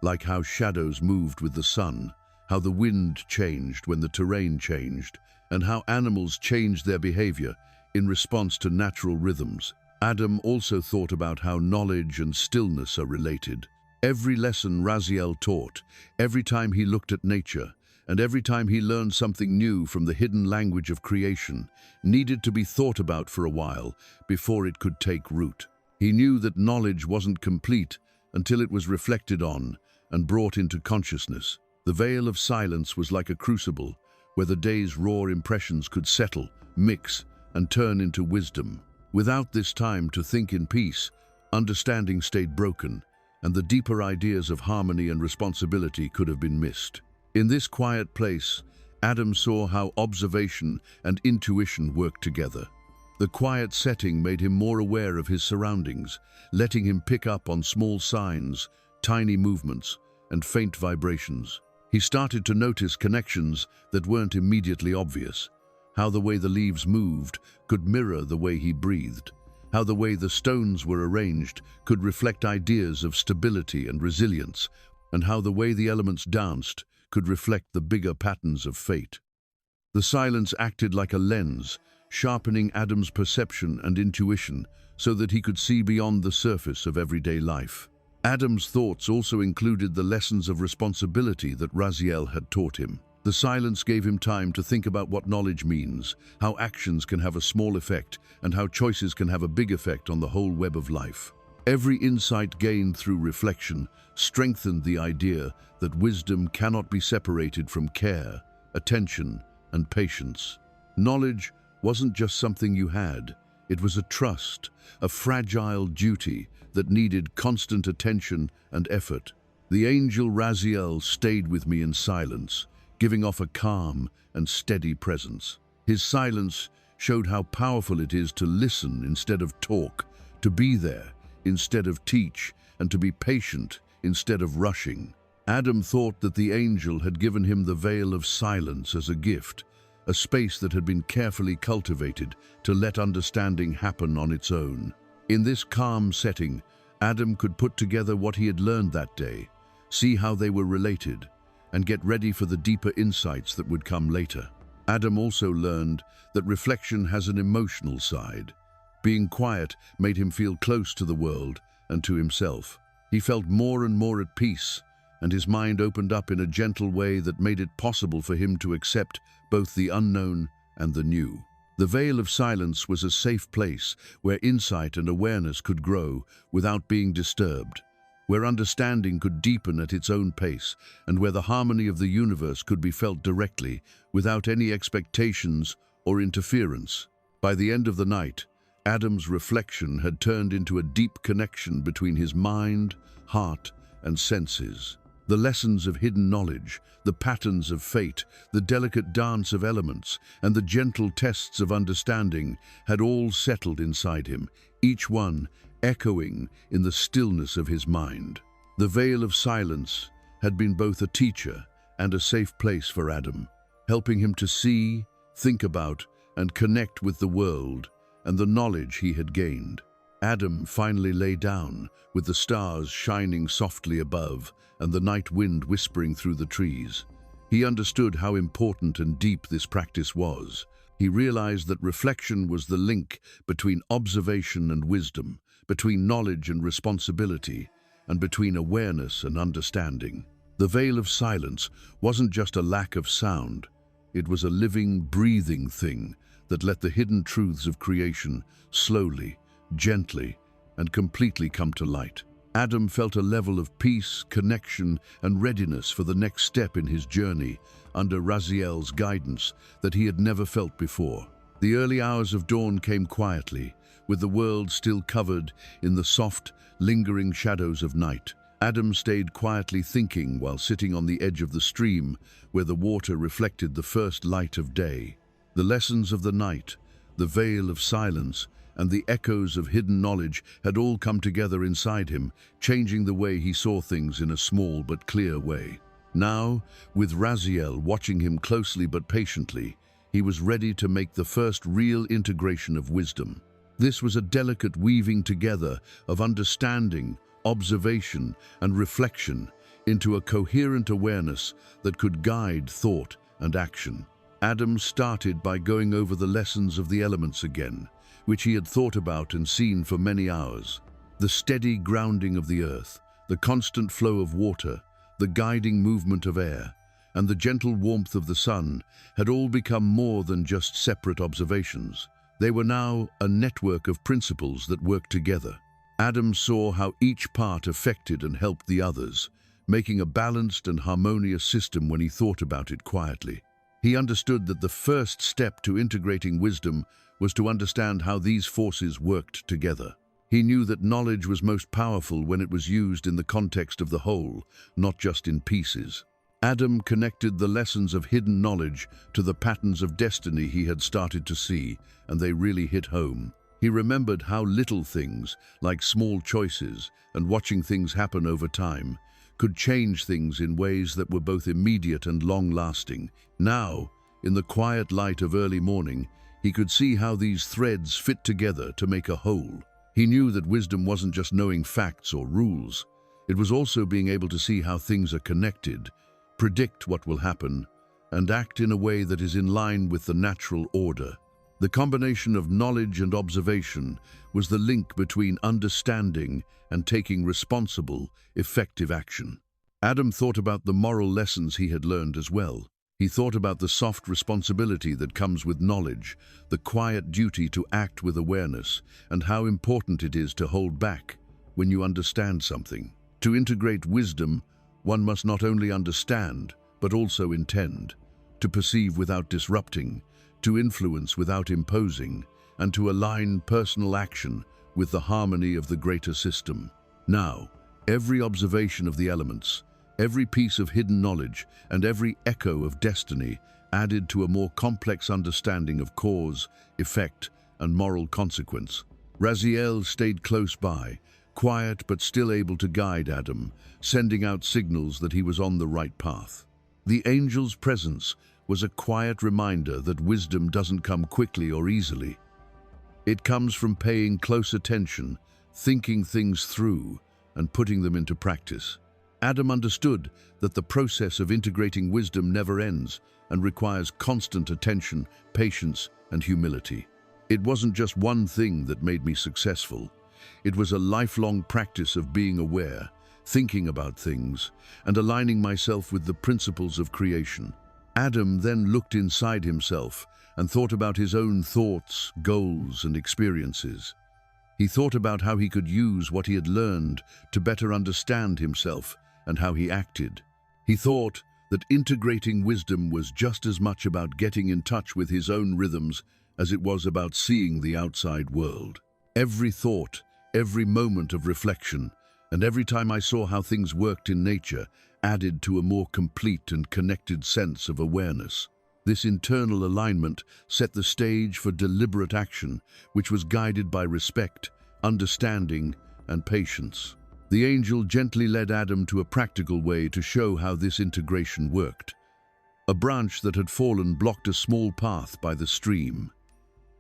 Speaker 1: like how shadows moved with the sun, how the wind changed when the terrain changed, and how animals changed their behavior in response to natural rhythms. Adam also thought about how knowledge and stillness are related. Every lesson Raziel taught, every time he looked at nature, and every time he learned something new from the hidden language of creation, needed to be thought about for a while before it could take root. He knew that knowledge wasn't complete until it was reflected on and brought into consciousness. The veil of silence was like a crucible where the day's raw impressions could settle, mix, and turn into wisdom. Without this time to think in peace, understanding stayed broken, and the deeper ideas of harmony and responsibility could have been missed. In this quiet place, Adam saw how observation and intuition worked together. The quiet setting made him more aware of his surroundings, letting him pick up on small signs, tiny movements, and faint vibrations. He started to notice connections that weren't immediately obvious. How the way the leaves moved could mirror the way he breathed. How the way the stones were arranged could reflect ideas of stability and resilience, and how the way the elements danced could reflect the bigger patterns of fate. The silence acted like a lens, sharpening Adam's perception and intuition so that he could see beyond the surface of everyday life. Adam's thoughts also included the lessons of responsibility that Raziel had taught him. The silence gave him time to think about what knowledge means, how actions can have a small effect, and how choices can have a big effect on the whole web of life. Every insight gained through reflection strengthened the idea that wisdom cannot be separated from care, attention, and patience. Knowledge wasn't just something you had, it was a trust, a fragile duty that needed constant attention and effort. The angel Raziel stayed with me in silence, giving off a calm and steady presence. His silence showed how powerful it is to listen instead of talk, to be there instead of teach, and to be patient instead of rushing. Adam thought that the angel had given him the veil of silence as a gift, a space that had been carefully cultivated to let understanding happen on its own. In this calm setting, Adam could put together what he had learned that day, see how they were related, and get ready for the deeper insights that would come later. Adam also learned that reflection has an emotional side. Being quiet made him feel close to the world and to himself. He felt more and more at peace, and his mind opened up in a gentle way that made it possible for him to accept both the unknown and the new. The veil of silence was a safe place where insight and awareness could grow without being disturbed, where understanding could deepen at its own pace, and where the harmony of the universe could be felt directly, without any expectations or interference. By the end of the night, Adam's reflection had turned into a deep connection between his mind, heart, and senses. The lessons of hidden knowledge, the patterns of fate, the delicate dance of elements, and the gentle tests of understanding had all settled inside him, each one echoing in the stillness of his mind. The veil of silence had been both a teacher and a safe place for Adam, helping him to see, think about, and connect with the world and the knowledge he had gained. Adam finally lay down, with the stars shining softly above and the night wind whispering through the trees. He understood how important and deep this practice was. He realized that reflection was the link between observation and wisdom, between knowledge and responsibility, and between awareness and understanding. The veil of silence wasn't just a lack of sound. It was a living, breathing thing that let the hidden truths of creation slowly, gently, and completely come to light. Adam felt a level of peace, connection, and readiness for the next step in his journey under Raziel's guidance that he had never felt before. The early hours of dawn came quietly, with the world still covered in the soft, lingering shadows of night. Adam stayed quietly thinking while sitting on the edge of the stream where the water reflected the first light of day. The lessons of the night, the veil of silence, and the echoes of hidden knowledge had all come together inside him, changing the way he saw things in a small but clear way. Now, with Raziel watching him closely but patiently, he was ready to make the first real integration of wisdom. This was a delicate weaving together of understanding, observation, and reflection into a coherent awareness that could guide thought and action. Adam started by going over the lessons of the elements again, which he had thought about and seen for many hours. The steady grounding of the earth, the constant flow of water, the guiding movement of air, and the gentle warmth of the sun had all become more than just separate observations. They were now a network of principles that worked together. Adam saw how each part affected and helped the others, making a balanced and harmonious system when he thought about it quietly. He understood that the first step to integrating wisdom was to understand how these forces worked together. He knew that knowledge was most powerful when it was used in the context of the whole, not just in pieces. Adam connected the lessons of hidden knowledge to the patterns of destiny he had started to see, and they really hit home. He remembered how little things, like small choices and watching things happen over time, could change things in ways that were both immediate and long-lasting. Now, in the quiet light of early morning, he could see how these threads fit together to make a whole. He knew that wisdom wasn't just knowing facts or rules. It was also being able to see how things are connected, predict what will happen, and act in a way that is in line with the natural order. The combination of knowledge and observation was the link between understanding and taking responsible, effective action. Adam thought about the moral lessons he had learned as well. He thought about the soft responsibility that comes with knowledge, the quiet duty to act with awareness, and how important it is to hold back when you understand something. To integrate wisdom, one must not only understand, but also intend, to perceive without disrupting, to influence without imposing, and to align personal action with the harmony of the greater system. Now, every observation of the elements, every piece of hidden knowledge, and every echo of destiny added to a more complex understanding of cause, effect, and moral consequence. Raziel stayed close by, quiet but still able to guide Adam, sending out signals that he was on the right path. The angel's presence was a quiet reminder that wisdom doesn't come quickly or easily. It comes from paying close attention, thinking things through, and putting them into practice. Adam understood that the process of integrating wisdom never ends and requires constant attention, patience, and humility. It wasn't just one thing that made me successful. It was a lifelong practice of being aware, thinking about things, and aligning myself with the principles of creation. Adam then looked inside himself and thought about his own thoughts, goals, and experiences. He thought about how he could use what he had learned to better understand himself and how he acted. He thought that integrating wisdom was just as much about getting in touch with his own rhythms as it was about seeing the outside world. Every thought, every moment of reflection, and every time I saw how things worked in nature, added to a more complete and connected sense of awareness. This internal alignment set the stage for deliberate action, which was guided by respect, understanding, and patience. The angel gently led Adam to a practical way to show how this integration worked. A branch that had fallen blocked a small path by the stream.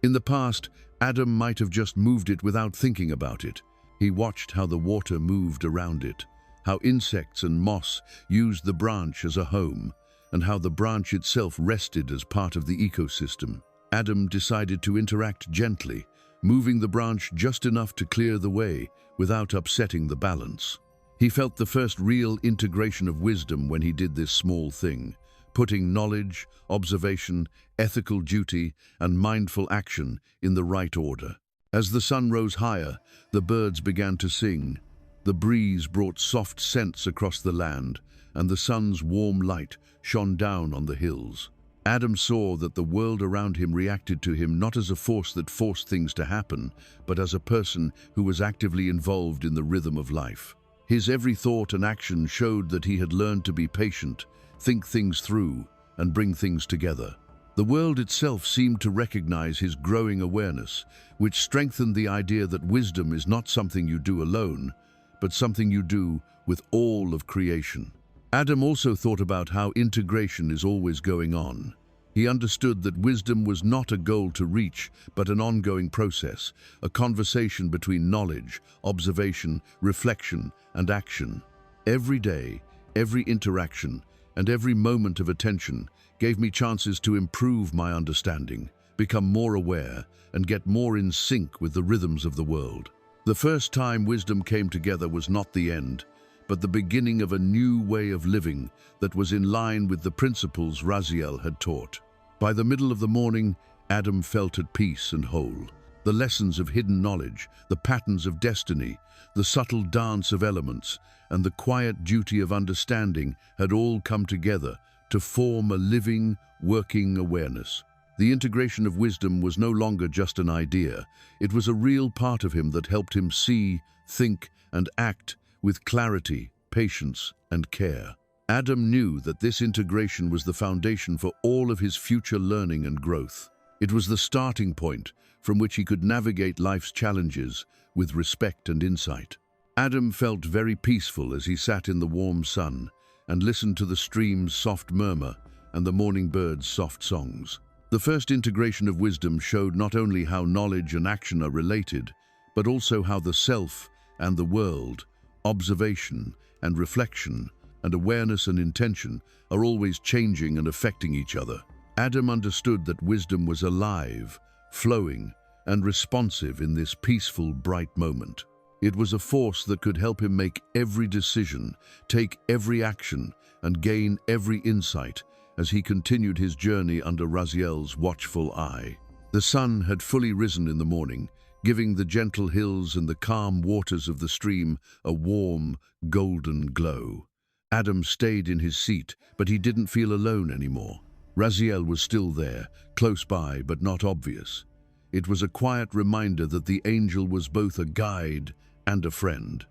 Speaker 1: In the past, Adam might have just moved it without thinking about it. He watched how the water moved around it, how insects and moss used the branch as a home, and how the branch itself rested as part of the ecosystem. Adam decided to interact gently, moving the branch just enough to clear the way without upsetting the balance. He felt the first real integration of wisdom when he did this small thing, putting knowledge, observation, ethical duty, and mindful action in the right order. As the sun rose higher, the birds began to sing. The breeze brought soft scents across the land, and the sun's warm light shone down on the hills. Adam saw that the world around him reacted to him not as a force that forced things to happen, but as a person who was actively involved in the rhythm of life. His every thought and action showed that he had learned to be patient, think things through, and bring things together. The world itself seemed to recognize his growing awareness, which strengthened the idea that wisdom is not something you do alone, but something you do with all of creation. Adam also thought about how integration is always going on. He understood that wisdom was not a goal to reach, but an ongoing process, a conversation between knowledge, observation, reflection, and action. Every day, every interaction, and every moment of attention gave me chances to improve my understanding, become more aware, and get more in sync with the rhythms of the world. The first time wisdom came together was not the end, but the beginning of a new way of living that was in line with the principles Raziel had taught. By the middle of the morning, Adam felt at peace and whole. The lessons of hidden knowledge, the patterns of destiny, the subtle dance of elements, and the quiet duty of understanding had all come together to form a living, working awareness. The integration of wisdom was no longer just an idea. It was a real part of him that helped him see, think, and act with clarity, patience, and care. Adam knew that this integration was the foundation for all of his future learning and growth. It was the starting point from which he could navigate life's challenges with respect and insight. Adam felt very peaceful as he sat in the warm sun and listened to the stream's soft murmur and the morning birds' soft songs. The first integration of wisdom showed not only how knowledge and action are related, but also how the self and the world, observation and reflection, and awareness and intention are always changing and affecting each other. Adam understood that wisdom was alive, flowing, and responsive in this peaceful, bright moment. It was a force that could help him make every decision, take every action, and gain every insight as he continued his journey under Raziel's watchful eye. The sun had fully risen in the morning, giving the gentle hills and the calm waters of the stream a warm, golden glow. Adam stayed in his seat, but he didn't feel alone anymore. Raziel was still there, close by but not obvious. It was a quiet reminder that the angel was both a guide and a friend.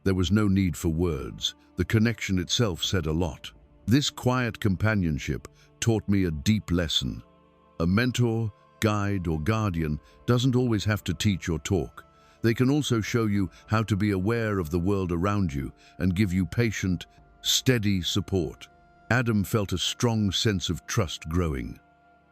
Speaker 1: There was no need for words. The connection itself said a lot. This quiet companionship taught me a deep lesson. A mentor, guide, or guardian doesn't always have to teach or talk. They can also show you how to be aware of the world around you and give you patient, steady support. Adam felt a strong sense of trust growing.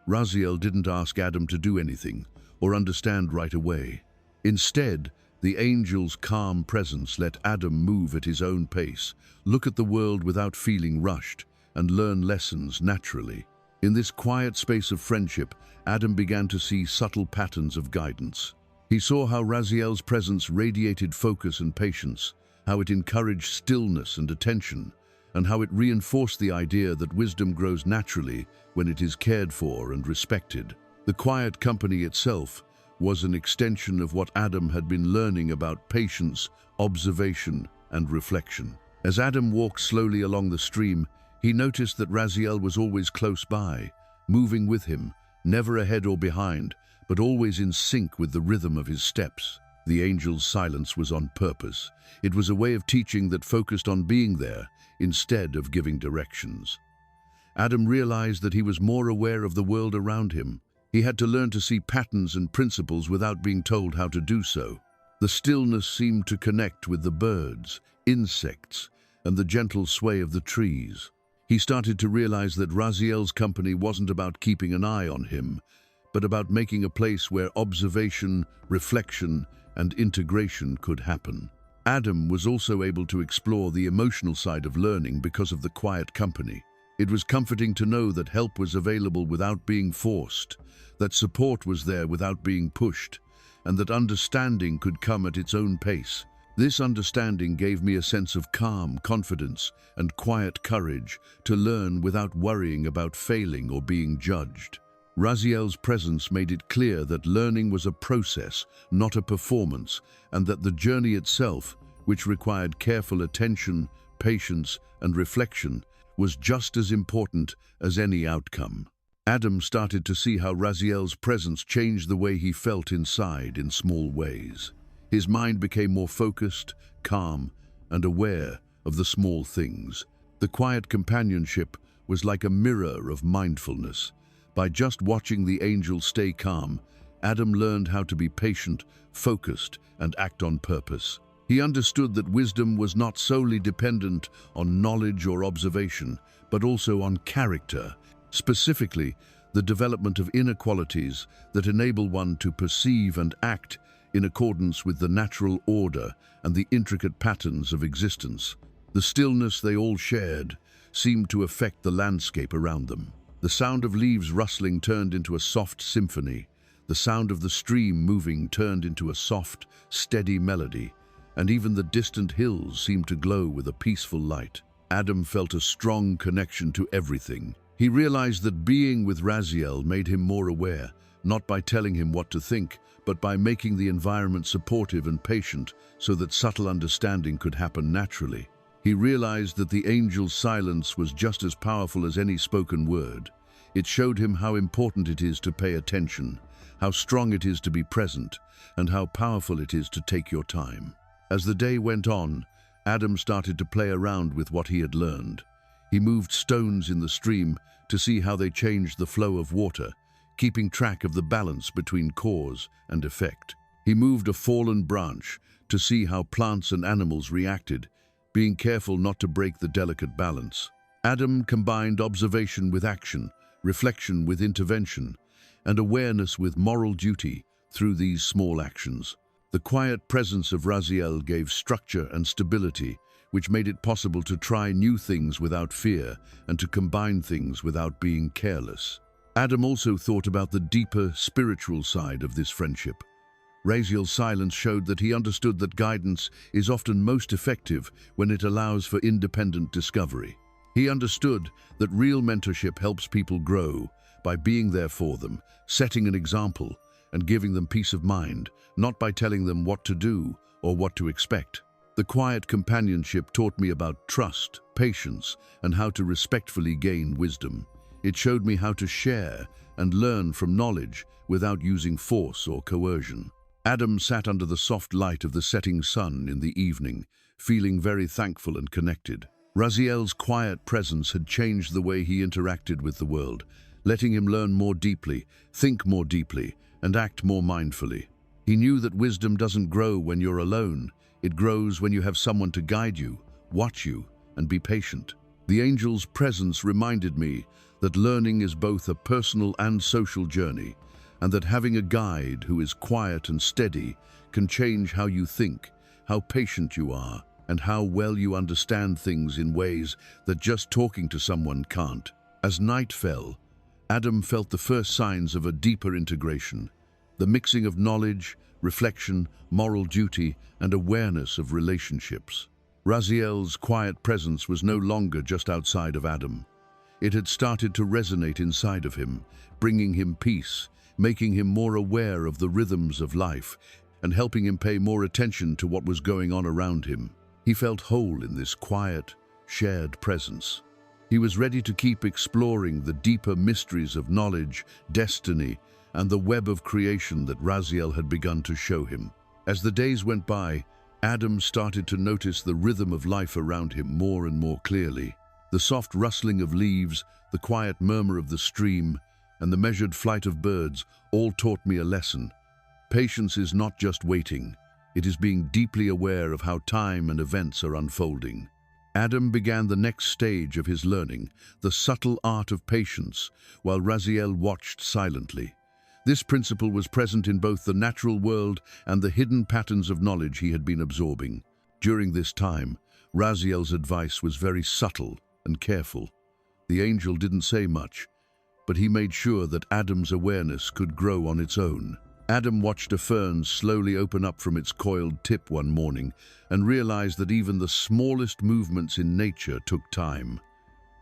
Speaker 1: Raziel didn't ask Adam to do anything or understand right away. Instead, the angel's calm presence let Adam move at his own pace, look at the world without feeling rushed, and learn lessons naturally. In this quiet space of friendship, Adam began to see subtle patterns of guidance. He saw how Raziel's presence radiated focus and patience, how it encouraged stillness and attention, and how it reinforced the idea that wisdom grows naturally when it is cared for and respected. The quiet company itself was an extension of what Adam had been learning about patience, observation, and reflection. As Adam walked slowly along the stream, he noticed that Raziel was always close by, moving with him, never ahead or behind, but always in sync with the rhythm of his steps. The angel's silence was on purpose. It was a way of teaching that focused on being there instead of giving directions. Adam realized that he was more aware of the world around him. He had to learn to see patterns and principles without being told how to do so. The stillness seemed to connect with the birds, insects, and the gentle sway of the trees. He started to realize that Raziel's company wasn't about keeping an eye on him, but about making a place where observation, reflection, and integration could happen. Adam was also able to explore the emotional side of learning because of the quiet company. It was comforting to know that help was available without being forced, that support was there without being pushed, and that understanding could come at its own pace. This understanding gave me a sense of calm, confidence, and quiet courage to learn without worrying about failing or being judged. Raziel's presence made it clear that learning was a process, not a performance, and that the journey itself, which required careful attention, patience, and reflection, was just as important as any outcome. Adam started to see how Raziel's presence changed the way he felt inside in small ways. His mind became more focused, calm, and aware of the small things. The quiet companionship was like a mirror of mindfulness. By just watching the angel stay calm, Adam learned how to be patient, focused, and act on purpose. He understood that wisdom was not solely dependent on knowledge or observation, but also on character, specifically the development of inner qualities that enable one to perceive and act in accordance with the natural order and the intricate patterns of existence. The stillness they all shared seemed to affect the landscape around them. The sound of leaves rustling turned into a soft symphony. The sound of the stream moving turned into a soft, steady melody, and even the distant hills seemed to glow with a peaceful light. Adam felt a strong connection to everything. He realized that being with Raziel made him more aware, not by telling him what to think, but by making the environment supportive and patient so that subtle understanding could happen naturally. He realized that the angel's silence was just as powerful as any spoken word. It showed him how important it is to pay attention, how strong it is to be present, and how powerful it is to take your time. As the day went on, Adam started to play around with what he had learned. He moved stones in the stream to see how they changed the flow of water, keeping track of the balance between cause and effect. He moved a fallen branch to see how plants and animals reacted, being careful not to break the delicate balance. Adam combined observation with action, reflection with intervention, and awareness with moral duty through these small actions. The quiet presence of Raziel gave structure and stability, which made it possible to try new things without fear and to combine things without being careless. Adam also thought about the deeper spiritual side of this friendship. Raziel's silence showed that he understood that guidance is often most effective when it allows for independent discovery. He understood that real mentorship helps people grow by being there for them, setting an example, and giving them peace of mind, not by telling them what to do or what to expect. The quiet companionship taught me about trust, patience, and how to respectfully gain wisdom. It showed me how to share and learn from knowledge without using force or coercion. Adam sat under the soft light of the setting sun in the evening, feeling very thankful and connected. Raziel's quiet presence had changed the way he interacted with the world, letting him learn more deeply, think more deeply, and act more mindfully. He knew that wisdom doesn't grow when you're alone. It grows when you have someone to guide you, watch you, and be patient. The angel's presence reminded me that learning is both a personal and social journey, and that having a guide who is quiet and steady can change how you think, how patient you are, and how well you understand things in ways that just talking to someone can't. As night fell, Adam felt the first signs of a deeper integration, the mixing of knowledge, reflection, moral duty, and awareness of relationships. Raziel's quiet presence was no longer just outside of Adam. It had started to resonate inside of him, bringing him peace, making him more aware of the rhythms of life, and helping him pay more attention to what was going on around him. He felt whole in this quiet, shared presence. He was ready to keep exploring the deeper mysteries of knowledge, destiny, and the web of creation that Raziel had begun to show him. As the days went by, Adam started to notice the rhythm of life around him more and more clearly. The soft rustling of leaves, the quiet murmur of the stream, and the measured flight of birds all taught me a lesson. Patience is not just waiting. It is being deeply aware of how time and events are unfolding. Adam began the next stage of his learning, the subtle art of patience, while Raziel watched silently. This principle was present in both the natural world and the hidden patterns of knowledge he had been absorbing. During this time, Raziel's advice was very subtle and careful. The angel didn't say much, but he made sure that Adam's awareness could grow on its own. Adam watched a fern slowly open up from its coiled tip one morning and realized that even the smallest movements in nature took time.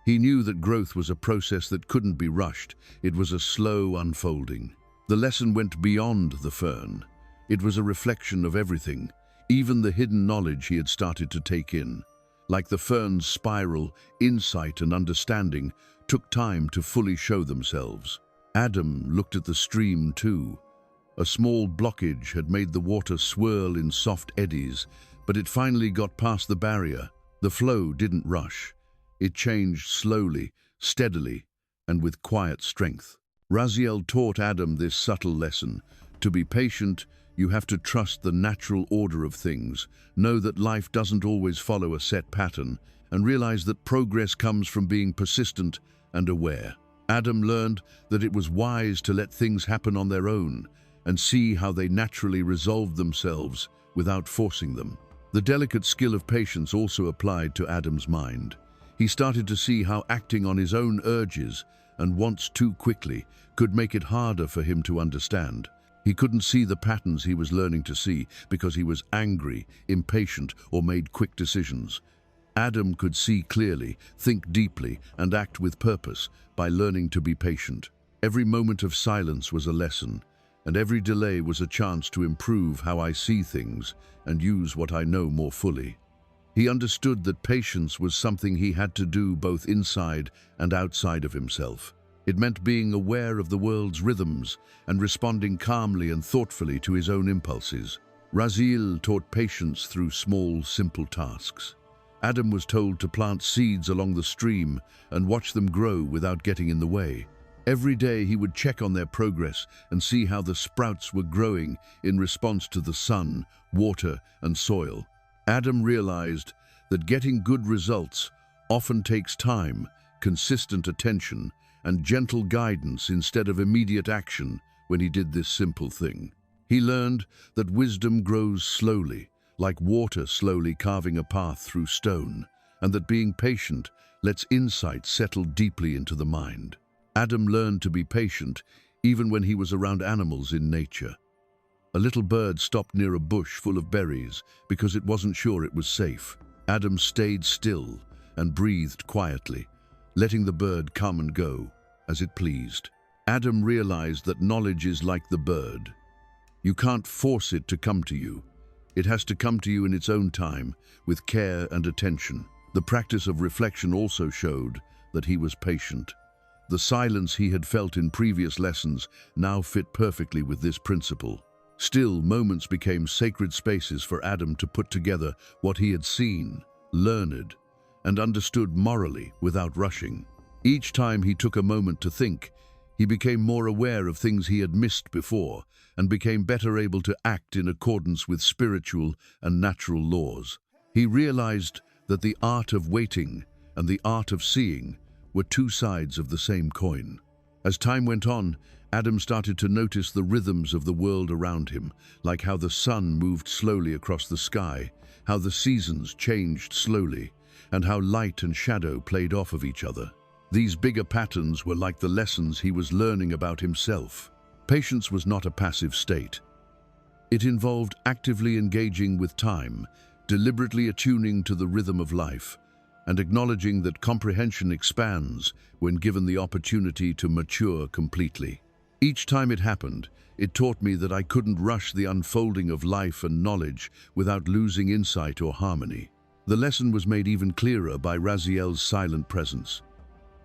Speaker 1: He knew that growth was a process that couldn't be rushed. It was a slow unfolding. The lesson went beyond the fern. It was a reflection of everything, even the hidden knowledge he had started to take in. Like the fern's spiral, insight and understanding took time to fully show themselves. Adam looked at the stream too. A small blockage had made the water swirl in soft eddies, but it finally got past the barrier. The flow didn't rush. It changed slowly, steadily, and with quiet strength. Raziel taught Adam this subtle lesson. To be patient, you have to trust the natural order of things, know that life doesn't always follow a set pattern, and realize that progress comes from being persistent and aware. Adam learned that it was wise to let things happen on their own and see how they naturally resolved themselves without forcing them. The delicate skill of patience also applied to Adam's mind. He started to see how acting on his own urges and wants too quickly could make it harder for him to understand. He couldn't see the patterns he was learning to see because he was angry, impatient, or made quick decisions. Adam could see clearly, think deeply, and act with purpose by learning to be patient. Every moment of silence was a lesson, and every delay was a chance to improve how I see things and use what I know more fully. He understood that patience was something he had to do both inside and outside of himself. It meant being aware of the world's rhythms and responding calmly and thoughtfully to his own impulses. Raziel taught patience through small, simple tasks. Adam was told to plant seeds along the stream and watch them grow without getting in the way. Every day he would check on their progress and see how the sprouts were growing in response to the sun, water, and soil. Adam realized that getting good results often takes time, consistent attention, and gentle guidance instead of immediate action when he did this simple thing. He learned that wisdom grows slowly, like water slowly carving a path through stone, and that being patient lets insight settle deeply into the mind. Adam learned to be patient even when he was around animals in nature. A little bird stopped near a bush full of berries because it wasn't sure it was safe. Adam stayed still and breathed quietly, letting the bird come and go as it pleased. Adam realized that knowledge is like the bird. You can't force it to come to you. It has to come to you in its own time, with care and attention. The practice of reflection also showed that he was patient. The silence he had felt in previous lessons now fit perfectly with this principle. Still, moments became sacred spaces for Adam to put together what he had seen, learned, and understood morally without rushing. Each time he took a moment to think, he became more aware of things he had missed before and became better able to act in accordance with spiritual and natural laws. He realized that the art of waiting and the art of seeing were two sides of the same coin. As time went on, Adam started to notice the rhythms of the world around him, like how the sun moved slowly across the sky, how the seasons changed slowly, and how light and shadow played off of each other. These bigger patterns were like the lessons he was learning about himself. Patience was not a passive state. It involved actively engaging with time, deliberately attuning to the rhythm of life, and acknowledging that comprehension expands when given the opportunity to mature completely. Each time it happened, it taught me that I couldn't rush the unfolding of life and knowledge without losing insight or harmony. The lesson was made even clearer by Raziel's silent presence.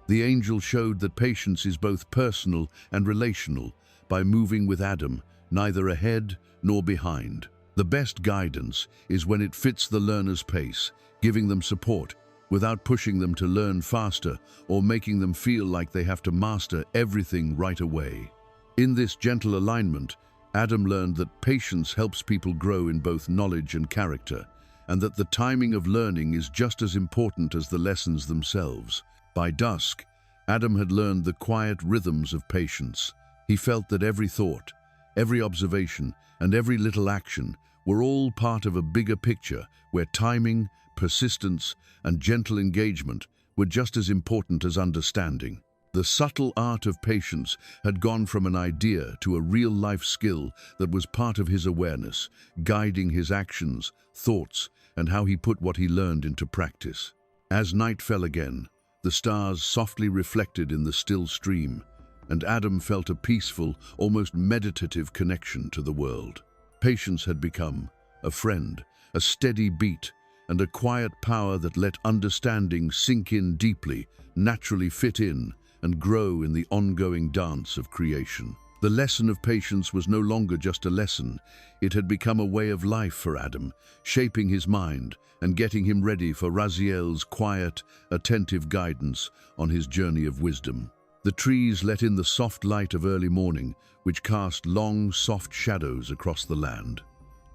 Speaker 1: The angel showed that patience is both personal and relational by moving with Adam, neither ahead nor behind. The best guidance is when it fits the learner's pace, giving them support without pushing them to learn faster or making them feel like they have to master everything right away. In this gentle alignment, Adam learned that patience helps people grow in both knowledge and character, and that the timing of learning is just as important as the lessons themselves. By dusk, Adam had learned the quiet rhythms of patience. He felt that every thought, every observation, and every little action were all part of a bigger picture where timing, persistence, and gentle engagement were just as important as understanding. The subtle art of patience had gone from an idea to a real-life skill that was part of his awareness, guiding his actions, thoughts, and how he put what he learned into practice. As night fell again, the stars softly reflected in the still stream, and Adam felt a peaceful, almost meditative connection to the world. Patience had become a friend, a steady beat, and a quiet power that let understanding sink in deeply, naturally fit in, and grow in the ongoing dance of creation. The lesson of patience was no longer just a lesson. It had become a way of life for Adam, shaping his mind and getting him ready for Raziel's quiet, attentive guidance on his journey of wisdom. The trees let in the soft light of early morning, which cast long, soft shadows across the land.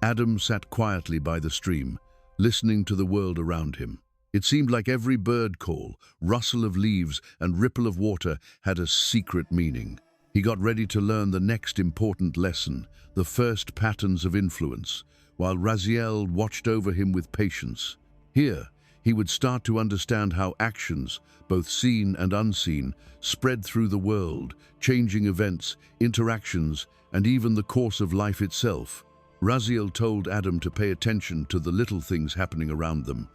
Speaker 1: Adam sat quietly by the stream, listening to the world around him. It seemed like every bird call, rustle of leaves, and ripple of water had a secret meaning. He got ready to learn the next important lesson, the first patterns of influence, while Raziel watched over him with patience. Here, he would start to understand how actions, both seen and unseen, spread through the world, changing events, interactions, and even the course of life itself. Raziel told Adam to pay attention to the little things happening around them.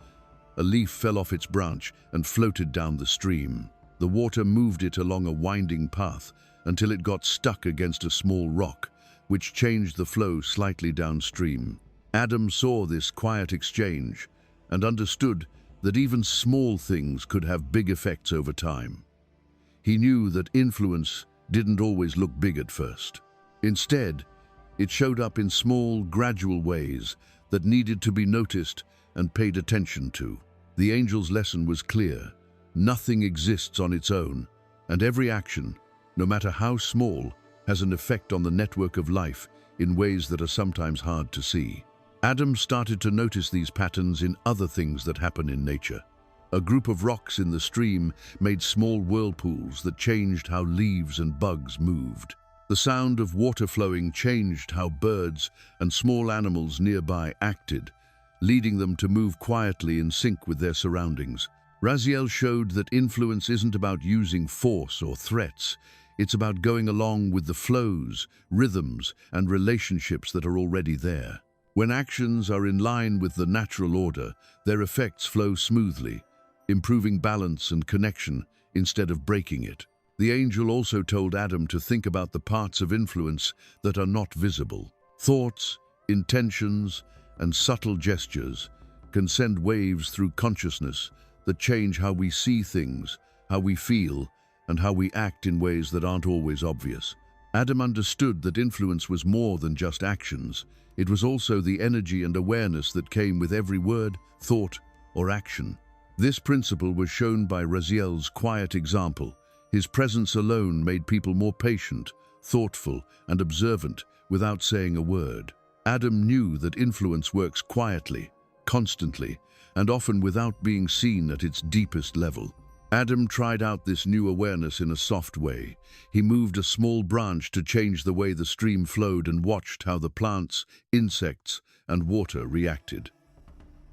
Speaker 1: A leaf fell off its branch and floated down the stream. The water moved it along a winding path until it got stuck against a small rock, which changed the flow slightly downstream. Adam saw this quiet exchange and understood that even small things could have big effects over time. He knew that influence didn't always look big at first. Instead, it showed up in small, gradual ways that needed to be noticed and paid attention to. The angel's lesson was clear. Nothing exists on its own, and every action, no matter how small, has an effect on the network of life in ways that are sometimes hard to see. Adam started to notice these patterns in other things that happen in nature. A group of rocks in the stream made small whirlpools that changed how leaves and bugs moved. The sound of water flowing changed how birds and small animals nearby acted, leading them to move quietly in sync with their surroundings. Raziel showed that influence isn't about using force or threats. It's about going along with the flows, rhythms, and relationships that are already there. When actions are in line with the natural order, their effects flow smoothly, improving balance and connection instead of breaking it. The angel also told Adam to think about the parts of influence that are not visible. Thoughts, intentions, and subtle gestures can send waves through consciousness that change how we see things, how we feel, and how we act in ways that aren't always obvious. Adam understood that influence was more than just actions. It was also the energy and awareness that came with every word, thought, or action. This principle was shown by Raziel's quiet example. His presence alone made people more patient, thoughtful, and observant without saying a word. Adam knew that influence works quietly, constantly, and often without being seen at its deepest level. Adam tried out this new awareness in a soft way. He moved a small branch to change the way the stream flowed and watched how the plants, insects, and water reacted.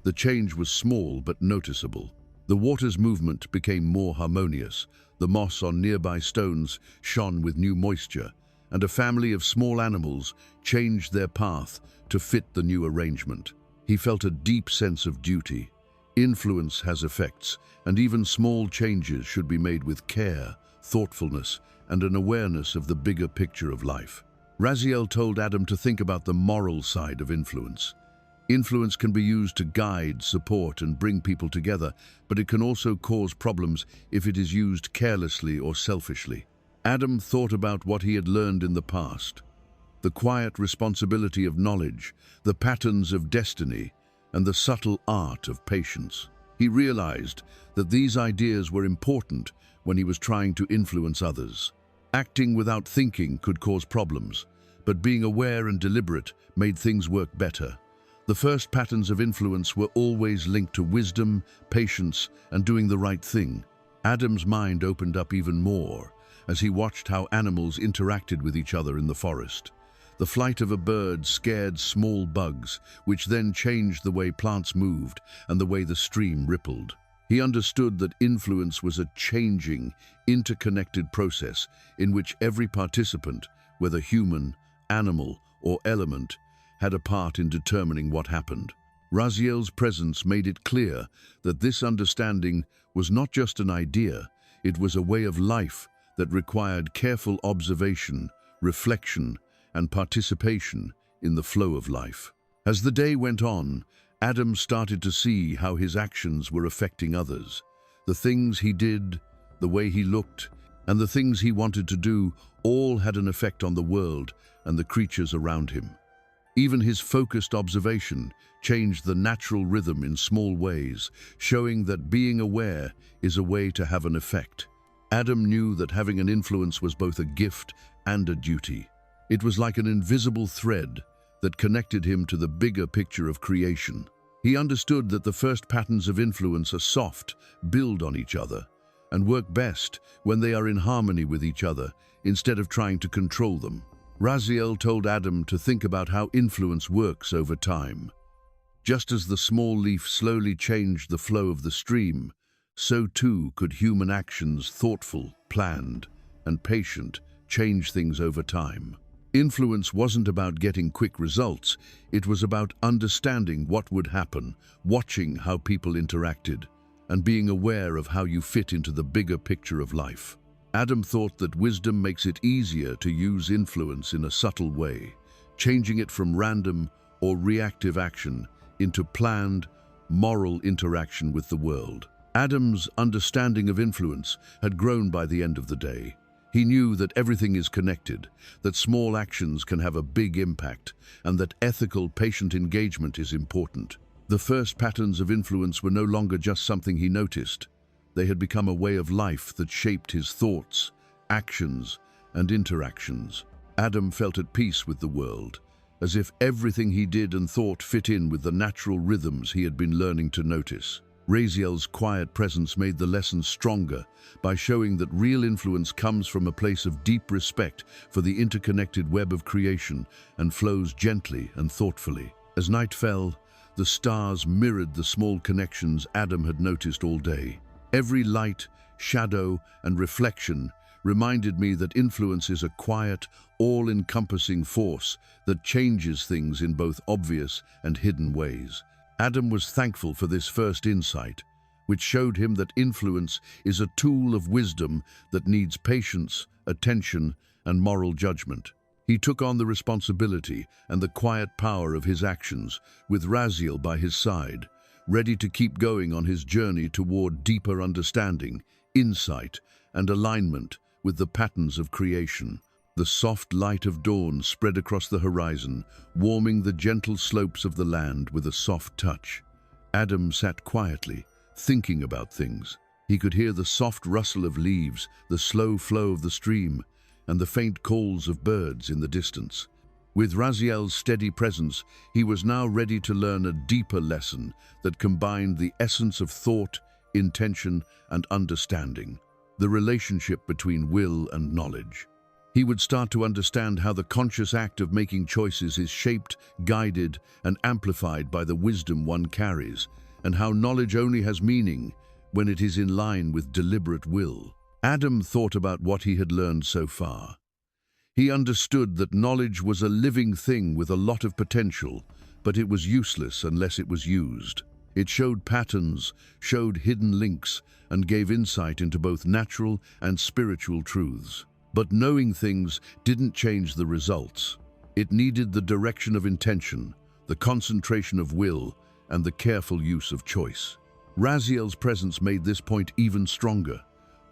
Speaker 1: The change was small but noticeable. The water's movement became more harmonious. The moss on nearby stones shone with new moisture, and a family of small animals changed their path to fit the new arrangement. He felt a deep sense of duty. Influence has effects, and even small changes should be made with care, thoughtfulness, and an awareness of the bigger picture of life. Raziel told Adam to think about the moral side of influence. Influence can be used to guide, support, and bring people together, but it can also cause problems if it is used carelessly or selfishly. Adam thought about what he had learned in the past. the quiet responsibility of knowledge, the patterns of destiny, and the subtle art of patience. He realized that these ideas were important when he was trying to influence others. Acting without thinking could cause problems, but being aware and deliberate made things work better. The first patterns of influence were always linked to wisdom, patience, and doing the right thing. Adam's mind opened up even more as he watched how animals interacted with each other in the forest. The flight of a bird scared small bugs, which then changed the way plants moved and the way the stream rippled. He understood that influence was a changing, interconnected process in which every participant, whether human, animal, or element, had a part in determining what happened. Raziel's presence made it clear that this understanding was not just an idea, it was a way of life that required careful observation, reflection, and participation in the flow of life. As the day went on, Adam started to see how his actions were affecting others. The things he did, the way he looked, and the things he wanted to do all had an effect on the world and the creatures around him. Even his focused observation changed the natural rhythm in small ways, showing that being aware is a way to have an effect. Adam knew that having an influence was both a gift and a duty. It was like an invisible thread that connected him to the bigger picture of creation. He understood that the first patterns of influence are soft, build on each other, and work best when they are in harmony with each other instead of trying to control them. Raziel told Adam to think about how influence works over time. Just as the small leaf slowly changed the flow of the stream, so too could human actions, thoughtful, planned, and patient, change things over time. Influence wasn't about getting quick results, it was about understanding what would happen, watching how people interacted, and being aware of how you fit into the bigger picture of life. Adam thought that wisdom makes it easier to use influence in a subtle way, changing it from random or reactive action into planned, moral interaction with the world. Adam's understanding of influence had grown by the end of the day. He knew that everything is connected, that small actions can have a big impact, and that ethical, patient engagement is important. The first patterns of influence were no longer just something he noticed. They had become a way of life that shaped his thoughts, actions, and interactions. Adam felt at peace with the world, as if everything he did and thought fit in with the natural rhythms he had been learning to notice. Raziel's quiet presence made the lesson stronger by showing that real influence comes from a place of deep respect for the interconnected web of creation and flows gently and thoughtfully. As night fell, the stars mirrored the small connections Adam had noticed all day. Every light, shadow, and reflection reminded me that influence is a quiet, all-encompassing force that changes things in both obvious and hidden ways. Adam was thankful for this first insight, which showed him that influence is a tool of wisdom that needs patience, attention, and moral judgment. He took on the responsibility and the quiet power of his actions, with Raziel by his side, ready to keep going on his journey toward deeper understanding, insight, and alignment with the patterns of creation. The soft light of dawn spread across the horizon, warming the gentle slopes of the land with a soft touch. Adam sat quietly, thinking about things. He could hear the soft rustle of leaves, the slow flow of the stream, and the faint calls of birds in the distance. With Raziel's steady presence, he was now ready to learn a deeper lesson that combined the essence of thought, intention, and understanding, the relationship between will and knowledge. He would start to understand how the conscious act of making choices is shaped, guided, and amplified by the wisdom one carries, and how knowledge only has meaning when it is in line with deliberate will. Adam thought about what he had learned so far. He understood that knowledge was a living thing with a lot of potential, but it was useless unless it was used. It showed patterns, showed hidden links, and gave insight into both natural and spiritual truths. But knowing things didn't change the results. It needed the direction of intention, the concentration of will, and the careful use of choice. Raziel's presence made this point even stronger.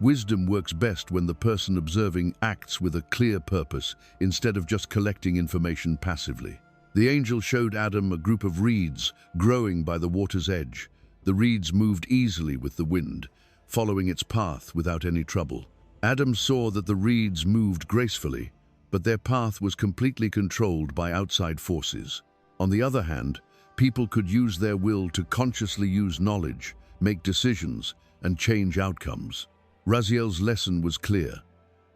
Speaker 1: Wisdom works best when the person observing acts with a clear purpose instead of just collecting information passively. The angel showed Adam a group of reeds growing by the water's edge. The reeds moved easily with the wind, following its path without any trouble. Adam saw that the reeds moved gracefully, but their path was completely controlled by outside forces. On the other hand, people could use their will to consciously use knowledge, make decisions, and change outcomes. Raziel's lesson was clear.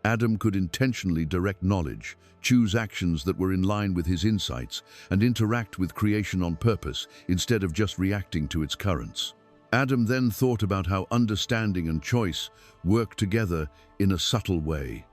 Speaker 1: Adam could intentionally direct knowledge, choose actions that were in line with his insights, and interact with creation on purpose instead of just reacting to its currents. Adam then thought about how understanding and choice work together in a subtle way.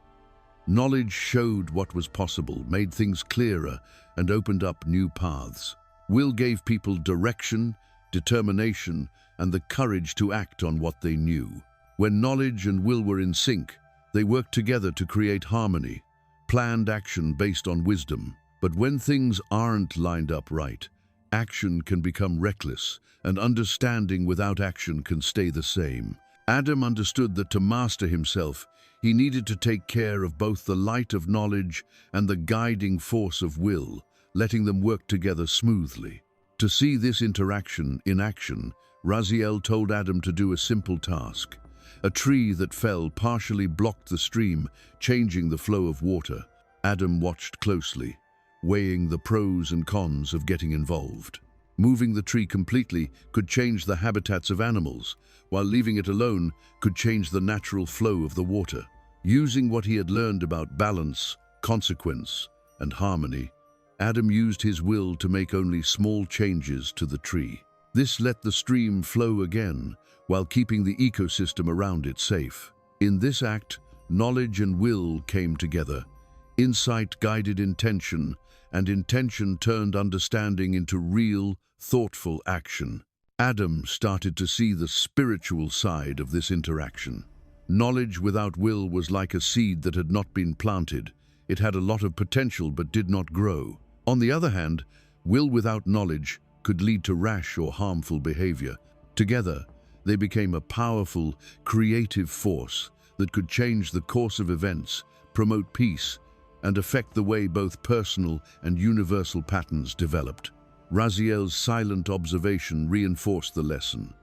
Speaker 1: Knowledge showed what was possible, made things clearer, and opened up new paths. Will gave people direction, determination, and the courage to act on what they knew. When knowledge and will were in sync, they worked together to create harmony, planned action based on wisdom. But when things aren't lined up right, action can become reckless, and understanding without action can stay the same. Adam understood that to master himself, he needed to take care of both the light of knowledge and the guiding force of will, letting them work together smoothly. To see this interaction in action, Raziel told Adam to do a simple task. A tree that fell partially blocked the stream, changing the flow of water. Adam watched closely, weighing the pros and cons of getting involved. Moving the tree completely could change the habitats of animals, while leaving it alone could change the natural flow of the water. Using what he had learned about balance, consequence, and harmony, Adam used his will to make only small changes to the tree. This let the stream flow again, while keeping the ecosystem around it safe. In this act, knowledge and will came together. Insight guided intention, and intention turned understanding into real, thoughtful action. Adam started to see the spiritual side of this interaction. Knowledge without will was like a seed that had not been planted. It had a lot of potential but did not grow. On the other hand, will without knowledge could lead to rash or harmful behavior. Together, they became a powerful, creative force that could change the course of events, promote peace, and affect the way both personal and universal patterns developed. Raziel's silent observation reinforced the lesson.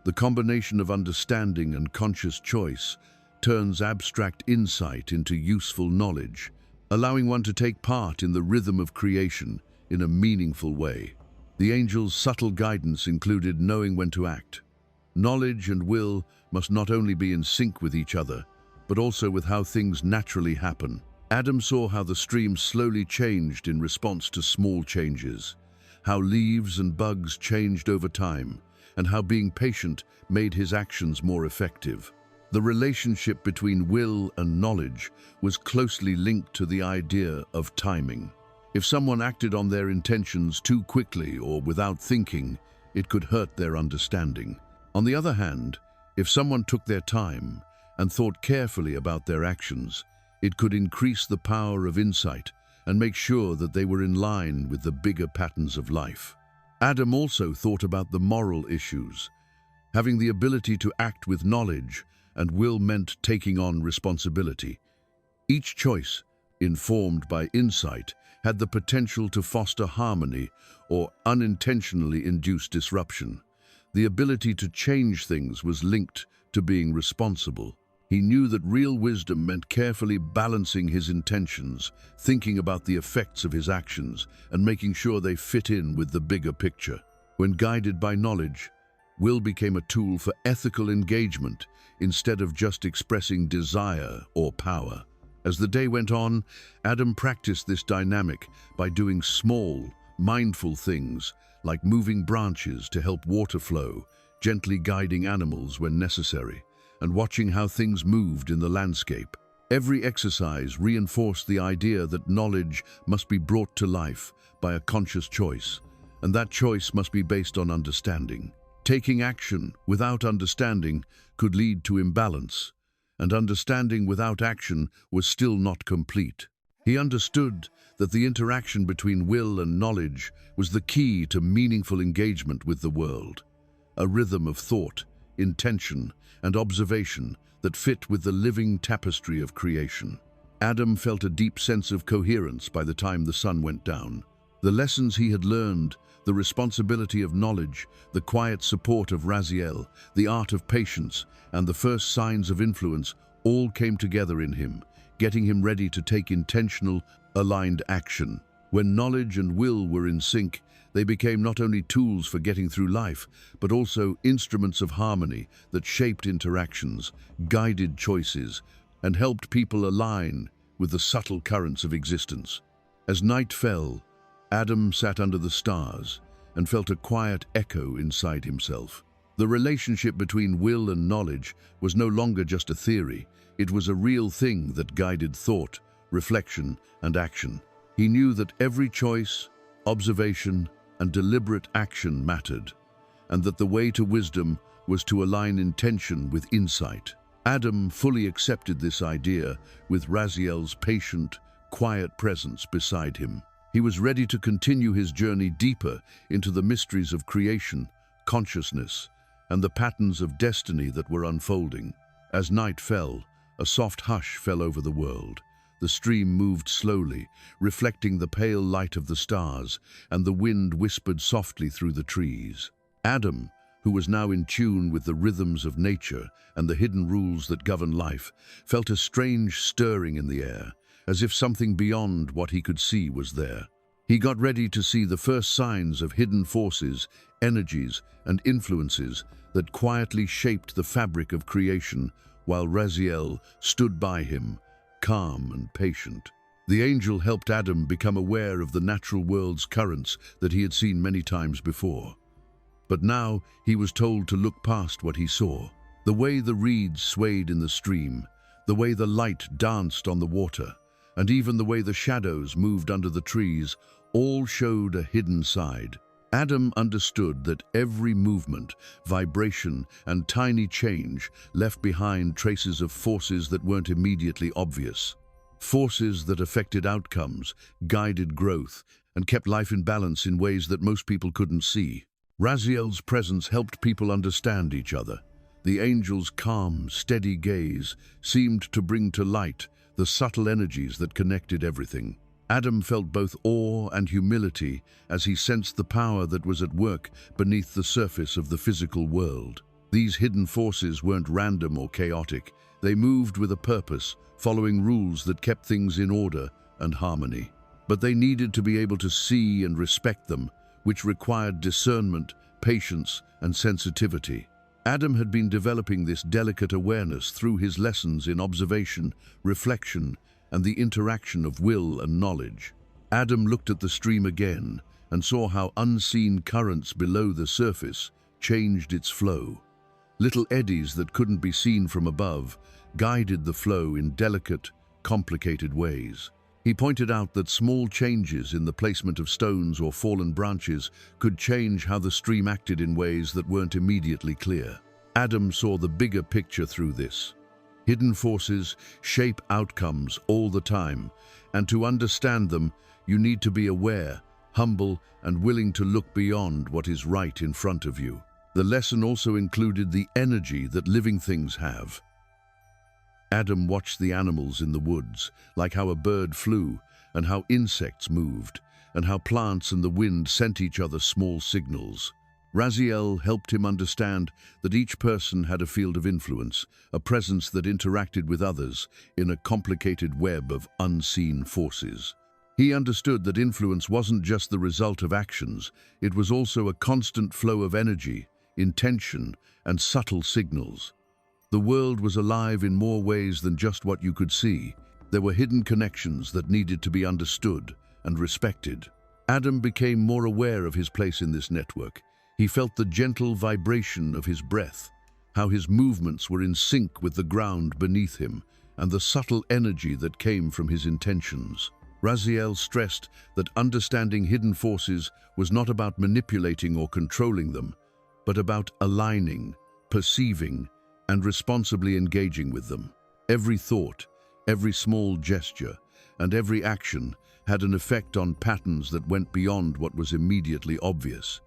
Speaker 1: The combination of understanding and conscious choice turns abstract insight into useful knowledge, allowing one to take part in the rhythm of creation in a meaningful way. The angel's subtle guidance included knowing when to act. Knowledge and will must not only be in sync with each other, but also with how things naturally happen. Adam saw how the stream slowly changed in response to small changes, how leaves and bugs changed over time, and how being patient made his actions more effective. The relationship between will and knowledge was closely linked to the idea of timing. If someone acted on their intentions too quickly or without thinking, it could hurt their understanding. On the other hand, if someone took their time and thought carefully about their actions, it could increase the power of insight and make sure that they were in line with the bigger patterns of life. Adam also thought about the moral issues. Having the ability to act with knowledge and will meant taking on responsibility. Each choice, informed by insight, had the potential to foster harmony or unintentionally induce disruption. The ability to change things was linked to being responsible. He knew that real wisdom meant carefully balancing his intentions, thinking about the effects of his actions, and making sure they fit in with the bigger picture. When guided by knowledge, will became a tool for ethical engagement instead of just expressing desire or power. As the day went on, Adam practiced this dynamic by doing small, mindful things like moving branches to help water flow, gently guiding animals when necessary, and watching how things moved in the landscape. Every exercise reinforced the idea that knowledge must be brought to life by a conscious choice, and that choice must be based on understanding. Taking action without understanding could lead to imbalance, and understanding without action was still not complete. He understood that the interaction between will and knowledge was the key to meaningful engagement with the world, a rhythm of thought, intention, and observation that fit with the living tapestry of creation. Adam felt a deep sense of coherence by the time the sun went down. The lessons he had learned, the responsibility of knowledge, the quiet support of Raziel, the art of patience, and the first signs of influence all came together in him, getting him ready to take intentional, aligned action. When knowledge and will were in sync, they became not only tools for getting through life, but also instruments of harmony that shaped interactions, guided choices, and helped people align with the subtle currents of existence. As night fell, Adam sat under the stars and felt a quiet echo inside himself. The relationship between will and knowledge was no longer just a theory. It was a real thing that guided thought, reflection, and action. He knew that every choice, observation, and deliberate action mattered, and that the way to wisdom was to align intention with insight. Adam fully accepted this idea with Raziel's patient, quiet presence beside him. He was ready to continue his journey deeper into the mysteries of creation, consciousness, and the patterns of destiny that were unfolding. As night fell, a soft hush fell over the world. The stream moved slowly, reflecting the pale light of the stars, and the wind whispered softly through the trees. Adam, who was now in tune with the rhythms of nature and the hidden rules that govern life, felt a strange stirring in the air, as if something beyond what he could see was there. He got ready to see the first signs of hidden forces, energies, and influences that quietly shaped the fabric of creation, while Raziel stood by him, calm and patient. The angel helped Adam become aware of the natural world's currents that he had seen many times before. But now he was told to look past what he saw. The way the reeds swayed in the stream, the way the light danced on the water, and even the way the shadows moved under the trees, all showed a hidden side. Adam understood that every movement, vibration, and tiny change left behind traces of forces that weren't immediately obvious. Forces that affected outcomes, guided growth, and kept life in balance in ways that most people couldn't see. Raziel's presence helped people understand each other. The angel's calm, steady gaze seemed to bring to light the subtle energies that connected everything. Adam felt both awe and humility as he sensed the power that was at work beneath the surface of the physical world. These hidden forces weren't random or chaotic. They moved with a purpose, following rules that kept things in order and harmony. But they needed to be able to see and respect them, which required discernment, patience, and sensitivity. Adam had been developing this delicate awareness through his lessons in observation, reflection, and the interaction of will and knowledge. Adam looked at the stream again and saw how unseen currents below the surface changed its flow. Little eddies that couldn't be seen from above guided the flow in delicate, complicated ways. He pointed out that small changes in the placement of stones or fallen branches could change how the stream acted in ways that weren't immediately clear. Adam saw the bigger picture through this. Hidden forces shape outcomes all the time, and to understand them, you need to be aware, humble, and willing to look beyond what is right in front of you. The lesson also included the energy that living things have. Adam watched the animals in the woods, like how a bird flew, and how insects moved, and how plants and the wind sent each other small signals. Raziel helped him understand that each person had a field of influence, a presence that interacted with others in a complicated web of unseen forces. He understood that influence wasn't just the result of actions, it was also a constant flow of energy, intention, and subtle signals. The world was alive in more ways than just what you could see. There were hidden connections that needed to be understood and respected. Adam became more aware of his place in this network. He felt the gentle vibration of his breath, how his movements were in sync with the ground beneath him, and the subtle energy that came from his intentions. Raziel stressed that understanding hidden forces was not about manipulating or controlling them, but about aligning, perceiving, and responsibly engaging with them. Every thought, every small gesture, and every action had an effect on patterns that went beyond what was immediately obvious.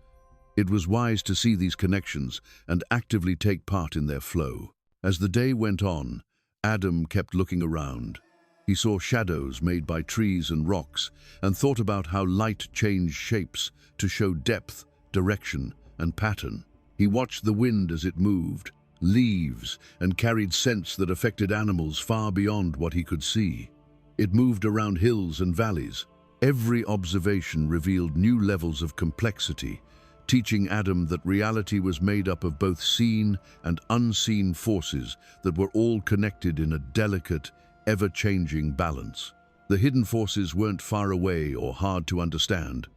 Speaker 1: It was wise to see these connections and actively take part in their flow. As the day went on, Adam kept looking around. He saw shadows made by trees and rocks and thought about how light changed shapes to show depth, direction, and pattern. He watched the wind as it moved, leaves, and carried scents that affected animals far beyond what he could see. It moved around hills and valleys. Every observation revealed new levels of complexity, teaching Adam that reality was made up of both seen and unseen forces that were all connected in a delicate, ever-changing balance. The hidden forces weren't far away or hard to understand.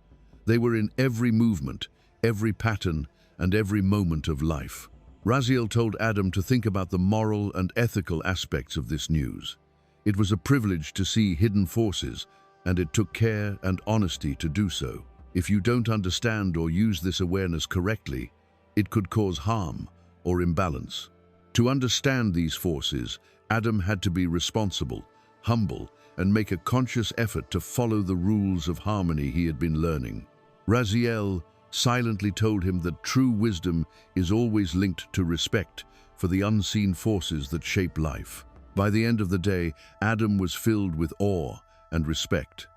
Speaker 1: They were in every movement, every pattern, and every moment of life. Raziel told Adam to think about the moral and ethical aspects of this news. It was a privilege to see hidden forces, and it took care and honesty to do so. If you don't understand or use this awareness correctly, it could cause harm or imbalance. To understand these forces, Adam had to be responsible, humble, and make a conscious effort to follow the rules of harmony he had been learning. Raziel silently told him that true wisdom is always linked to respect for the unseen forces that shape life. By the end of the day, Adam was filled with awe and respect.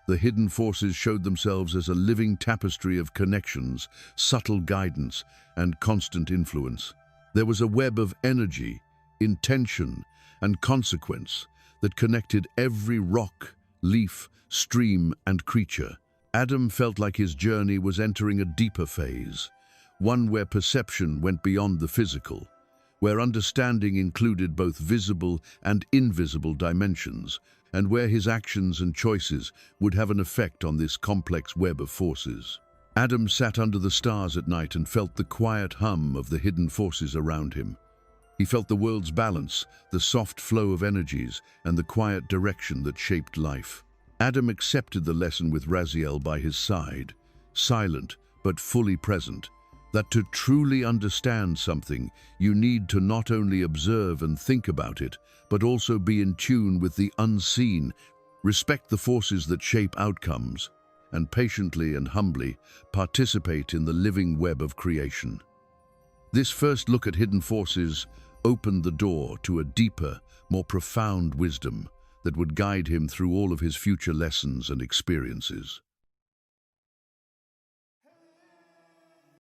Speaker 1: The hidden forces showed themselves as a living tapestry of connections, subtle guidance, and constant influence. There was a web of energy, intention, and consequence that connected every rock, leaf, stream, and creature. Adam felt like his journey was entering a deeper phase, one where perception went beyond the physical, where understanding included both visible and invisible dimensions, and where his actions and choices would have an effect on this complex web of forces. Adam sat under the stars at night and felt the quiet hum of the hidden forces around him. He felt the world's balance, the soft flow of energies, and the quiet direction that shaped life. Adam accepted the lesson with Raziel by his side, silent but fully present, that to truly understand something, you need to not only observe and think about it, but also be in tune with the unseen, respect the forces that shape outcomes, and patiently and humbly participate in the living web of creation. This first look at hidden forces opened the door to a deeper, more profound wisdom that would guide him through all of his future lessons and experiences.